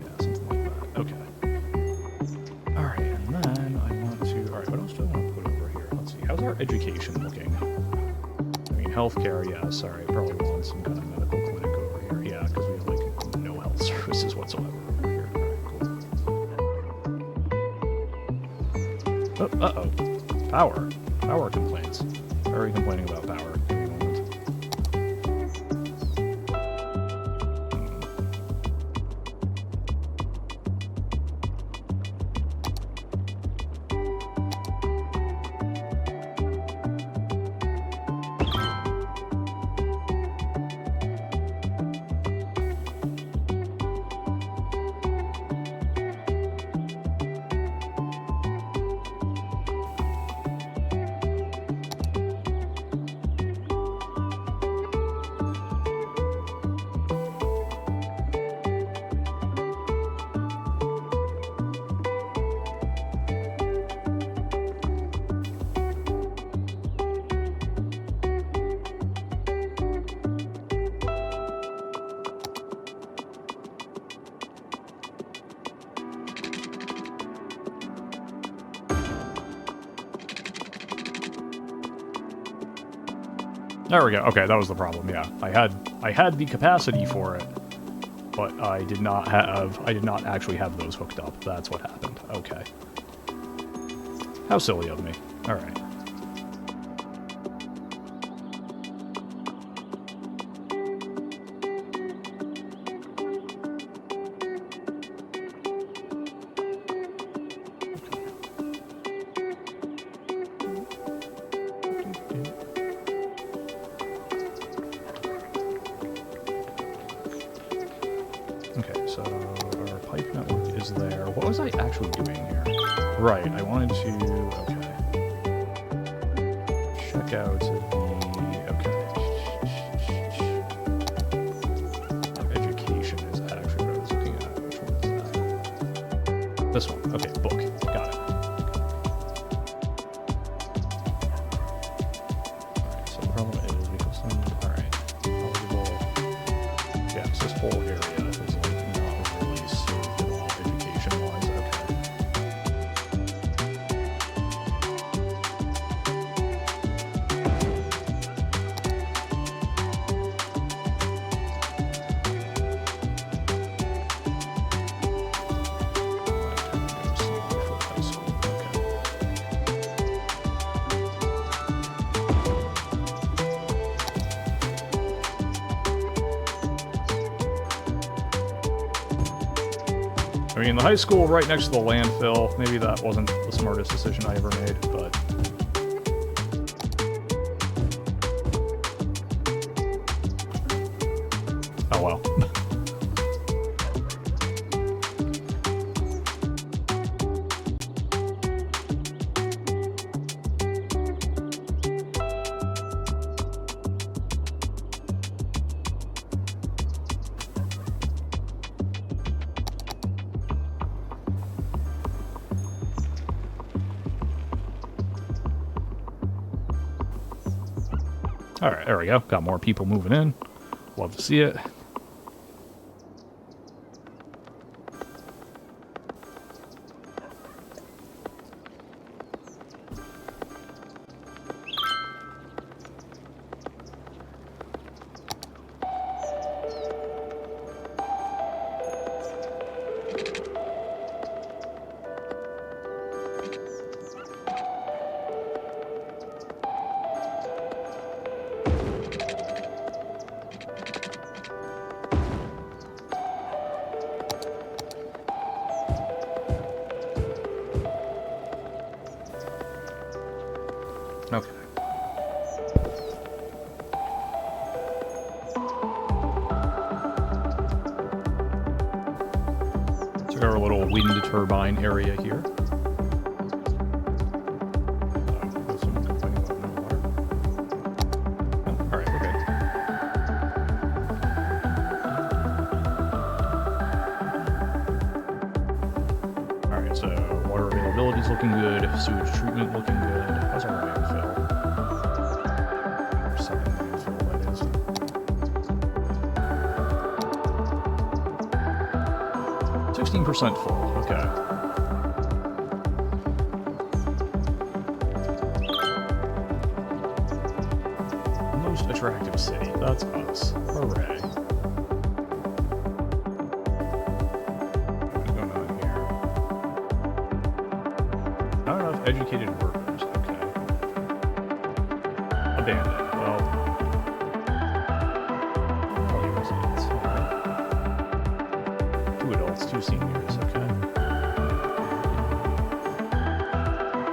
Yeah, something like that. Okay. Alright, and then I want to. Alright, what else do I want to put over here? Let's see. How's our education looking? I mean, healthcare, yes. Alright, probably want some kind of medical clinic over here. Yeah, because we have, like, no health services whatsoever over here. Alright, cool. Oh, uh-oh. Power. Power complaints. Why are we complaining about power? Give me a moment. There we go. Okay, that was the problem. Yeah, I had the capacity for it, but I did not actually have those hooked up. That's what happened. Okay. How silly of me. All right. Okay, so our pipe network is there. What was I actually doing here? Right, I wanted to, okay. Check out the, okay. Education is actually what I was looking at. Which one is that? This one, okay, book, got it. Alright, so the problem is because alright, eligible, yeah, so this whole area is like not really served at all education-wise, okay. I mean, the high school right next to the landfill, maybe that wasn't the smartest decision I ever made, but... oh well. Alright, there we go. Got more people moving in. Love to see it. Okay. So our little wind turbine area here. Someone complaining about no water. Oh, alright, we're good. Alright, so water availability is looking good, sewage treatment looking good. How's our landfill? Our second landfill, that is. 16% full, okay. Most attractive city, that's us. Hooray. What's going on here? Not enough educated workers, okay. Abandoned, well. Probably residents, alright. 2 adults, 2 seniors, okay.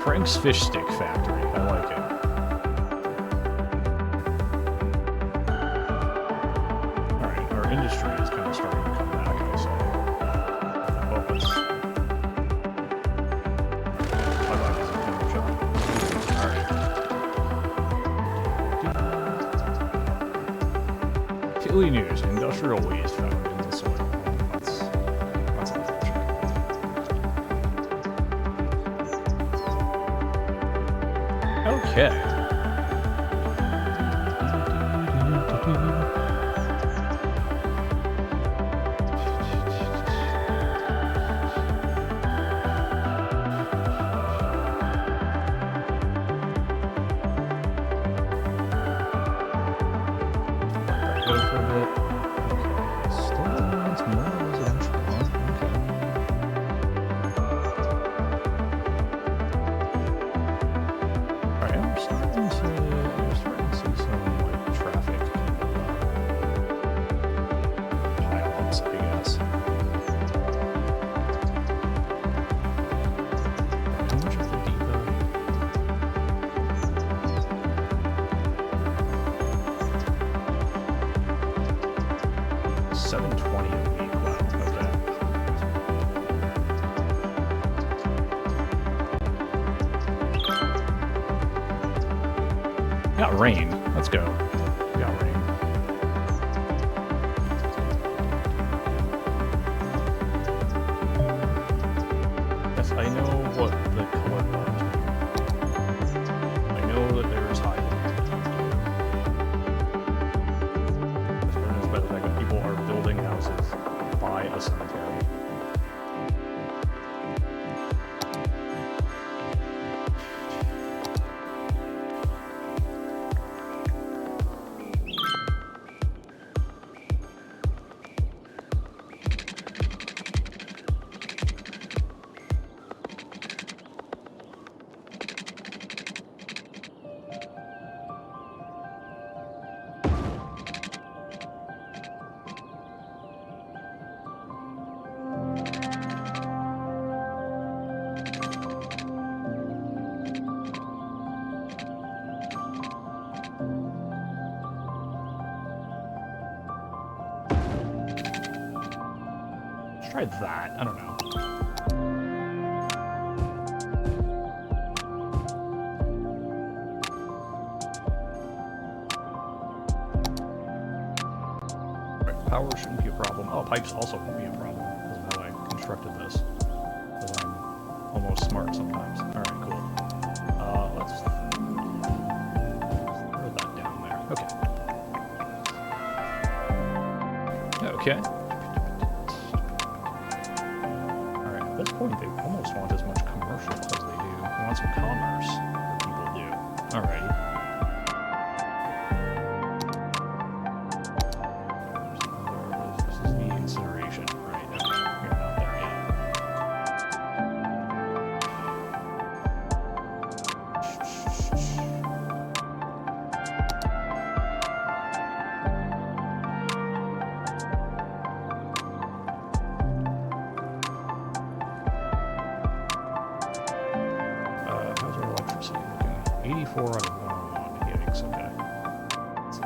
Frank's Fish Stick Factory, I like it. Alright, our industry is kind of starting to come back, I say. Oh, let's... I like this camera shot. Alright. Daily news, industrial waste found in the soil. That's unfortunate. Okay. Got rain. Let's go. Got rain. Yes, I know what the color was. I know that there's high demand. As evidenced by the fact that people are building houses by a cemetery. Try that. I don't know. Right, power shouldn't be a problem. Oh, pipes also won't be a problem because of how I constructed this. Because I'm almost smart sometimes. Alright, cool. Let's throw that down there. Okay. Okay. At this point, they almost want as much commercial as they do. They want some commerce, that people do. Alrighty. This is the incineration, right? Okay, you're not there yet. How's our electricity looking? 84 out of 101. Yikes, okay. Let's,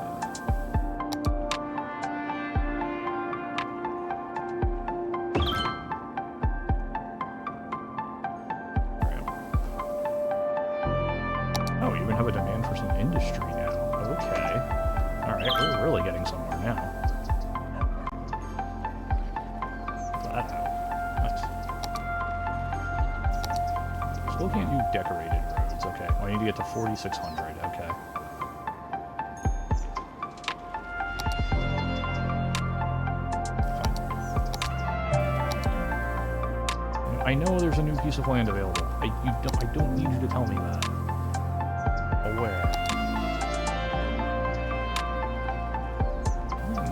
oh, you even have a demand for some industry now. Okay. Alright, we're really getting somewhere now. That nice. Still can't do decorated roads, okay. Oh, I need to get to 4,600, okay. I know there's a new piece of land available. I don't need you to tell me that. Aware.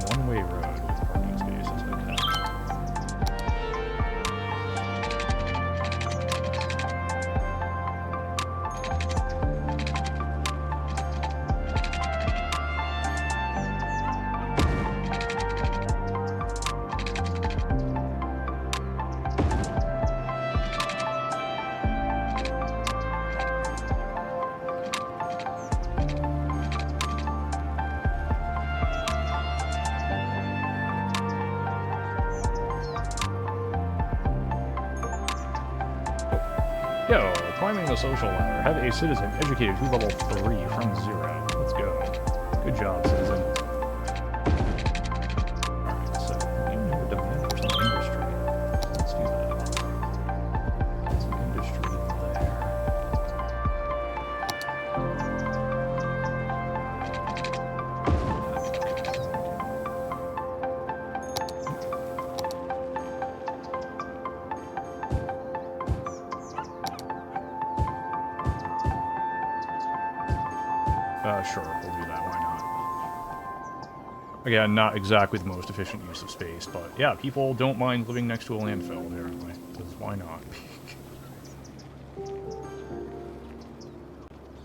One-way road with parking spaces, okay. Yo, climbing the social ladder. Have a citizen educated to level 3 from 0. Let's go. Good job, citizen. Alright, so we even have a demand for some industry. Let's do that. Some industry there. Sure, we'll do that, why not? Again, not exactly the most efficient use of space, but yeah, people don't mind living next to a landfill, apparently, because why not?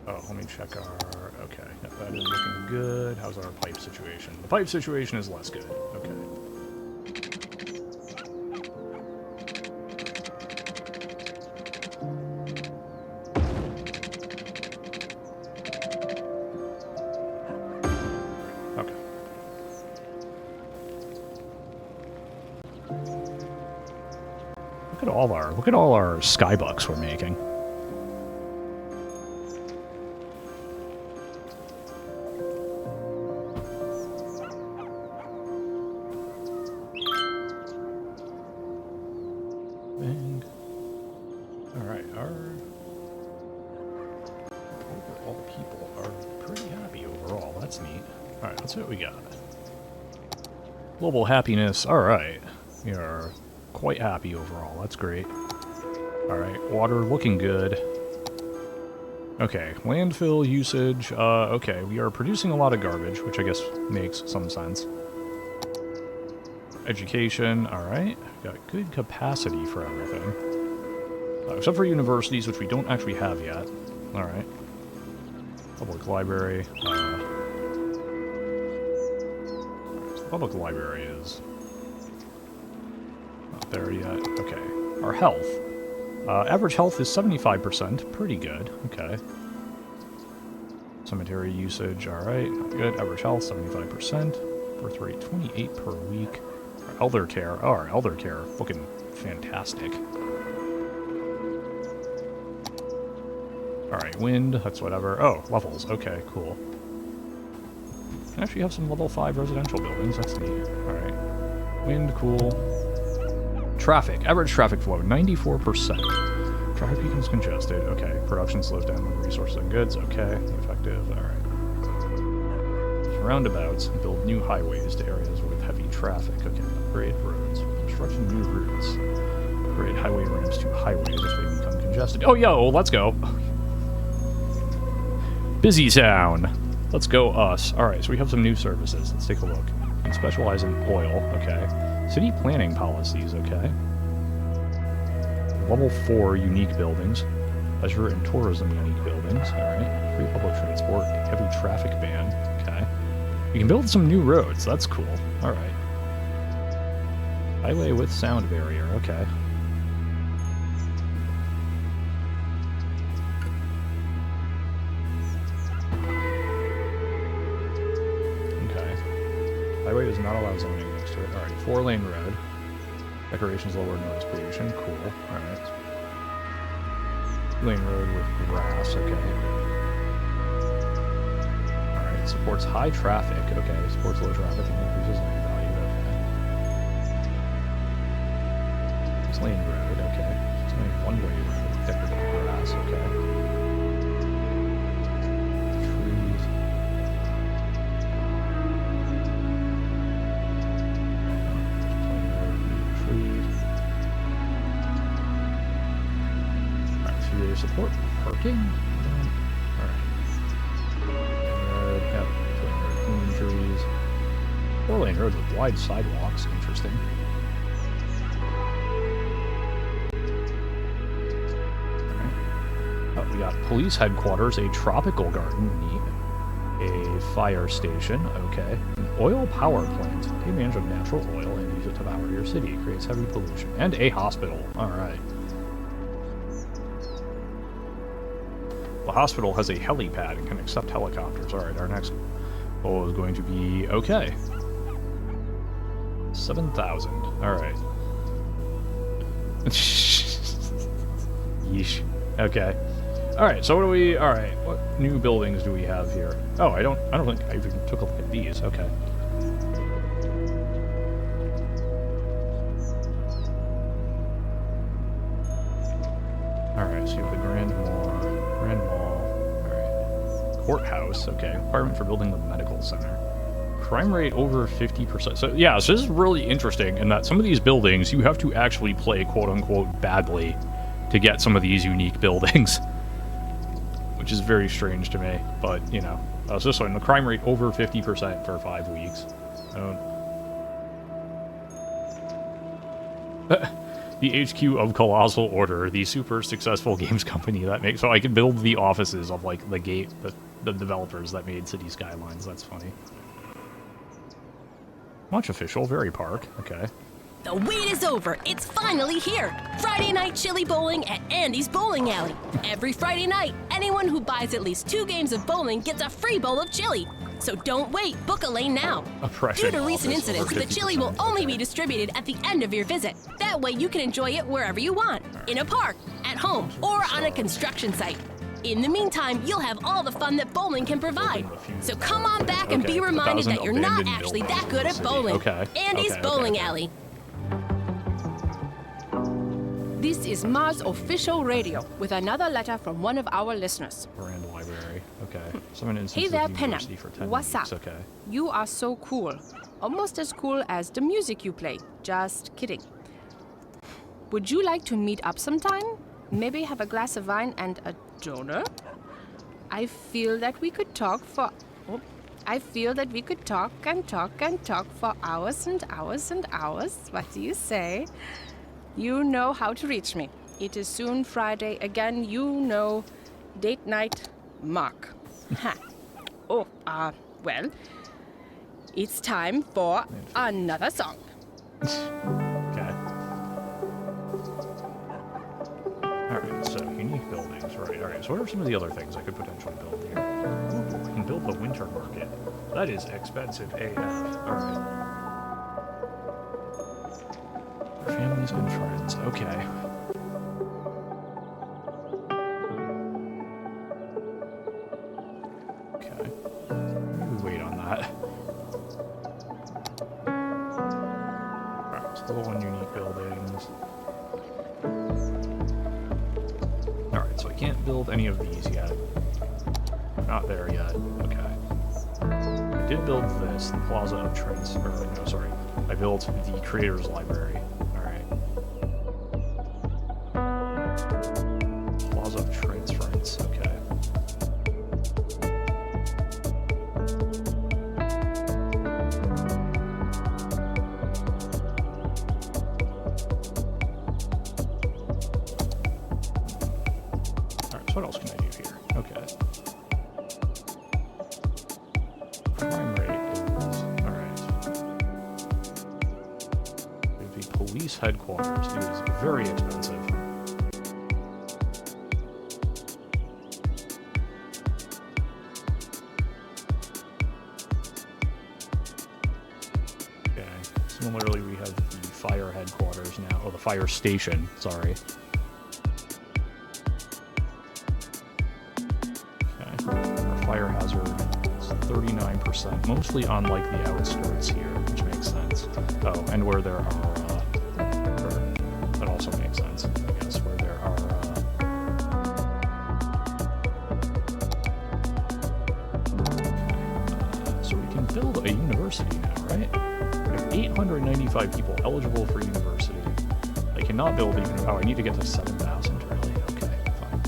Oh, let me check our... okay, yeah, that is looking good. How's our pipe situation? The pipe situation is less good, okay. Look at all our skybucks we're making. Bang. Alright, all the people are pretty happy overall. That's neat. Alright, let's see what we got. Global happiness. Alright. We are quite happy overall. That's great. Alright, water looking good. Okay, landfill usage. Okay, we are producing a lot of garbage, which I guess makes some sense. Education, alright. Got good capacity for everything. Except for universities, which we don't actually have yet. Alright. Public library. Alright, so the public library is not there yet. Okay. Our health. Average health is 75%. Pretty good. Okay. Cemetery usage. Alright. Good. Average health, 75%. Birth rate, 28 per week. Our elder care. Oh, our elder care. Looking fantastic. Alright, wind. That's whatever. Oh, levels. Okay, cool. Can actually have some level 5 residential buildings. That's neat. Alright. Wind, cool. Traffic. Average traffic flow, 94%. Traffic becomes congested. Okay. Production slows down with resources and goods. Okay. Effective. Alright. Roundabouts. Build new highways to areas with heavy traffic. Okay. Upgrade roads. Construction new routes. Upgrade highway ramps to highways if they become congested. Oh, yo! Let's go! Busy town. Let's go us. Alright, so we have some new services. Let's take a look. We can specialize in oil. Okay. City planning policies, okay. Level 4 unique buildings. Leisure and tourism unique buildings, alright. Free public transport, heavy traffic ban, okay. We can build some new roads, that's cool. Alright. Highway with sound barrier, okay. Okay. Highway does not allow zoning. Alright, 4-lane road. Decorations lower noise pollution. Cool. Alright. 2-lane road with grass. Okay. Alright, supports high traffic. Okay, supports low traffic and increases land value. Okay. 6-lane road. Okay. 6-lane one-way road. Decorative grass. Okay. Support parking? Alright. Yep. 2-lane trees. 4-lane roads with wide sidewalks. Interesting. Alright. Oh, we got police headquarters, a tropical garden. Neat. A fire station. Okay. An oil power plant. Take advantage of natural oil and use it to power your city. It creates heavy pollution. And a hospital. Alright. The hospital has a helipad and can accept helicopters. Alright, our next goal is going to be... Okay. 7,000. Alright. Yeesh. Okay. Alright, so what do we... Alright, what new buildings do we have here? Oh, I don't think I even took a look at these. Okay. Alright, so you have the Grand Mall. Alright. Courthouse, okay. Requirement for building the medical center. Crime rate over 50%. So, yeah, so this is really interesting in that some of these buildings, you have to actually play quote-unquote badly to get some of these unique buildings. Which is very strange to me, but, you know. So this one, the crime rate over 50% for 5 weeks. I don't... The HQ of Colossal Order, the super successful games company that makes... So I can build the offices of, like, the developers that made City Skylines. That's funny. Much official, very park. Okay. The wait is over. It's finally here. Friday night chili bowling at Andy's Bowling Alley. Every Friday night, anyone who buys at least 2 games of bowling gets a free bowl of chili. So don't wait, book a lane now. Due to recent incidents, the chili will only be distributed at the end of your visit. That way you can enjoy it wherever you want. In a park, at home, or on a construction site. In the meantime, you'll have all the fun that bowling can provide. So come on back and be reminded that you're not actually that good at bowling. Andy's Bowling Alley. This is Mars Official Radio with another letter from one of our listeners. Brand library. Okay. Some instances Hey there, of university Penham. for 10 What's weeks. up? Okay. You are so cool. Almost as cool as the music you play. Just kidding. Would you like to meet up sometime? Maybe have a glass of wine and a donor? I feel that we could talk for... Oh, I feel that we could talk and talk and talk for hours and hours and hours. What do you say? You know how to reach me. It is soon Friday. Again, you know, date night, Mark. Ha. Oh, well, it's time for another song. Okay. Alright, so unique buildings. Right, alright. So what are some of the other things I could potentially build here? Ooh, I can build the winter market. That is expensive AF. Alright. Families and friends. Okay. Okay. Maybe wait on that. Alright, so level 1 unique buildings. Alright, so I can't build any of these yet. Not there yet. Okay. I did build this, the Plaza of Trends. Or, no, sorry. I built the Creators Library. Alright. Plaza of Transference. Okay. Alright, so what else can I do here? Okay. Crime rate is... Alright. The police headquarters is very expensive. Okay. Similarly, we have the fire headquarters now. Oh, the fire station. Sorry. Okay. Our fire hazard is 39%, mostly on like the outskirts here, which makes sense. Oh, and where there are, that also makes sense, I guess, where there are, so we can build a university now, right? We have 895 people eligible for university. I cannot build even, oh, I need to get to 7,000, really? Okay, fine.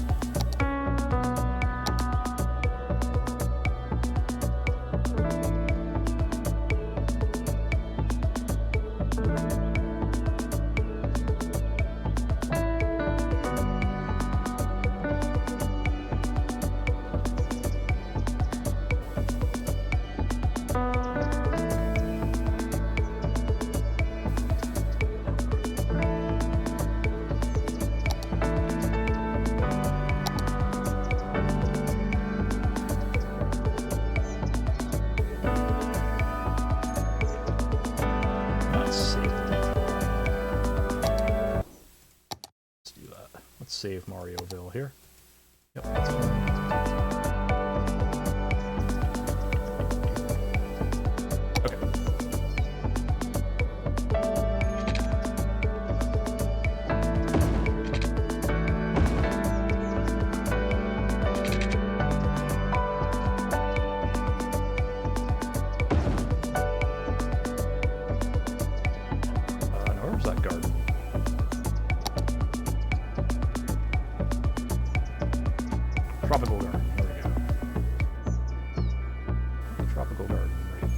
Let's save it. Let's do that. Let's save Marioville here. Yep, that's fine. Okay. Now where's that garden? Tropical garden. There we go. Tropical garden. Right.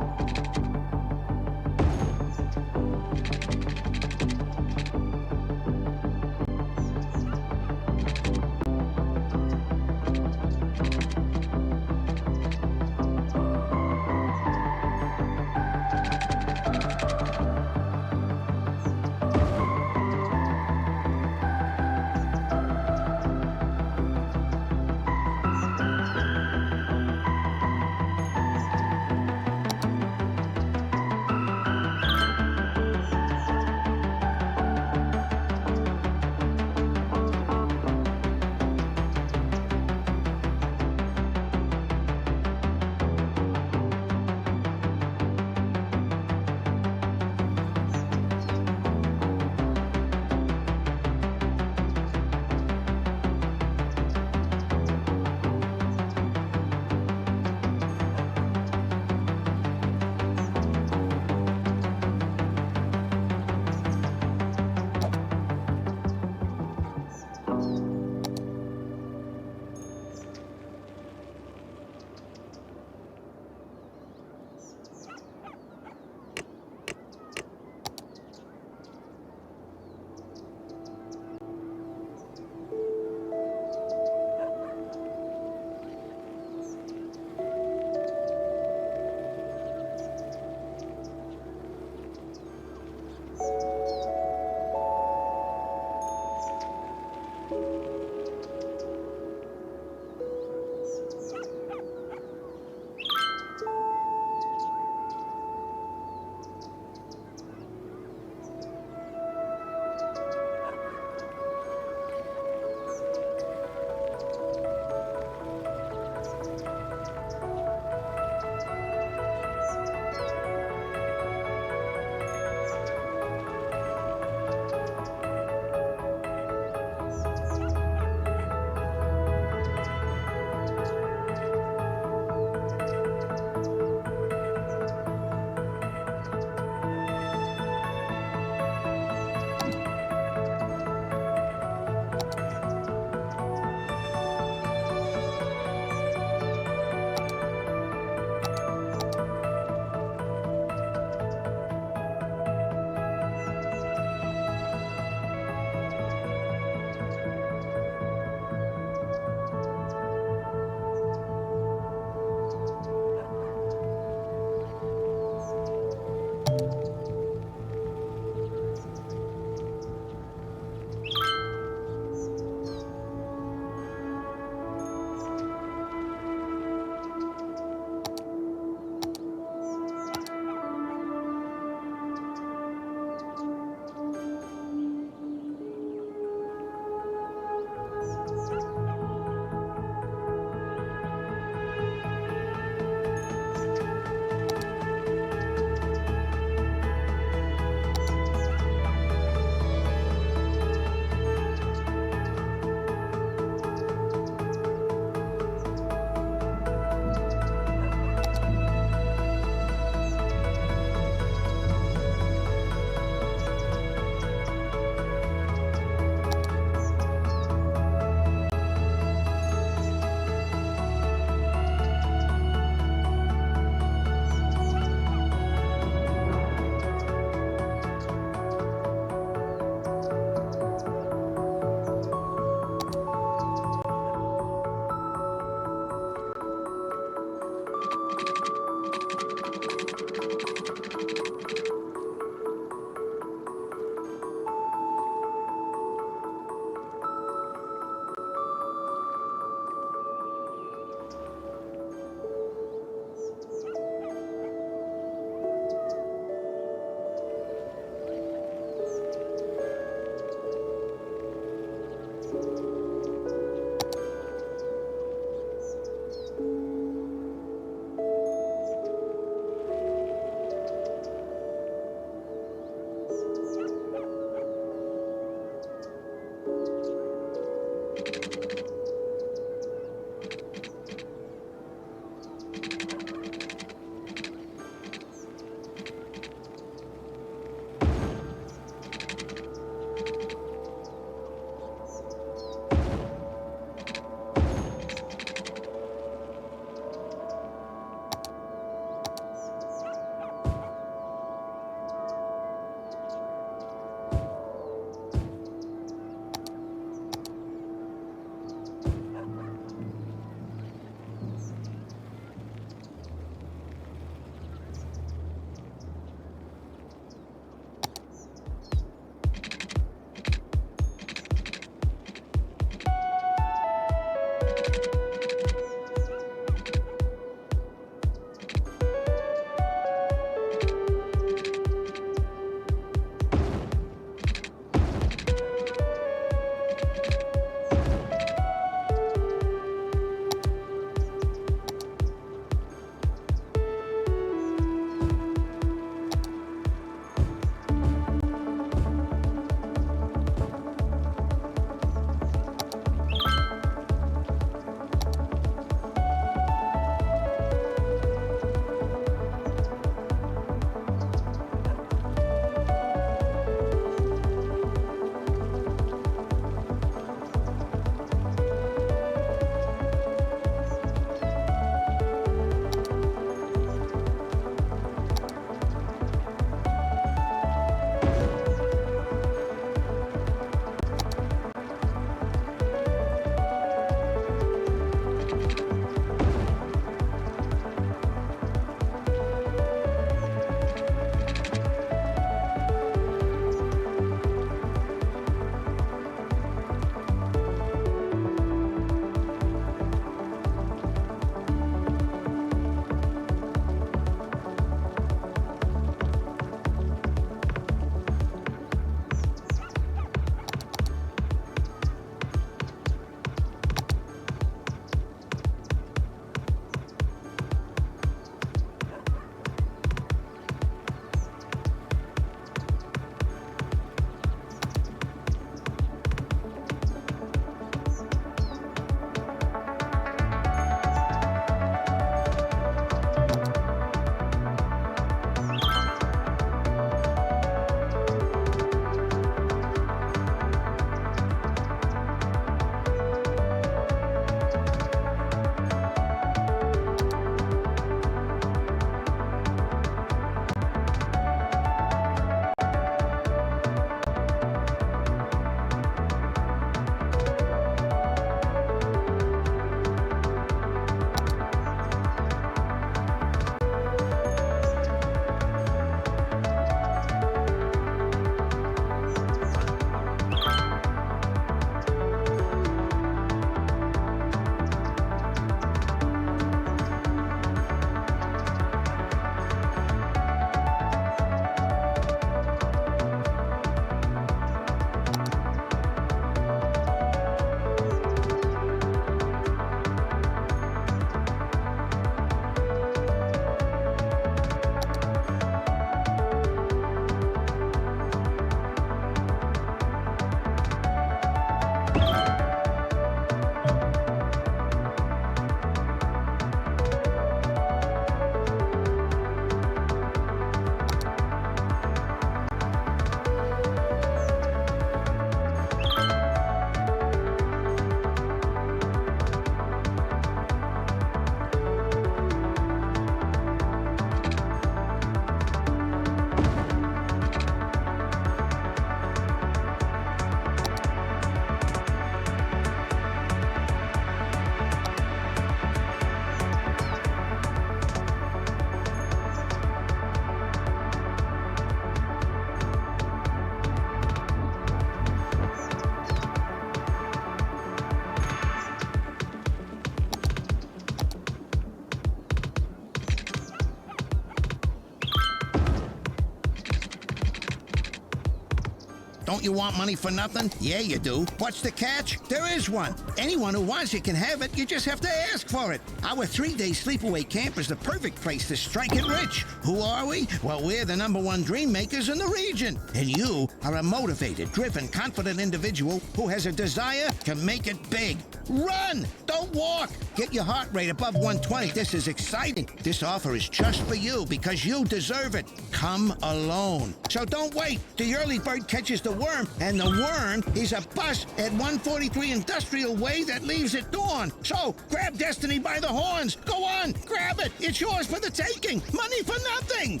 Don't you want money for nothing? Yeah, you do. What's the catch? There is one. Anyone who wants it can have it. You just have to ask for it. Our 3-day sleepaway camp is the perfect place to strike it rich. Who are we? Well, we're the #1 dream makers in the region. And you are a motivated, driven, confident individual who has a desire to make it big. Run! Don't walk! Get your heart rate above 120. This is exciting. This offer is just for you because you deserve it. Come alone. So don't wait. The early bird catches the worm, and the worm is a bus at 143 Industrial Way that leaves at dawn. So grab destiny by the horns. Go on, grab it. It's yours for the taking. Money for nothing.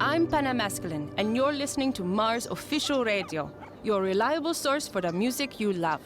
I'm Panamasculine, and you're listening to Mars Official Radio, your reliable source for the music you love.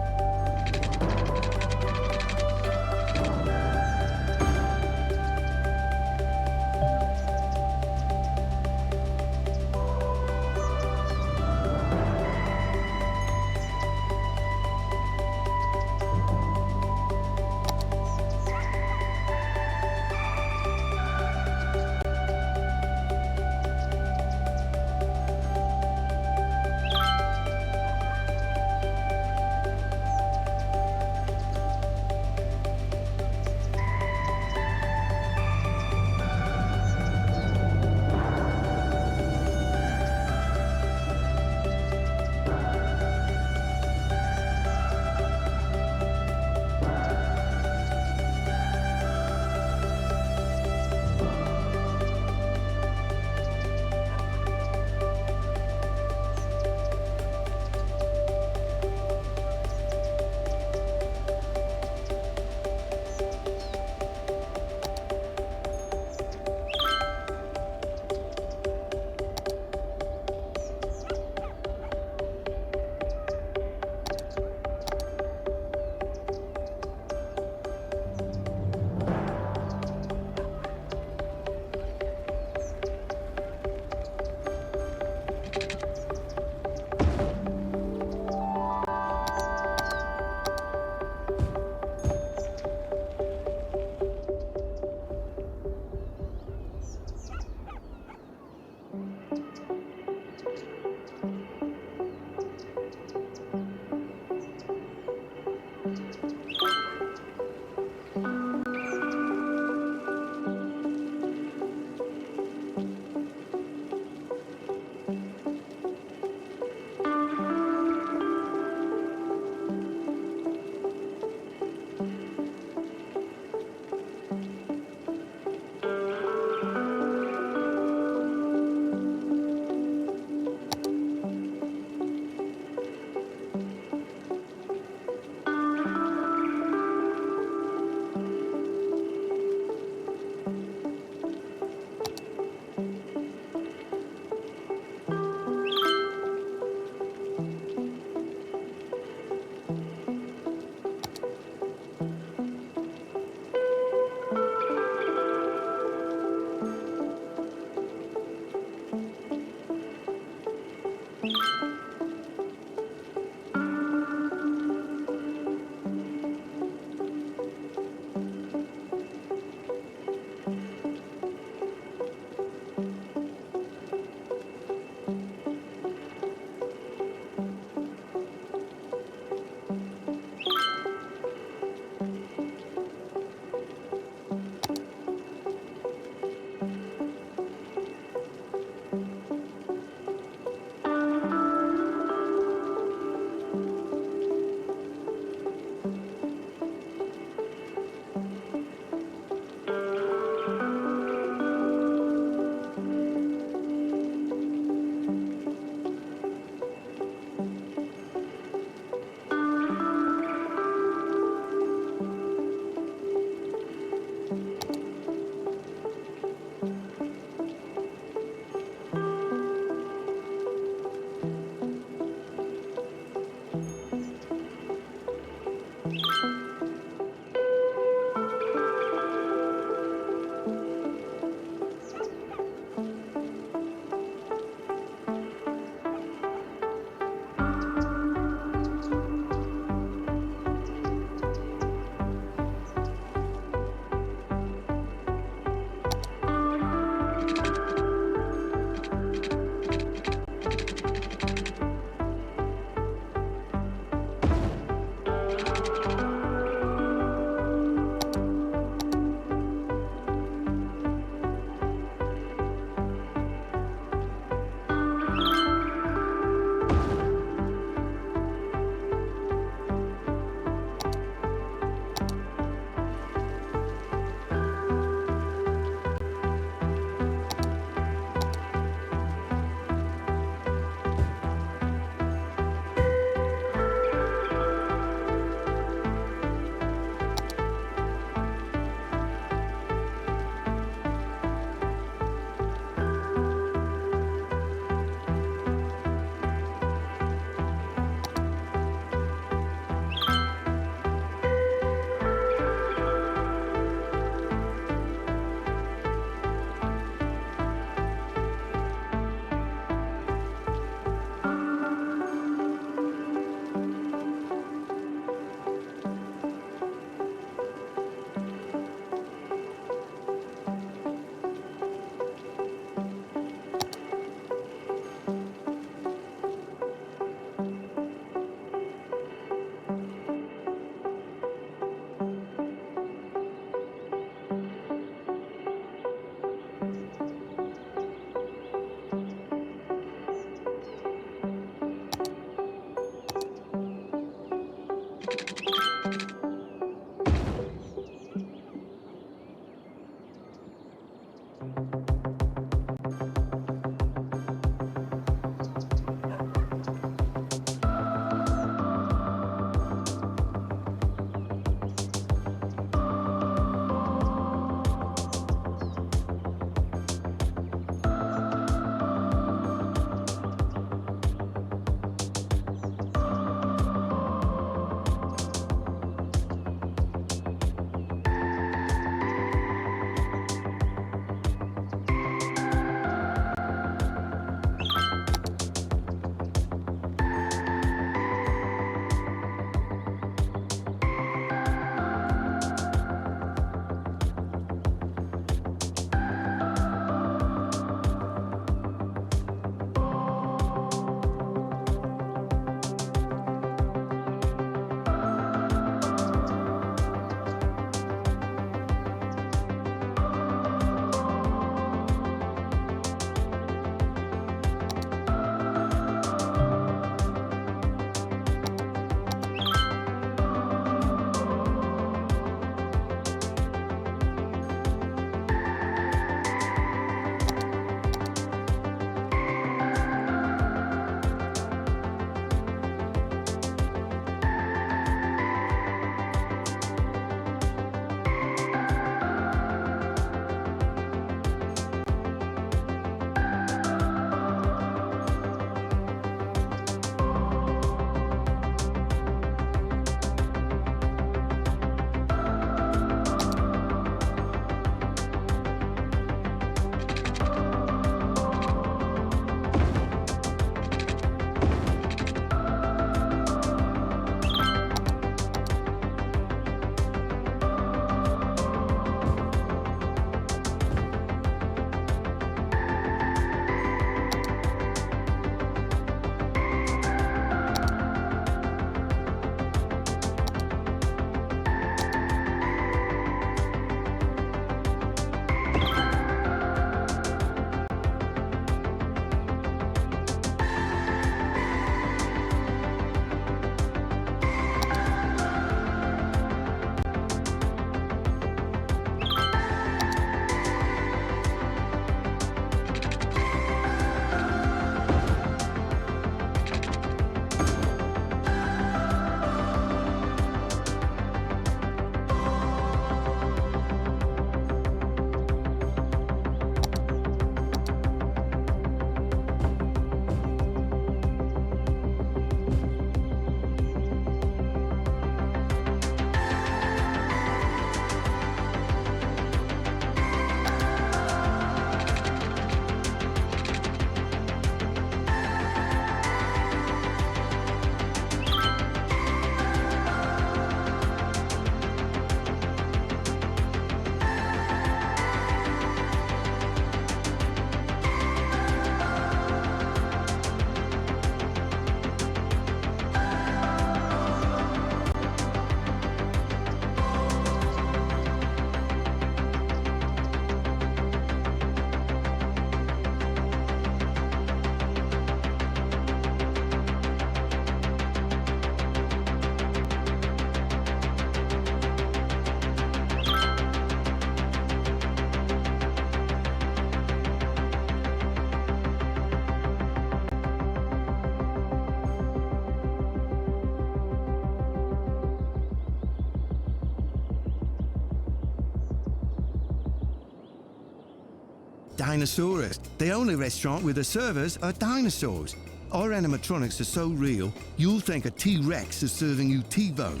Dinosaurus, the only restaurant where the servers are dinosaurs. Our animatronics are so real, you'll think a T-Rex is serving you T-bone,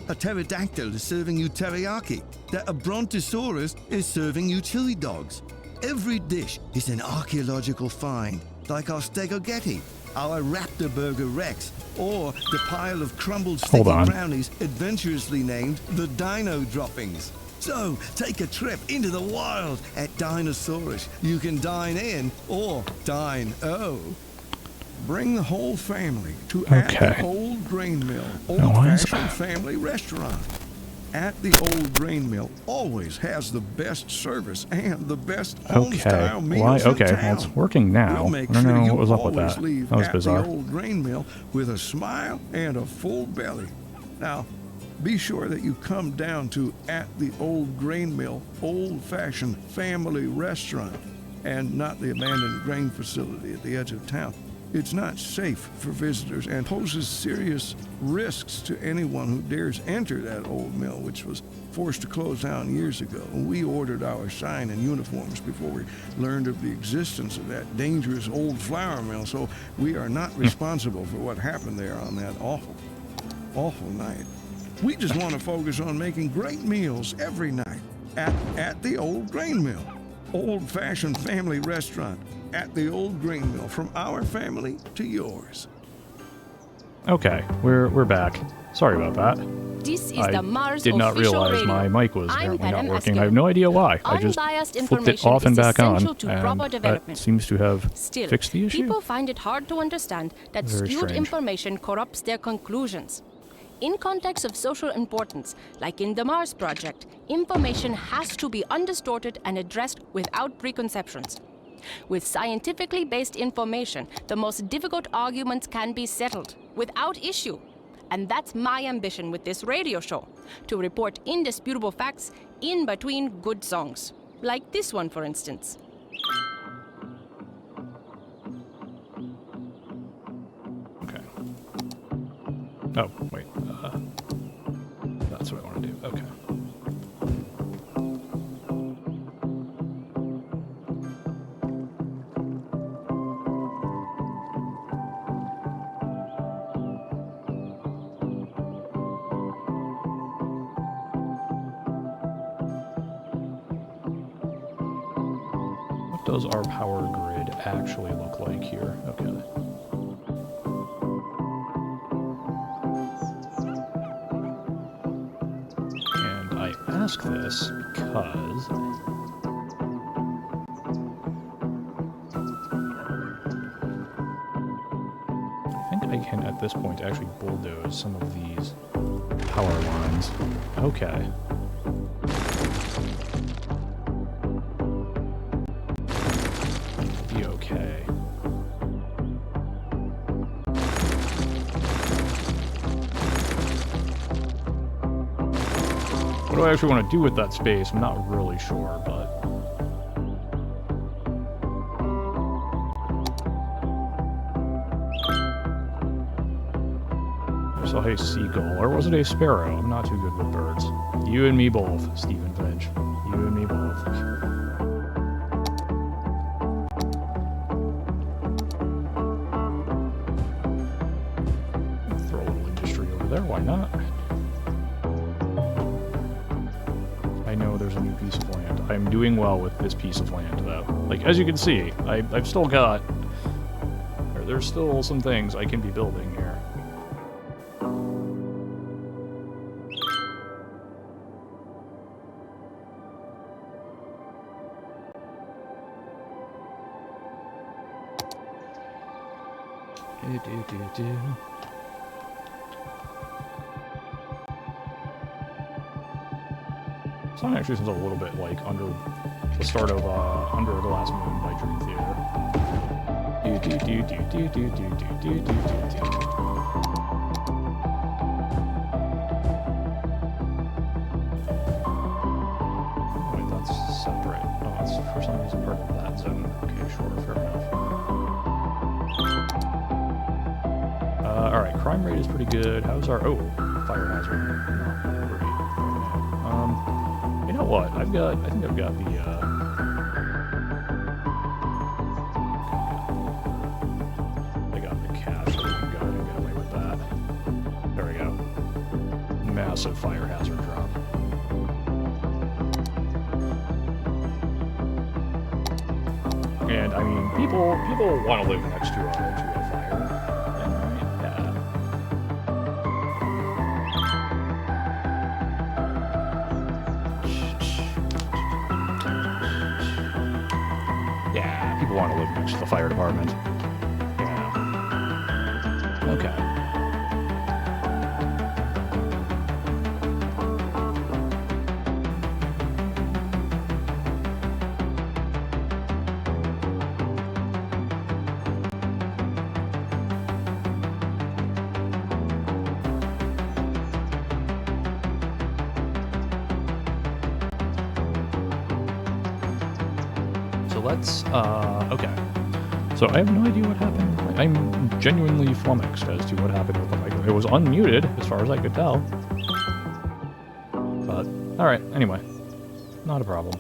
a pterodactyl is serving you teriyaki, that a brontosaurus is serving you chili dogs. Every dish is an archaeological find, like our stegogetti, our Raptor Burger Rex, or the pile of crumbled sticky brownies adventurously named the Dino Droppings. So, take a trip into the wild at Dinosaurus. You can dine in or dine-o. Bring the whole family to At the Old Grain Mill, old-fashioned family restaurant. At the Old Grain Mill always has the best service and the best home-style meals in town. Well, it's working now. We'll make I don't sure know you what was up with always that. leave That was At bizarre. the Old Grain Mill with a smile and a full belly. Now, be sure that you come down to At the Old Grain Mill, old-fashioned family restaurant, and not the abandoned grain facility at the edge of town. It's not safe for visitors and poses serious risks to anyone who dares enter that old mill, which was forced to close down years ago. We ordered our sign and uniforms before we learned of the existence of that dangerous old flour mill, so we are not responsible for what happened there on that awful night. We just want to focus on making great meals every night at the Old Grain Mill, old-fashioned family restaurant. At the Old Grain Mill, from our family to yours. Okay, we're back. Sorry about that. This is the Mars did not official realize radio. my mic was I'm apparently not Madam working. Eskimo. I have no idea why. I just Unbiased flipped it information off and is back on, essential to proper and that development. seems to have Still, fixed the issue. people find it hard to understand that Very skewed strange. information corrupts their conclusions. In context of social importance, like in the Mars Project, information has to be undistorted and addressed without preconceptions. With scientifically based information, the most difficult arguments can be settled without issue. And that's my ambition with this radio show, to report indisputable facts in between good songs. Like this one, for instance. Okay. Oh, wait. That's what I want to do. Okay. What does our power grid actually look like here? Okay. And I ask this because I think I can, at this point, actually bulldoze some of these power lines. Okay. Be okay. What do I actually want to do with that space? I'm not really sure, but... I saw a seagull, or was it a sparrow? I'm not too good with birds. You and me both, Stephen Finch. You and me both. Throw a little industry over there, why not? I know there's a new piece of land. I'm doing well with this piece of land, though. Like, as you can see, I've still got... There's still some things I can be building here. This song actually sounds a little bit like Under the start of Under the Last Moon by Dream Theater. Wait, that's separate. Oh, that's for some reason part of that zone. Okay, sure, fair enough. Alright, crime rate is pretty good. How's our... Oh, fire hazard. Not great. You know what? I think I've got the, massive fire hazard drop. And I mean, people want to live next to a fire. And, yeah, people want to live next to the fire department. Yeah. Okay. Let's, okay. So I have no idea what happened. I'm genuinely flummoxed as to what happened with the mic. It was unmuted, as far as I could tell. But, alright, anyway. Not a problem.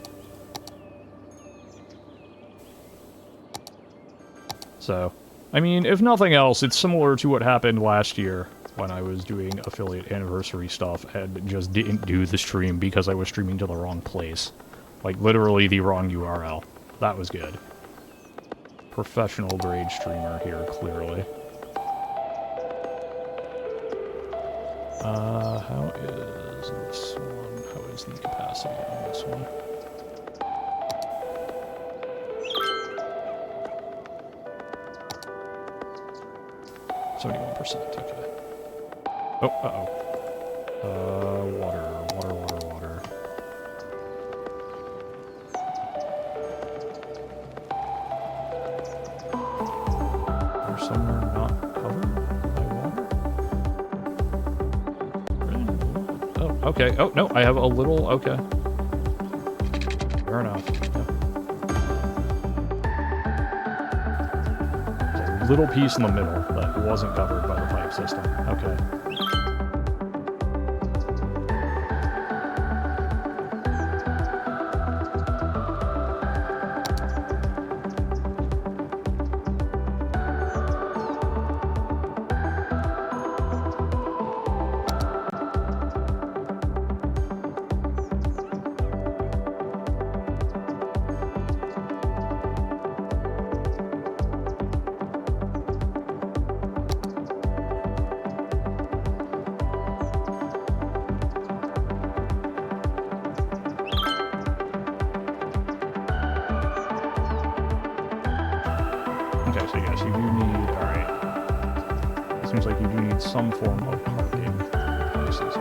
So, I mean, if nothing else, it's similar to what happened last year when I was doing affiliate anniversary stuff and just didn't do the stream because I was streaming to the wrong place. Like, literally the wrong URL. That was good. Professional grade streamer here, clearly. How is this one? How is the capacity on this one? %, okay. Oh, uh-oh. Water. Somewhere not covered by water? Oh, okay. Oh, no, I have a little... Okay. Fair enough. Yep. There's a little piece in the middle that wasn't covered by the pipe system. Okay. Okay, so yes, you do need... Alright. It seems like you do need some form of parking places.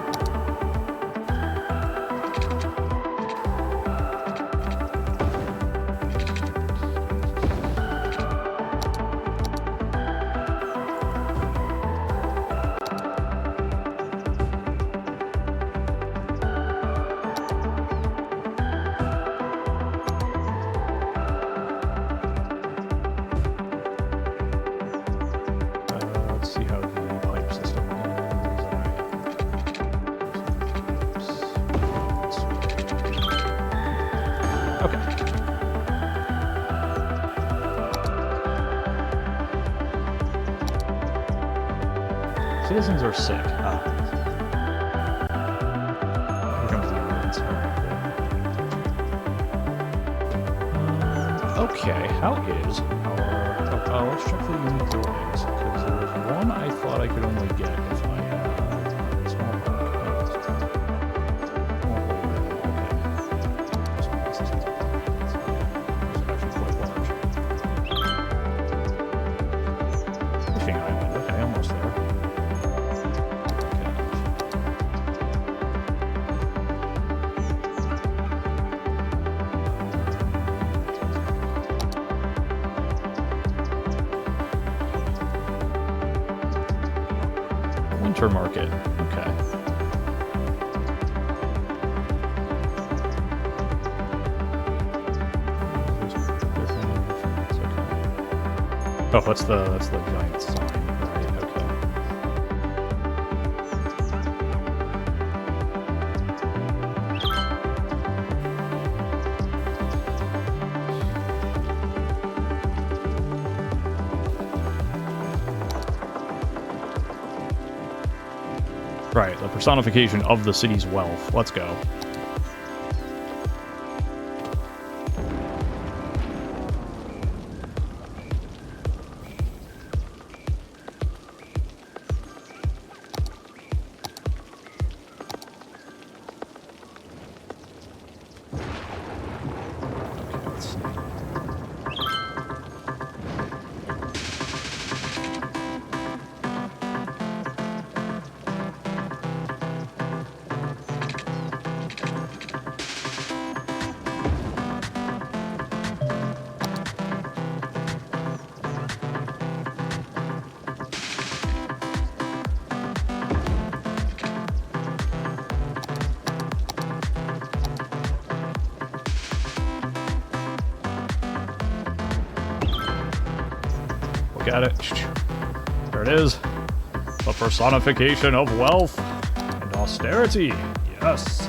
Citizens are sick. Ah. Here comes the ambulance. Okay, how is our... Oh, let's check the unique buildings, because there was one I thought I could only get if I had small park. Fishing island. Okay, almost there. Winter market. Okay. Oh, that's the giant sign. Right, okay. Right, the personification of the city's wealth. Let's go. Look at it. There it is. The personification of wealth and austerity. Yes.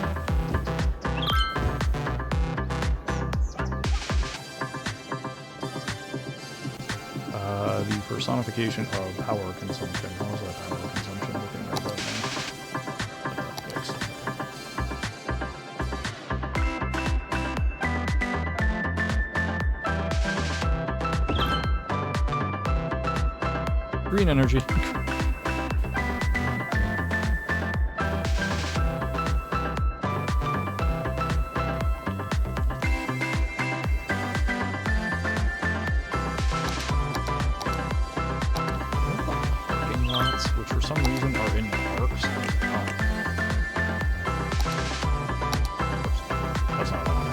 The personification of power consumption. How is that power consumption looking at right now? Green energy. Parking lots, which for some reason are in parks. That's not on it.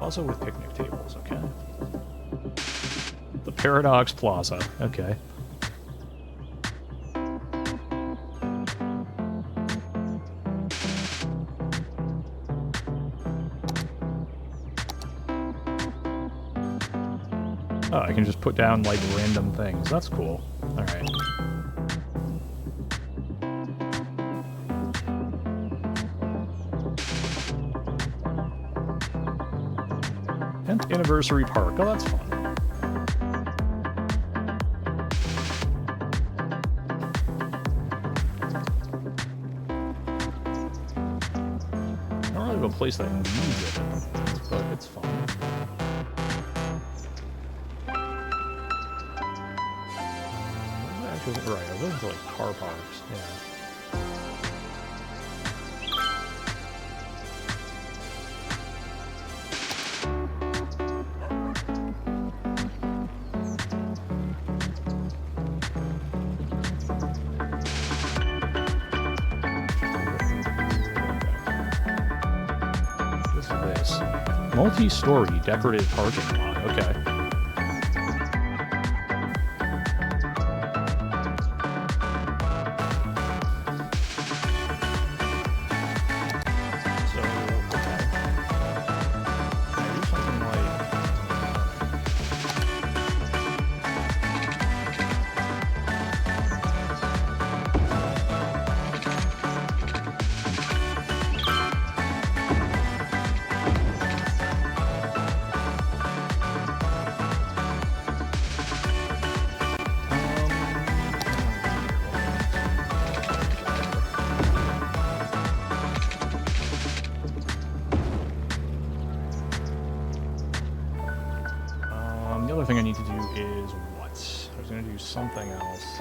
Also with picnic tables, okay. The Paradox Plaza, okay. Oh, I can just put down, like, random things. That's cool. Alright. 10th Anniversary Park. Oh, that's fun. I don't really have a place that needs it, but it's fun. Right, I was looking for like car parks, yeah. What's this? Multi-story decorative parking lot, okay. The other thing I need to do is what? I was going to do something else.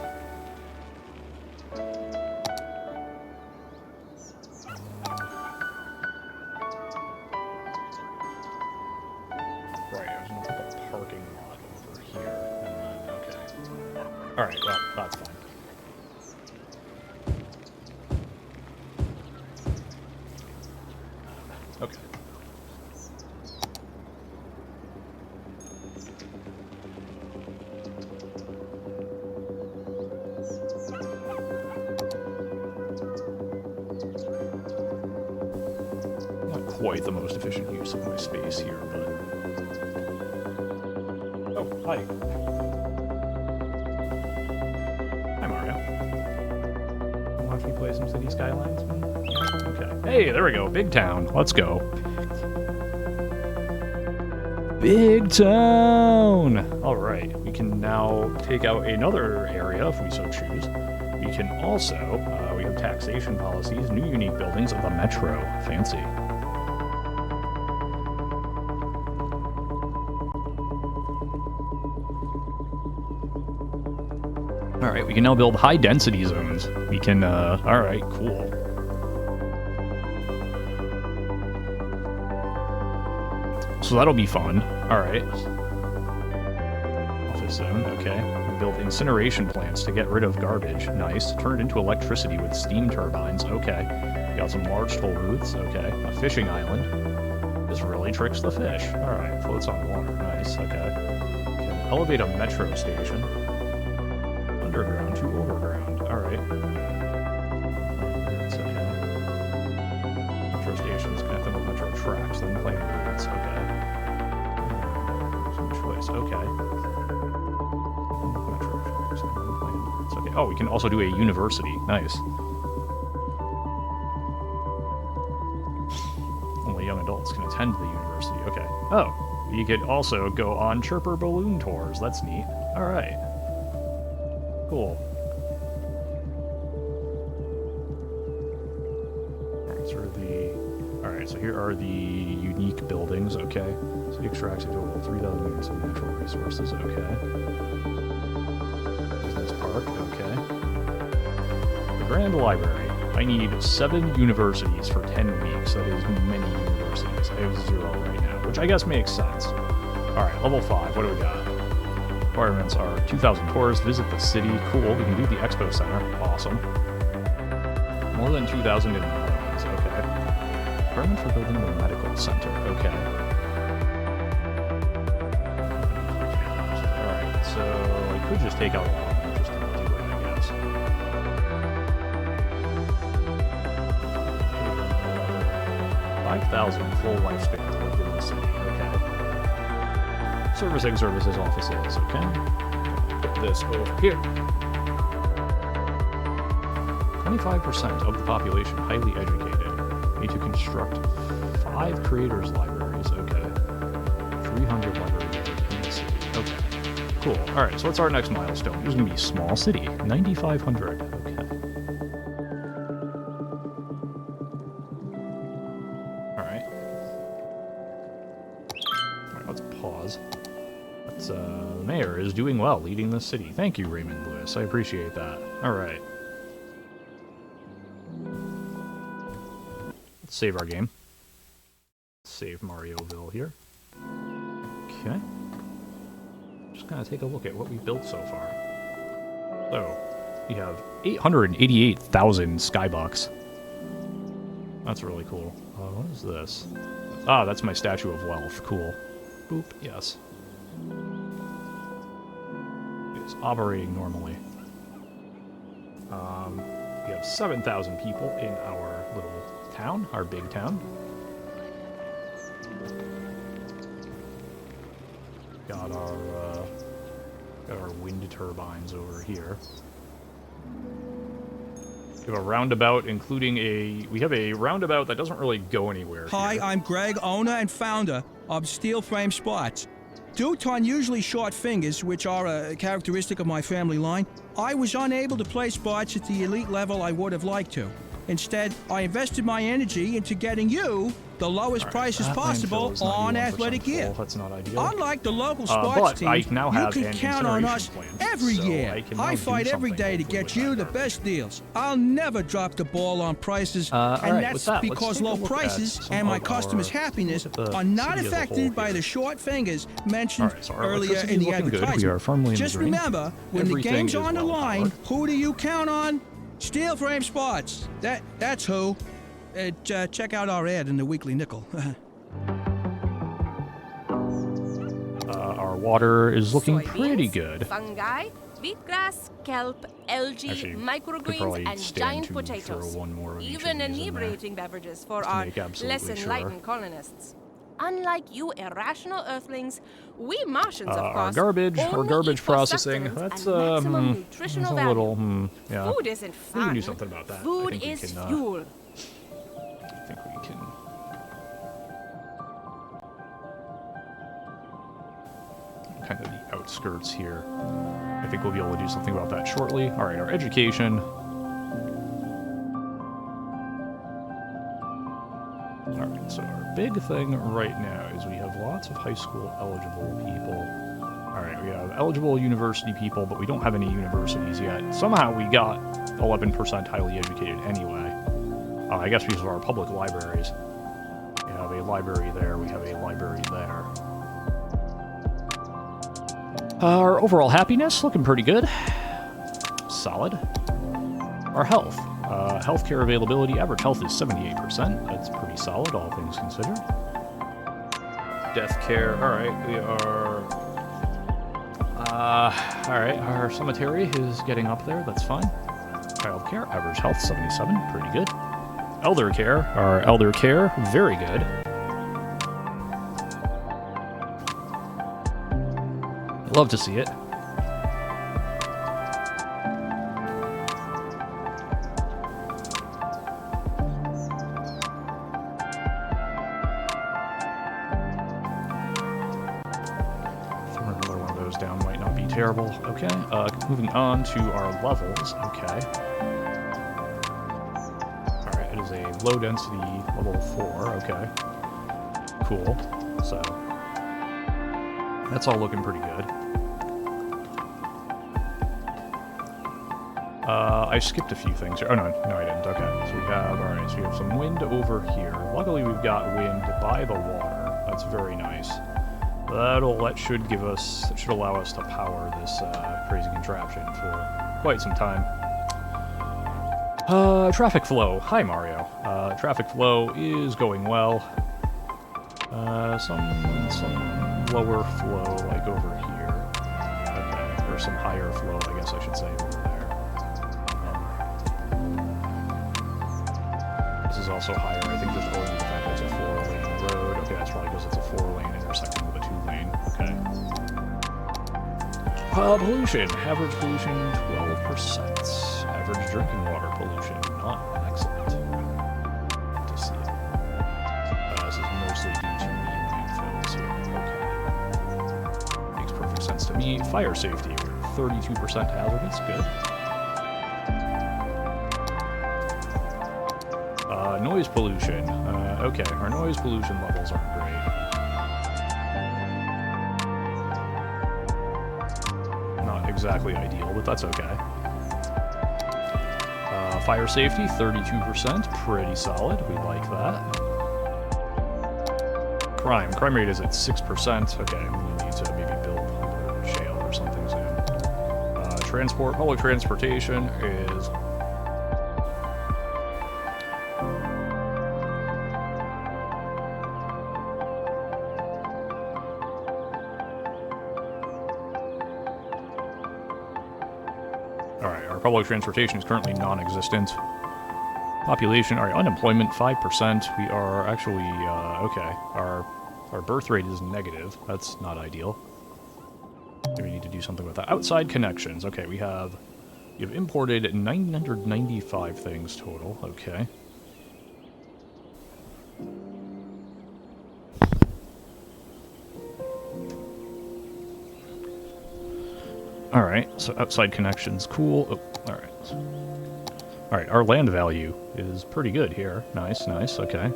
Right, I was going to put the parking lot over here. And then, okay. Alright, well, that's fine. Okay. Quite the most efficient use of my space here, but... Oh, hi. Hi, Mario. Watch me play some City Skylines, man? Yeah, okay. Hey, there we go. Big town. Let's go. Big town! Alright, we can now take out another area if we so choose. We can also, we have taxation policies, new unique buildings of the metro. Fancy. Alright, we can now build high density zones. We can, alright, cool. So that'll be fun. Alright. Office zone, okay. We built incineration plants to get rid of garbage. Nice. Turned into electricity with steam turbines. Okay. We got some large toll booths. Okay. A fishing island. This really tricks the fish. Alright. Floats on water. Nice. Okay. Can elevate a metro station. Underground to overground. Alright. That's okay. Metro stations connect them with metro tracks, then plane routes. Okay. Some choice. Okay. Metro tracks, then plane routes. Okay. Oh, we can also do a university. Nice. Only young adults can attend the university. Okay. Oh, you could also go on chirper balloon tours. That's neat. Alright. Cool. Alright, so here are the unique buildings, okay. So it extracts a total of 3,000 units of natural resources, okay. Business park, okay. The Grand Library. I need 7 universities for 10 weeks. That is many universities. I have 0 right now, which I guess makes sense. Alright, level 5, what do we got? Requirements are 2,000 tourists, visit the city, cool, we can do the expo center, awesome. More than 2,000 in Netherlands, okay. Requirement for building the medical center, okay. Alright, so I could just take out a lot of them, just to do it, I guess. 5,000 full lifespan to live in the city, okay. Servicing services offices, okay. Put this over here. 25% of the population highly educated. Need to construct 5 creators libraries, okay. 300 libraries in the city, okay. Cool. Alright, so what's our next milestone? It's gonna be small city, 9,500, okay. Alright. Alright, let's pause. The mayor is doing well, leading the city. Thank you, Raymond Lewis. I appreciate that. Alright. Let's save our game. Save Marioville here. Okay. Just gonna take a look at what we built so far. So, we have 888,000 skybucks. That's really cool. What is this? Ah, that's my Statue of Wealth. Cool. Boop, yes. It's operating normally. We have 7,000 people in our little town, our big town. Got our wind turbines over here. We have a roundabout, including we have a roundabout that doesn't really go anywhere. Hi, here. I'm Greg, owner and founder of Steel Frame Spots. Due to unusually short fingers, which are a characteristic of my family line, I was unable to play spots at the elite level I would have liked to. Instead, I invested my energy into getting you the lowest prices possible on athletic gear. That's not ideal. Unlike the local sports teams, you can count on us every year. I fight every day to get you the best deals. I'll never drop the ball on prices, and that's because low prices and my customers' happiness are not affected by the short fingers mentioned earlier in the advertisement. Just remember, when the game's on the line, who do you count on? Steel Frame Spots. That's who. Check out our ad in the Weekly Nickel. Our water is looking pretty good. Fungi, wheatgrass, kelp, algae, Actually, microgreens, and giant potatoes. Even inebriating beverages for our less enlightened colonists. Unlike you irrational Earthlings, we Martians, of course, our garbage processing. That's a little, yeah. Food isn't fun. We can do something about that. Food is fuel. I think we can. outskirts here. I think we'll be able to do something about that shortly. All right, our education. All right, so our big thing right now is we have lots of high school eligible people. All right, we have eligible university people, but we don't have any universities yet. Somehow we got 11% highly educated anyway. I guess because of our public libraries. We have a library there, we have a library there. Our overall happiness, looking pretty good. Solid. Our health. Healthcare availability, average health is 78%. That's pretty solid, all things considered. Death care, alright, we are... alright, our cemetery is getting up there, that's fine. Child care, average health 77, pretty good. Elder care, our elder care, very good. Love to see it. Throwing another one of those down might not be terrible. Okay, moving on to our levels. Okay. Alright, it is a low density level 4. Okay. Cool. So, that's all looking pretty good. I skipped a few things here. Oh, no, I didn't. Okay, so we have, alright, so we have some wind over here. Luckily, we've got wind by the water. That's very nice. That should give us, that should allow us to power this crazy contraption for quite some time. Traffic flow. Hi, Mario. Traffic flow is going well. Some lower flow, like over here. Okay, or some higher flow, I guess I should say, over there. This is also higher, I think, just owing to the fact that it's a 4-lane road. Okay, that's probably because it's a 4-lane intersecting with a 2-lane. Okay. Pollution. Average pollution, 12%. Average drinking water pollution, not excellent. Good to see it. This is mostly due to the landfills here. Okay. Makes perfect sense to me. Fire safety, 32% hazardous, good. Noise pollution. Okay, our noise pollution levels aren't great. Not exactly ideal, but that's okay. Fire safety, 32%. Pretty solid. We like that. Crime. Crime rate is at 6%. Okay, we need to maybe build a jail or something soon. Transport. Public transportation is... Public transportation is currently non-existent. Population, alright, unemployment 5%. We are actually, okay. Our birth rate is negative. That's not ideal. Maybe we need to do something with that. Outside connections. Okay, we have imported 995 things total. Okay. Alright, so outside connections, cool. Oh, alright. Alright, our land value is pretty good here. Nice, nice, okay.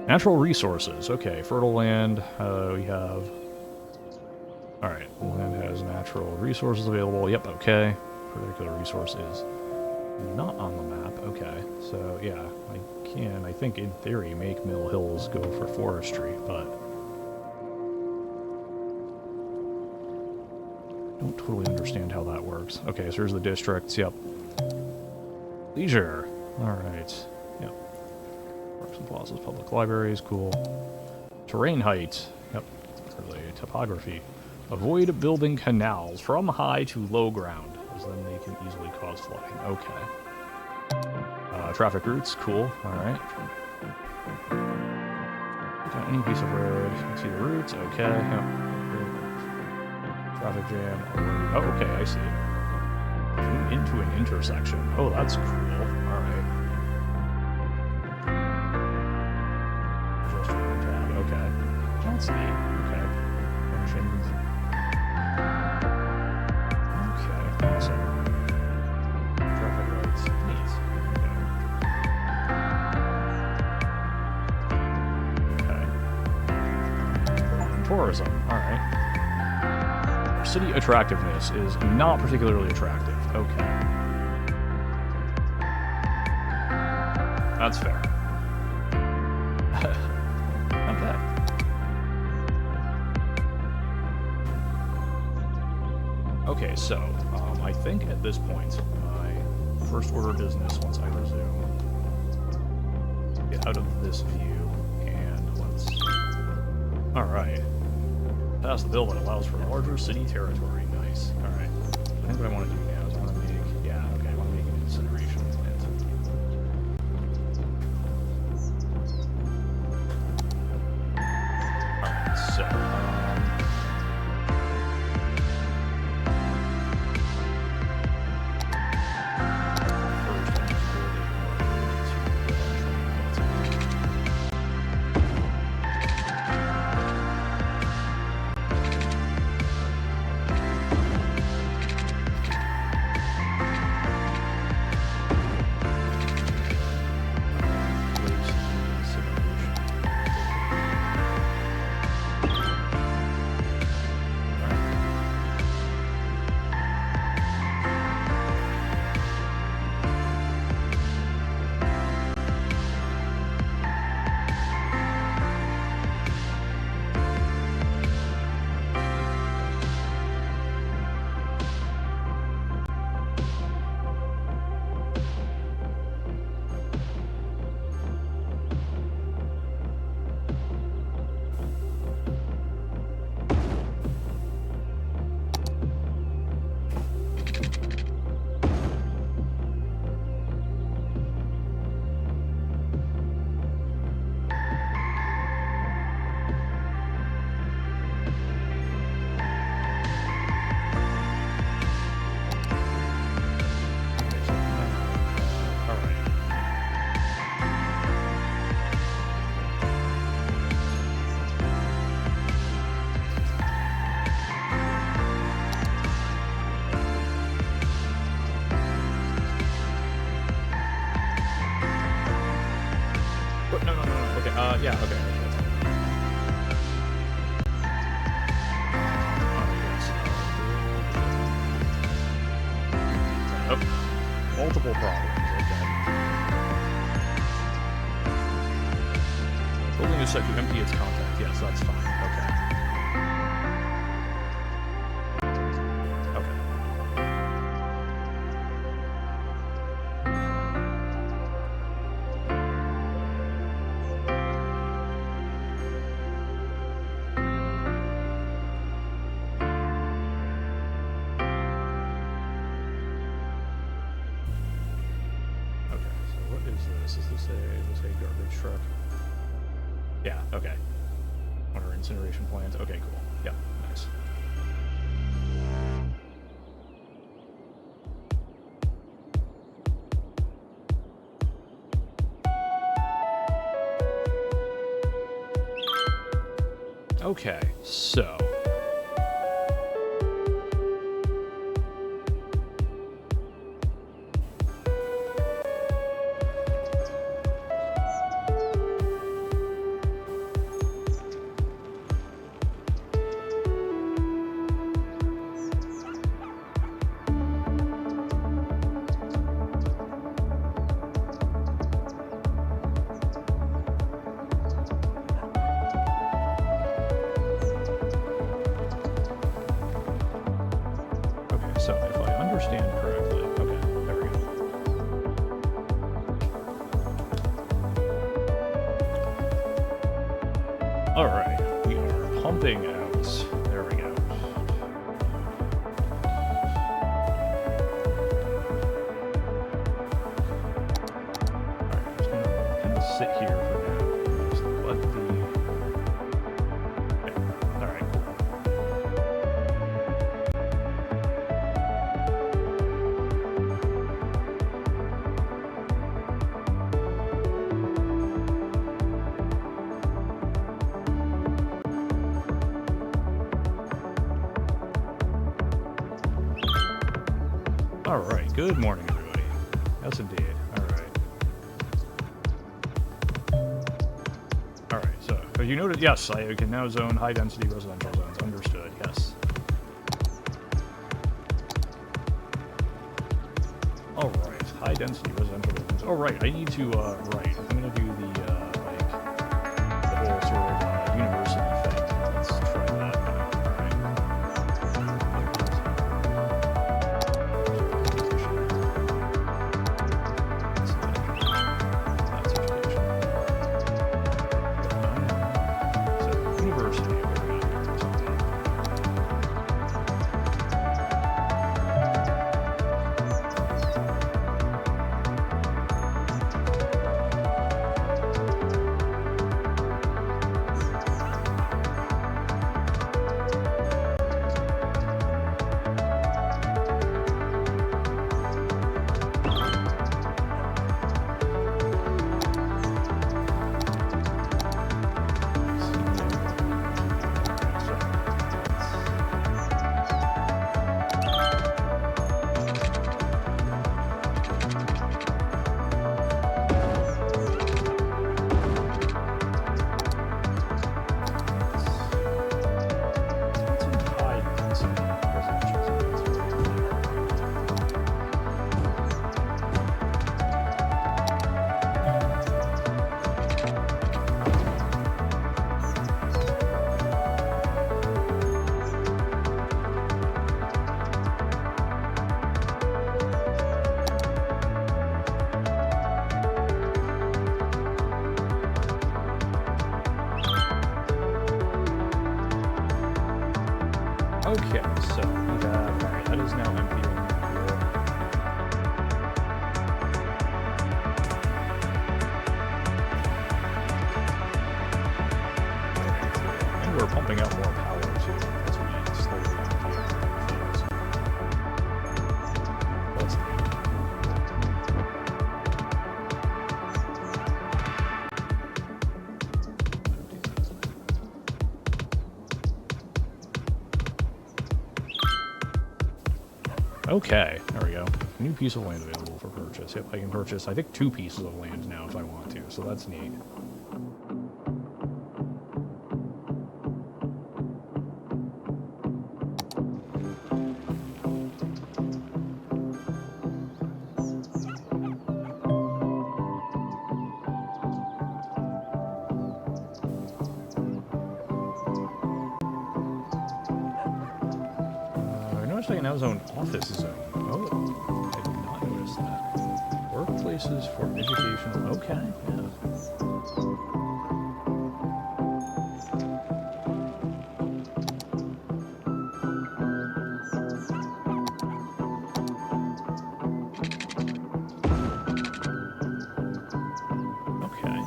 Natural resources, okay. Fertile land, we have... Alright, land has natural resources available. Yep, okay. Particular resource is not on the map. Okay, so yeah, I can, I think in theory, make Mill Hills go for forestry, but... don't totally understand how that works. Okay, so here's the districts, yep. Leisure, alright, yep. Parks and plazas, public libraries, cool. Terrain height, yep, really topography. Avoid building canals from high to low ground, as then they can easily cause flooding. Okay. Traffic routes, cool, alright. Got any piece of road, you can see the routes, okay, yep. Traffic jam. Oh, okay, I see. Into an intersection. Oh, that's cool. Alright. Just tab. Okay. That's neat. Okay. Functions. city attractiveness is not particularly attractive. Okay. That's fair. Okay. Okay, so, I think at this point, my first order of business, once I resume, get out of this view, and let's... Alright. Pass the bill that allows for larger city territory. Nice. Alright. I think what I want to do now is I want to make... Yeah, okay, I want to make an incineration plant. Alright, so... Yeah, okay. Oh, multiple problems, okay. Building is set to empty its content. Yes, that's fine. Okay. Okay. Is this a garbage truck? Yeah, okay. On our incineration plant. Okay, cool. Yep, nice. Okay, so... So, if I understand correctly, okay, there we go. Alright, we are pumping out. There we go. Alright, I'm just gonna sit here for now. Just let the... Okay. Alright, cool. Alright, good morning, everybody. Yes, indeed. Alright, so, you noted, yes, I can now zone high-density residential zones. Understood, yes. high-density residential buildings. Oh, right, I need to, right, I'm gonna do the whole sort of, university thing. Let's try that. Okay, so we have, alright, that is now empty over here. And we're pumping out more power too, as we slowly empty things. That's neat. Okay, there we go. New piece of land available for purchase. Yep, I can purchase, I think, 2 pieces of land now if I want to, so that's neat. I can now zone office zone. Oh, I did not notice that. Workplaces for educational. Okay, yeah. Okay.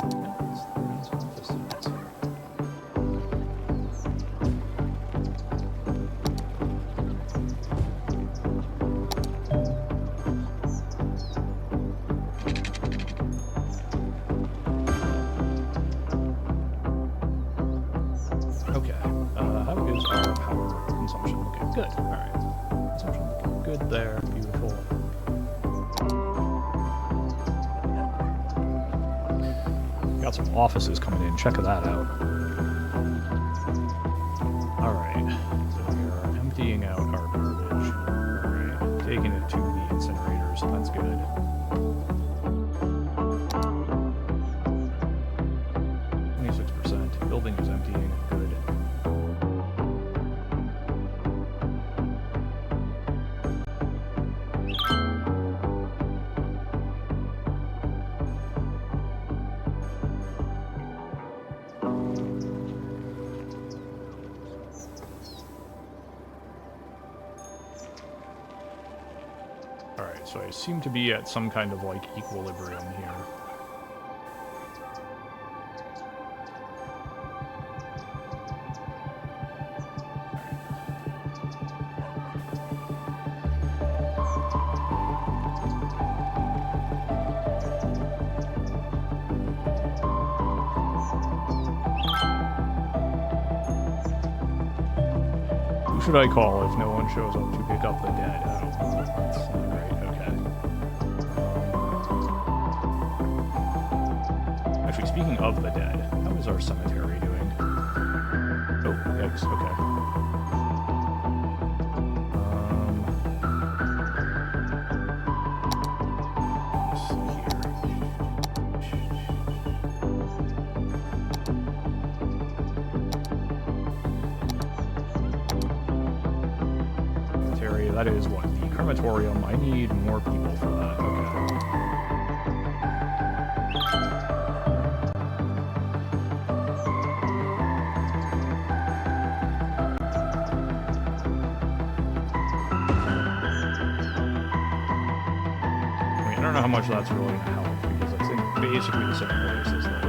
Yeah, that's office zones. How is our power consumption looking? Good. Alright. Consumption looking good there. Beautiful. Got some offices coming in. Check that out. Alright. So we are emptying out our garbage. Alright. Taking it to the incinerators. That's good. Building is emptying. Good. Alright, so I seem to be at some kind of like equilibrium here. Who should I call if no one shows up to pick up the dead? Oh, that's not great. Okay. Actually, speaking of the dead, how is our cemetery doing? Oh, yikes. Okay. cemetery. That is what? The crematorium. I need more people for that. Okay. I mean, I don't know how much that's really going to help, because it's in basically the same place as the one.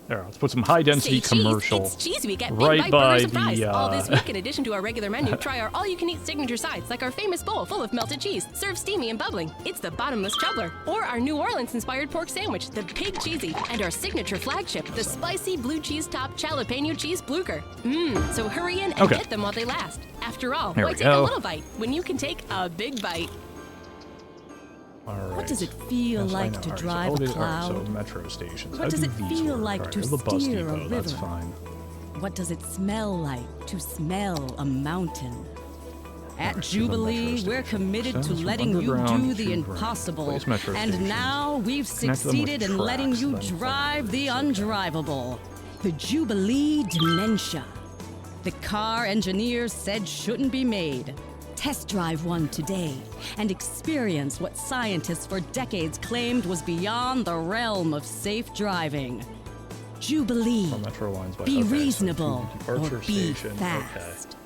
There, let's put some high-density commercial It's cheese week at right Big Bite by Burgers and Fries. the. All this week, in addition to our regular menu, try our all-you-can-eat signature sides, like our famous bowl full of melted cheese, served steamy and bubbling. It's the bottomless chubbler, or our New Orleans-inspired pork sandwich, the Pig Cheesy, and our signature flagship, the spicy blue cheese topped jalapeno cheese blucher. So hurry in and get them while they last. After all, why take a little bite when you can take a big bite? What does it feel like to drive a cloud? So metro stations. What does it feel like to steer a river? That's fine. What does it smell like to smell a mountain? At Jubilee, we're committed to letting you do the impossible. And now we've succeeded in letting you drive the undrivable. The Jubilee Dementia. The car engineers said shouldn't be made. Test drive one today and experience what scientists for decades claimed was beyond the realm of safe driving. Jubilee. Metro lines by, be okay, reasonable so or be station. fast.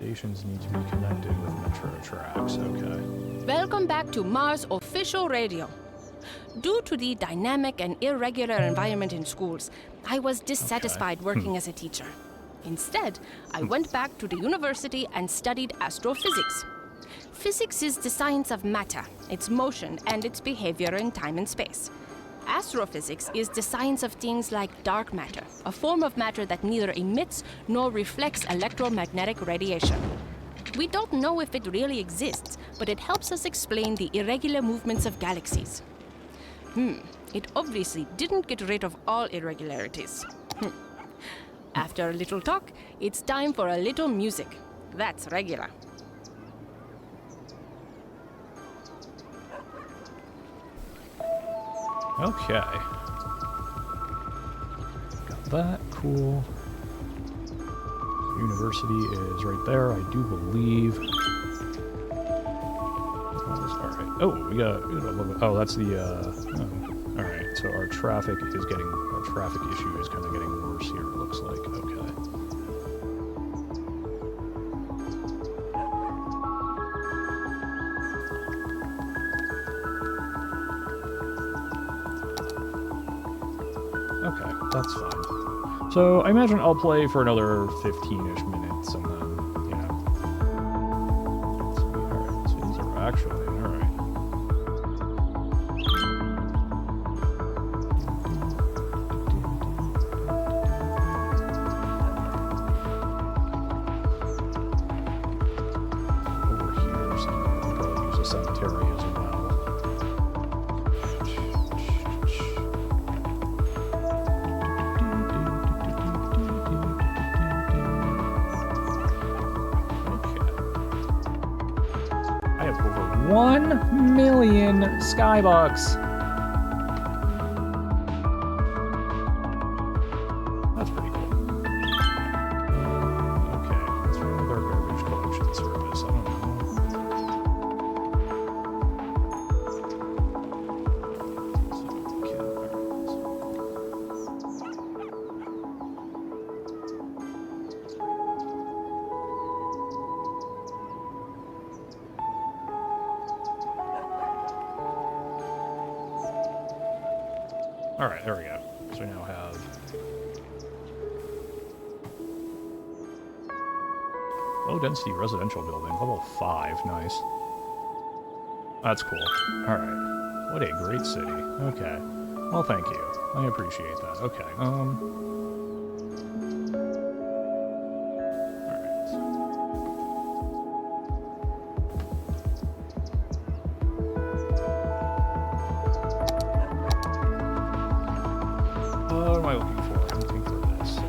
Okay. Stations need to be connected with metro tracks. Okay. Welcome back to Mars Official Radio. Due to the dynamic and irregular environment in schools, I was dissatisfied working as a teacher. Instead, I went back to the university and studied astrophysics. Physics is the science of matter, its motion, and its behavior in time and space. Astrophysics is the science of things like dark matter, a form of matter that neither emits nor reflects electromagnetic radiation. We don't know if it really exists, but it helps us explain the irregular movements of galaxies. It obviously didn't get rid of all irregularities. After a little talk, it's time for a little music. That's regular. Okay. Got that. Cool. University is right there, I do believe. Alright. Oh, we got a little bit. Oh, that's the. Alright, so our traffic issue is kind of getting worse here, it looks like. Okay. Okay, that's fine. So I imagine I'll play for another 15-ish minutes and then, Alright, so these are actually, alright. Over here, so I'll probably use a cemetery as well. I have over 1 million Skybucks. That's pretty cool. Okay, let's run with our garbage collection service. I don't know. Alright, there we go. So we now have Low density residential building, level 5, nice. That's cool. Alright. What a great city. Okay. Well, thank you. I appreciate that. Okay, what am I looking for? I'm looking for this.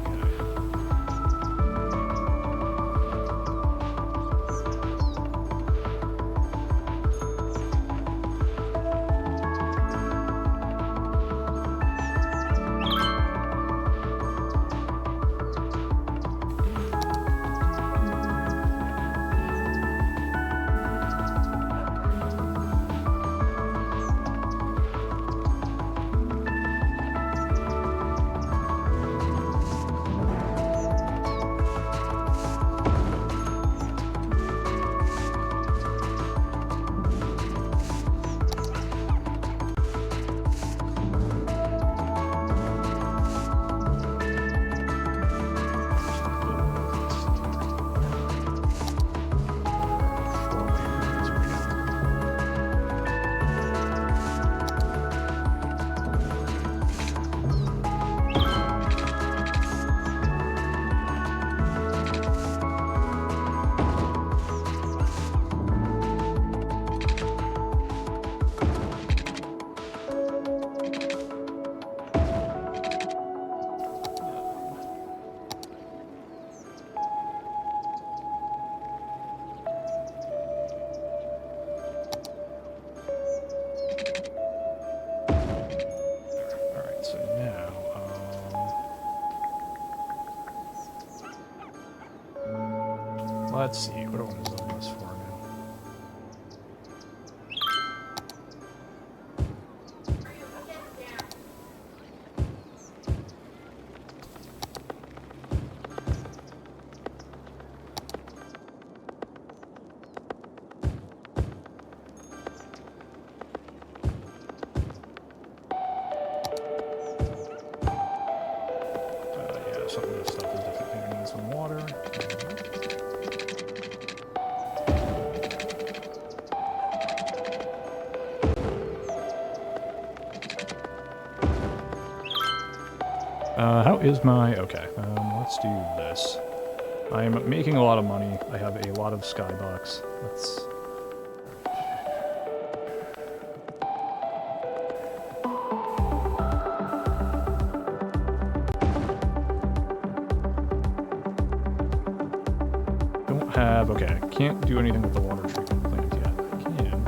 Let's see, what do I want to zone this for yeah, some of this stuff is definitely needs some water. How is my... Okay, let's do this. I'm making a lot of money. I have a lot of skybucks. Let's... Don't have... Okay, can't do anything with the water treatment plant yet. I can.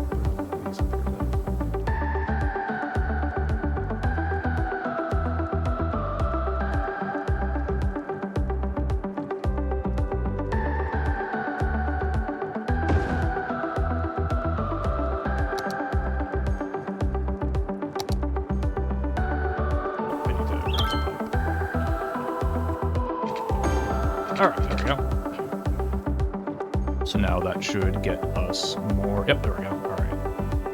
Alright, there we go. So now that should get us more... Yep, there we go. Alright.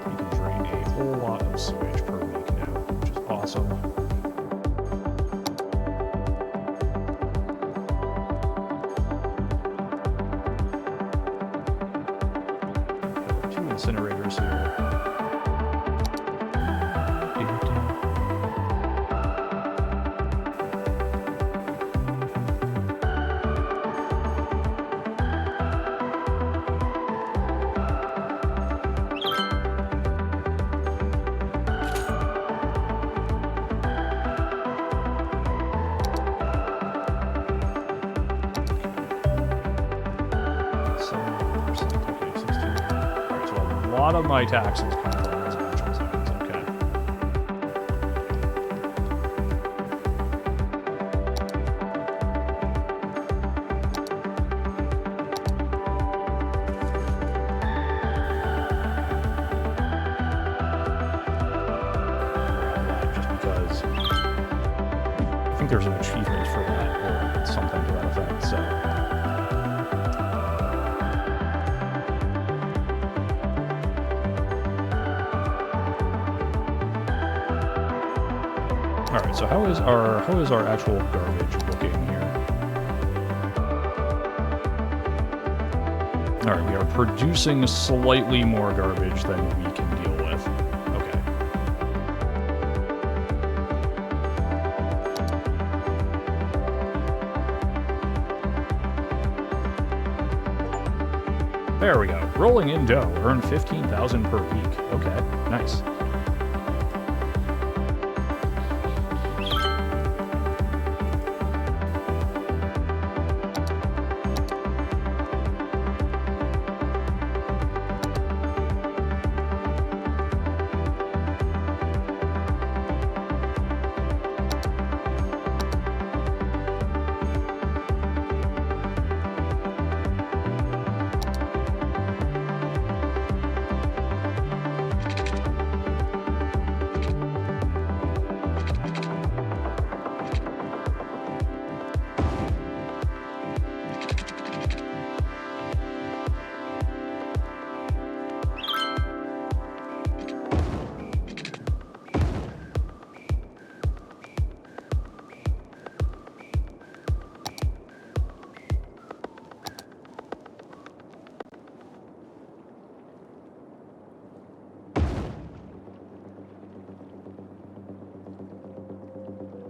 We can drain a whole lot of sewage per week now, which is awesome. Got 2 incinerators here. A lot of my taxes come from residential zones, okay. Just because I think there's an achievement for that or something to that effect, so... Alright, so how is our actual garbage looking here? Alright, we are producing slightly more garbage than we can deal with. Okay. There we go. Rolling in dough. Earn 15,000 per week. Okay, nice.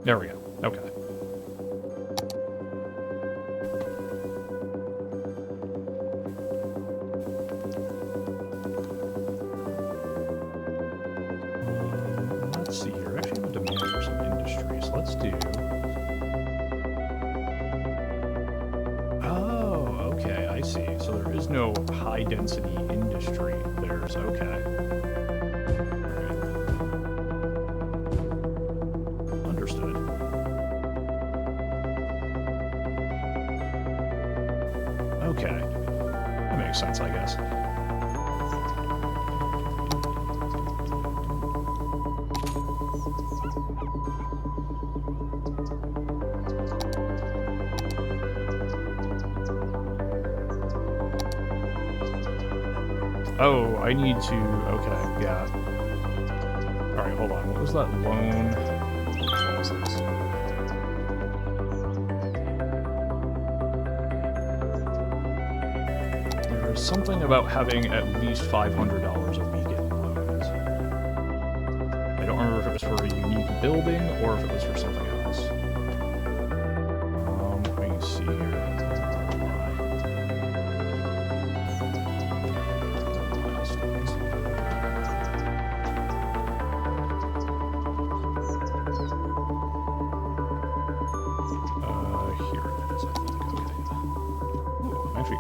There we go. Okay. Let's see here. Actually, I have a demand for some industry, so let's do... Oh, okay, I see. So there is no high-density industry. There's... Okay. Understood. Okay. That makes sense, I guess. Oh, I need to... Okay, yeah. Alright, hold on. What was that loan? What was this? There's something about having at least $500 a week in loans. I don't remember if it was for a unique building or if it was for something else. Let me see here.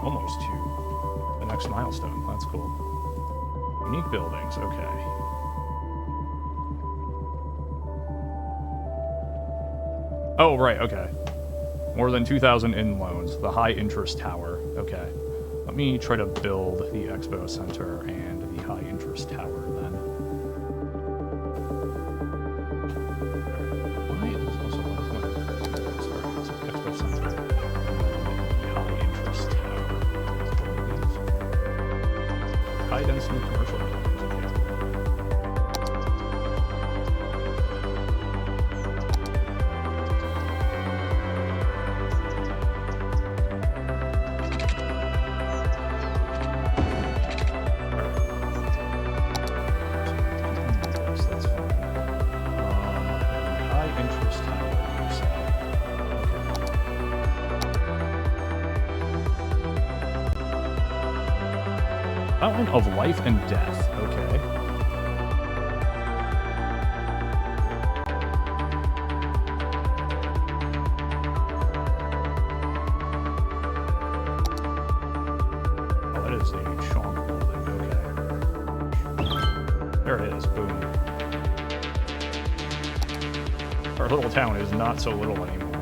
Almost to the next milestone. That's cool. Unique buildings, okay. Oh, right, okay. More than 2,000 in loans. The high interest tower. Okay. Let me try to build the Expo Center and the high interest tower then. Why is also Expo Center? High density commercial buildings. Yes, that's fine. High interest tower, you said. Fountain of life and death. Okay. Oh, that is a chonk building. Okay. There it is. Boom. Our little town is not so little anymore.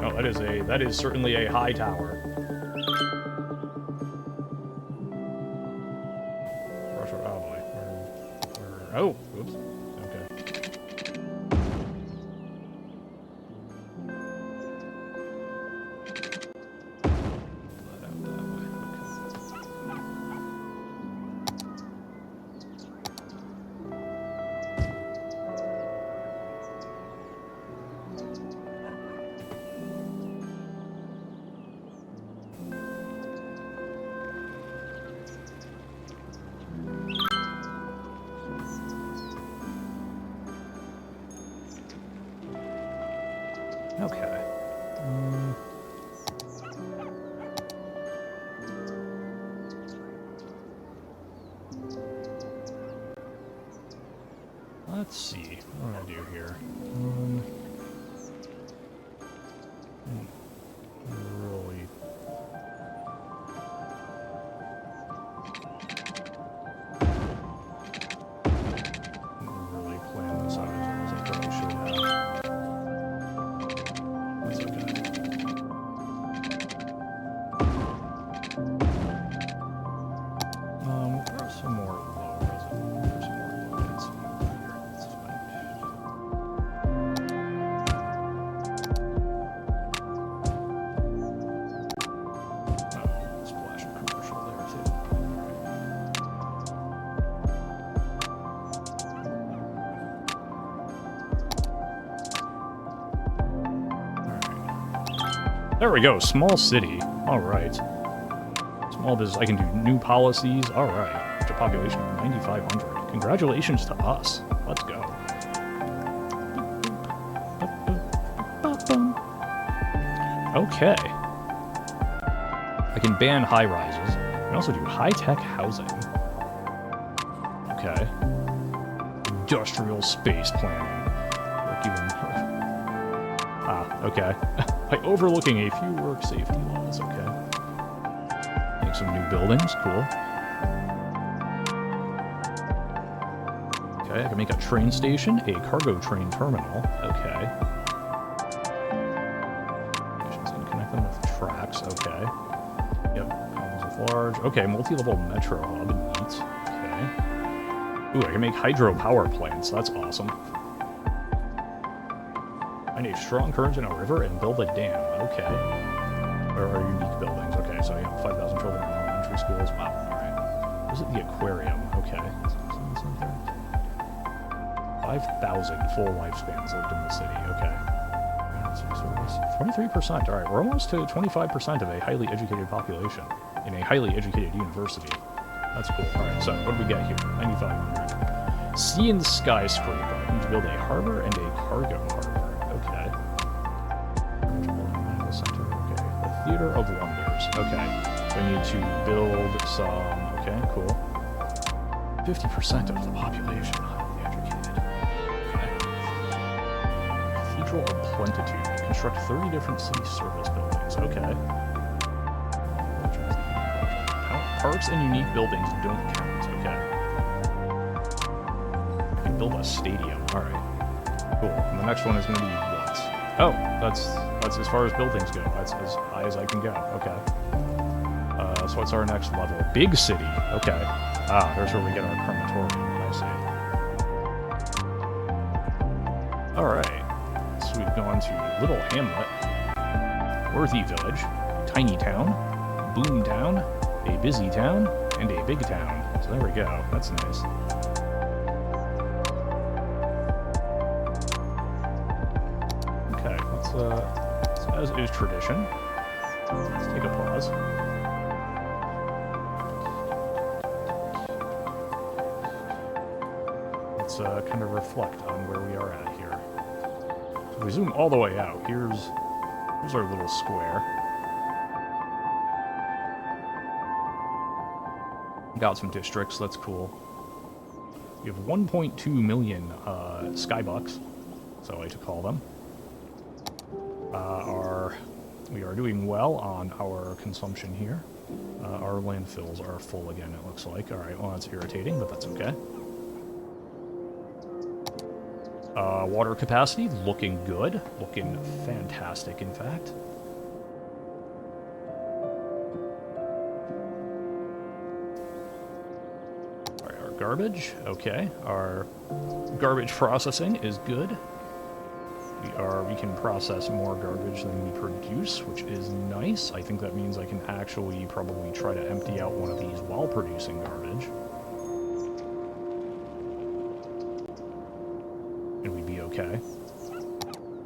Oh, that is certainly a high tower. Oh, oops. Okay. Okay. Let's see. What do I do here? Really. Really plan this out as I probably should have. That's okay. There's some more low resin. There's some more low density over here. That's fine. Oh, splash and commercial there too. Alright. There we go, small city. Alright. Small business, I can do new policies. Alright. To population of 9,500. Congratulations to us. Let's go. Okay. I can ban high rises. I can also do high-tech housing. Okay. Industrial space planning. Okay. By overlooking a few work safety laws, okay. Make some new buildings, cool. Okay, I can make a train station, a cargo train terminal, okay. And connect them with tracks, okay. Yep, columns with large, okay, multi-level metro hub, neat, okay. Ooh, I can make hydropower plants, that's awesome. I need strong currents in a river and build a dam. Okay. There are unique buildings. Okay, so 5,000 children in elementary schools. Wow, alright. Is it the aquarium? Okay. 5,000 full lifespans lived in the city. Okay. 23%. Alright, we're almost to 25% of a highly educated population in a highly educated university. That's cool. Alright, so what do we get here? 9,500. Sea and skyscraper. I need to build a harbor and a cargo harbor. Okay. Medical center. Okay. The Theater of Wonders. Okay. So I need to build some. Okay, cool. 50% of the population highly educated. Okay. Cathedral of Plentitude. Construct 30 different city service buildings. Okay. Parks and unique buildings don't count. Okay. I can build a stadium. All right. Cool. And the next one is going to be what? Oh, that's as far as buildings go. That's as high as I can go. Okay. So what's our next level? Big city. Okay. Ah, there's where we get our crematorium. I see. All right. So we've gone to Little Hamlet, Worthy Village, Tiny Town, Boom Town, a busy town, and a big town. So there we go. That's nice. As is tradition, let's take a pause. Let's kind of reflect on where we are at here. So if we zoom all the way out, here's our little square. Got some districts, that's cool. We have 1.2 million skybucks, so I like to call them. We are doing well on our consumption here. Our landfills are full again, it looks like. Alright, well that's irritating, but that's okay. Water capacity, looking good. Looking fantastic, in fact. Alright, our garbage, okay. Our garbage processing is good. We can process more garbage than we produce, which is nice. I think that means I can actually probably try to empty out one of these while producing garbage. And we'd be okay.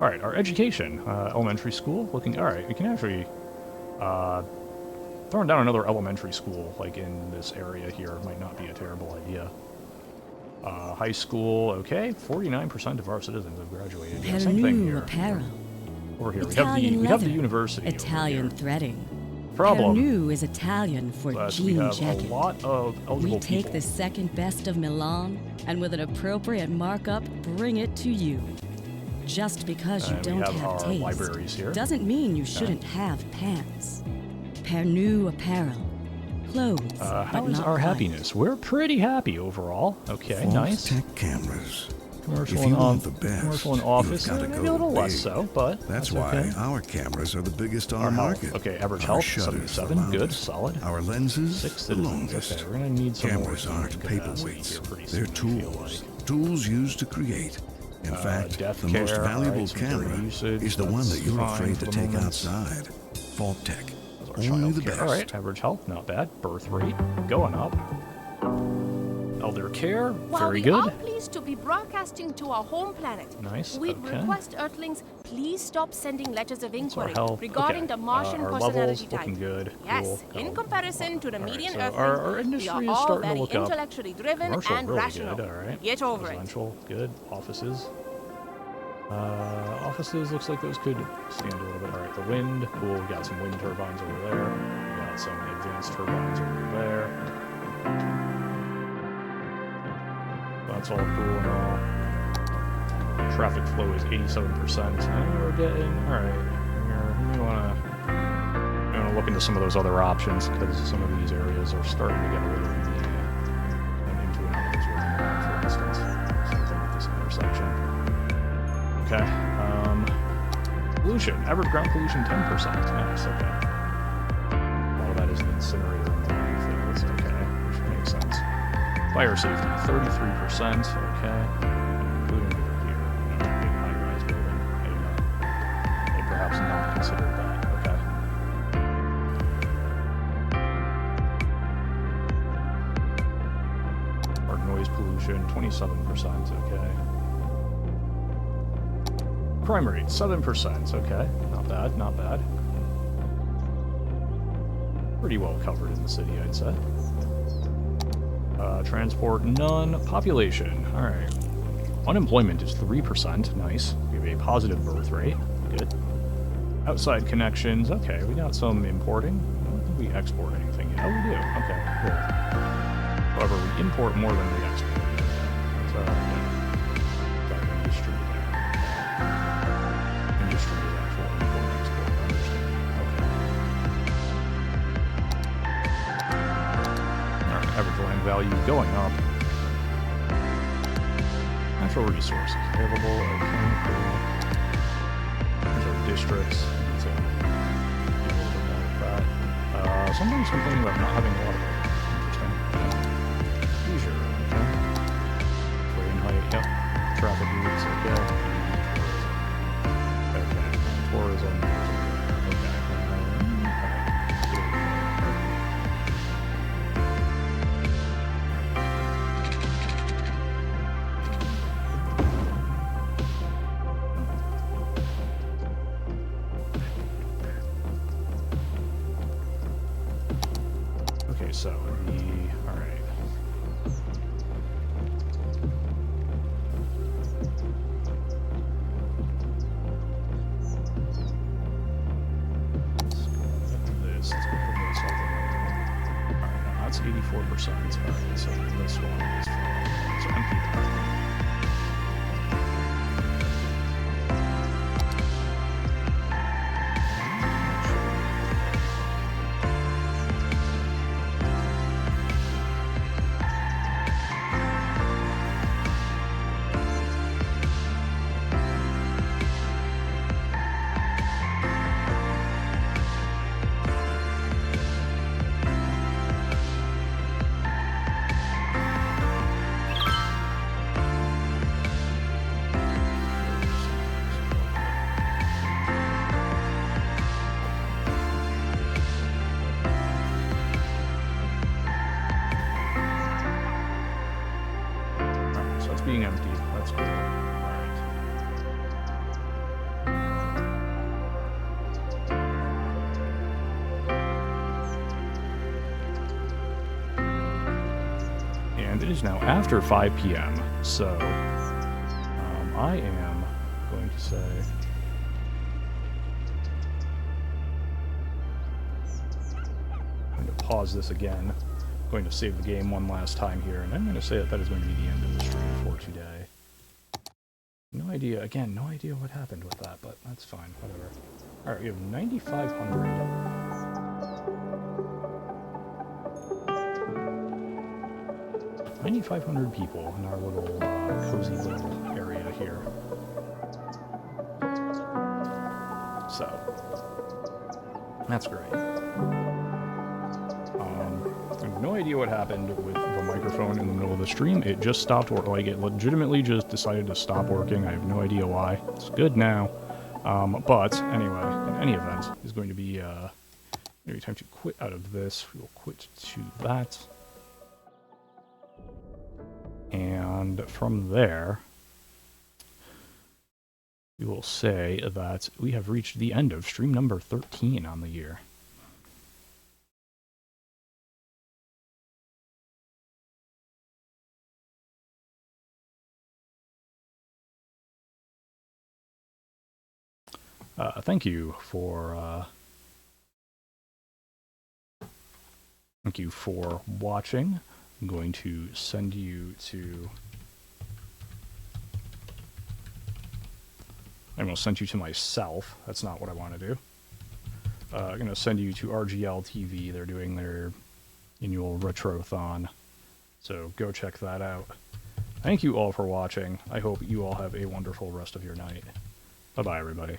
Alright, our education. Elementary school, looking... Alright, we can actually... throwing down another elementary school, like in this area here, might not be a terrible idea. High school, okay. 49% of our citizens have graduated. Yeah, same thing here. Apparel. Over here, Italian we have the leather, university. Italian threading. Problem. Pernu is Italian for But jean we have jacket. a lot of eligible We take people. the second best of Milan and with an appropriate markup, bring it to you. Just because you And don't we have have our taste libraries here. doesn't mean you shouldn't have pants. Pernu apparel. Clothes, How but is not our quite. happiness? We're pretty happy overall. Okay, nice. Tech cameras. Commercial If and you want the best, commercial and you've office, gotta maybe go a little less big. so, but That's why okay. our cameras are the biggest on Our the health. market. Okay, average Our health, shutters, the 77, good, loudest. solid. Our lenses, 6 the citizens. longest. Okay, we're gonna need some Cameras more aren't capacity paperweights. here pretty They're soon, I feel tools. like. Tools used to create. In fact, death the most care, valuable alright, some camera dirty usage, is the one that's that you're fine afraid for to the take moment. outside. Fault Tech. Our Only the childcare. best. All right, average health, not bad. Birth rate going up. Elder care, While very we are good. pleased to be broadcasting to our home planet, Nice, we'd okay. request Earthlings please stop sending letters of That's our inquiry health. regarding Okay. the Martian Our personality levels type. looking good. Yes, Cool. in comparison to the All right, median so Earthlings, our we industry are is all starting to very look up. intellectually driven Commercial, and really rational. good. All right. Get over it. Residential, good. Offices. Offices looks like those could stand a little bit. All right, the wind. Cool. We got some wind turbines over there. We got some advanced turbines over there. That's all cool and all. Traffic flow is 87%. And we're getting all right. We want to look into some of those other options because some of these areas are starting to get a little into an hours worth of map, for instance. Something at this intersection. Okay. Pollution. Average ground pollution 10%. Nice. Okay. A lot of that is an incinerator in the landfills. Okay, which makes sense. Fire safety 33%. Okay. Including over here. You know, big high-rise building. They perhaps not considered that. Okay. Our noise pollution 27%. Okay. Crime rate, 7%. Okay, not bad, not bad. Pretty well covered in the city, I'd say. Transport, none. Population, alright. Unemployment is 3%. Nice. We have a positive birth rate. Good. Outside connections. Okay, we got some importing. I don't think we export anything yet. Oh, we do. Okay, cool. However, we import more than we export. That's got industry there. Industry is actual import and export. I understand. Okay. Alright, average land value going up. Natural resources available. Okay, cool. There's our districts. So, do a little bit more of that. Sometimes complaining about not having a lot of it. Interesting. Leisure, okay. Train height, yep. Traffic routes, okay. Okay. Tourism. Okay. Okay, so all right. Let's go with this. Let's go with this. All right, now that's 84%. All right, so this one is so empty parking. Alright, so it's being emptied. That's cool. Alright. And it is now after 5 p.m., so I am going to say to pause this again. I'm going to save the game one last time here, and I'm going to say that that is going to be the end of the stream for today. No idea, again, no idea what happened with that, but that's fine, whatever. Alright, we have 9,500. 9,500 people in our little cozy little area here. So, that's great. I have no idea what happened with the microphone in the middle of the stream. It just stopped working. Like, it legitimately just decided to stop working. I have no idea why. It's good now. But, anyway, in any event, it's going to be maybe time to quit out of this. We will quit to that. And from there, we will say that we have reached the end of stream number 13 on the year. Thank you for watching. I'm going to send you to... I'm going to send you to myself. That's not what I want to do. I'm going to send you to RGL TV. They're doing their annual Retrothon. So go check that out. Thank you all for watching. I hope you all have a wonderful rest of your night. Bye-bye, everybody.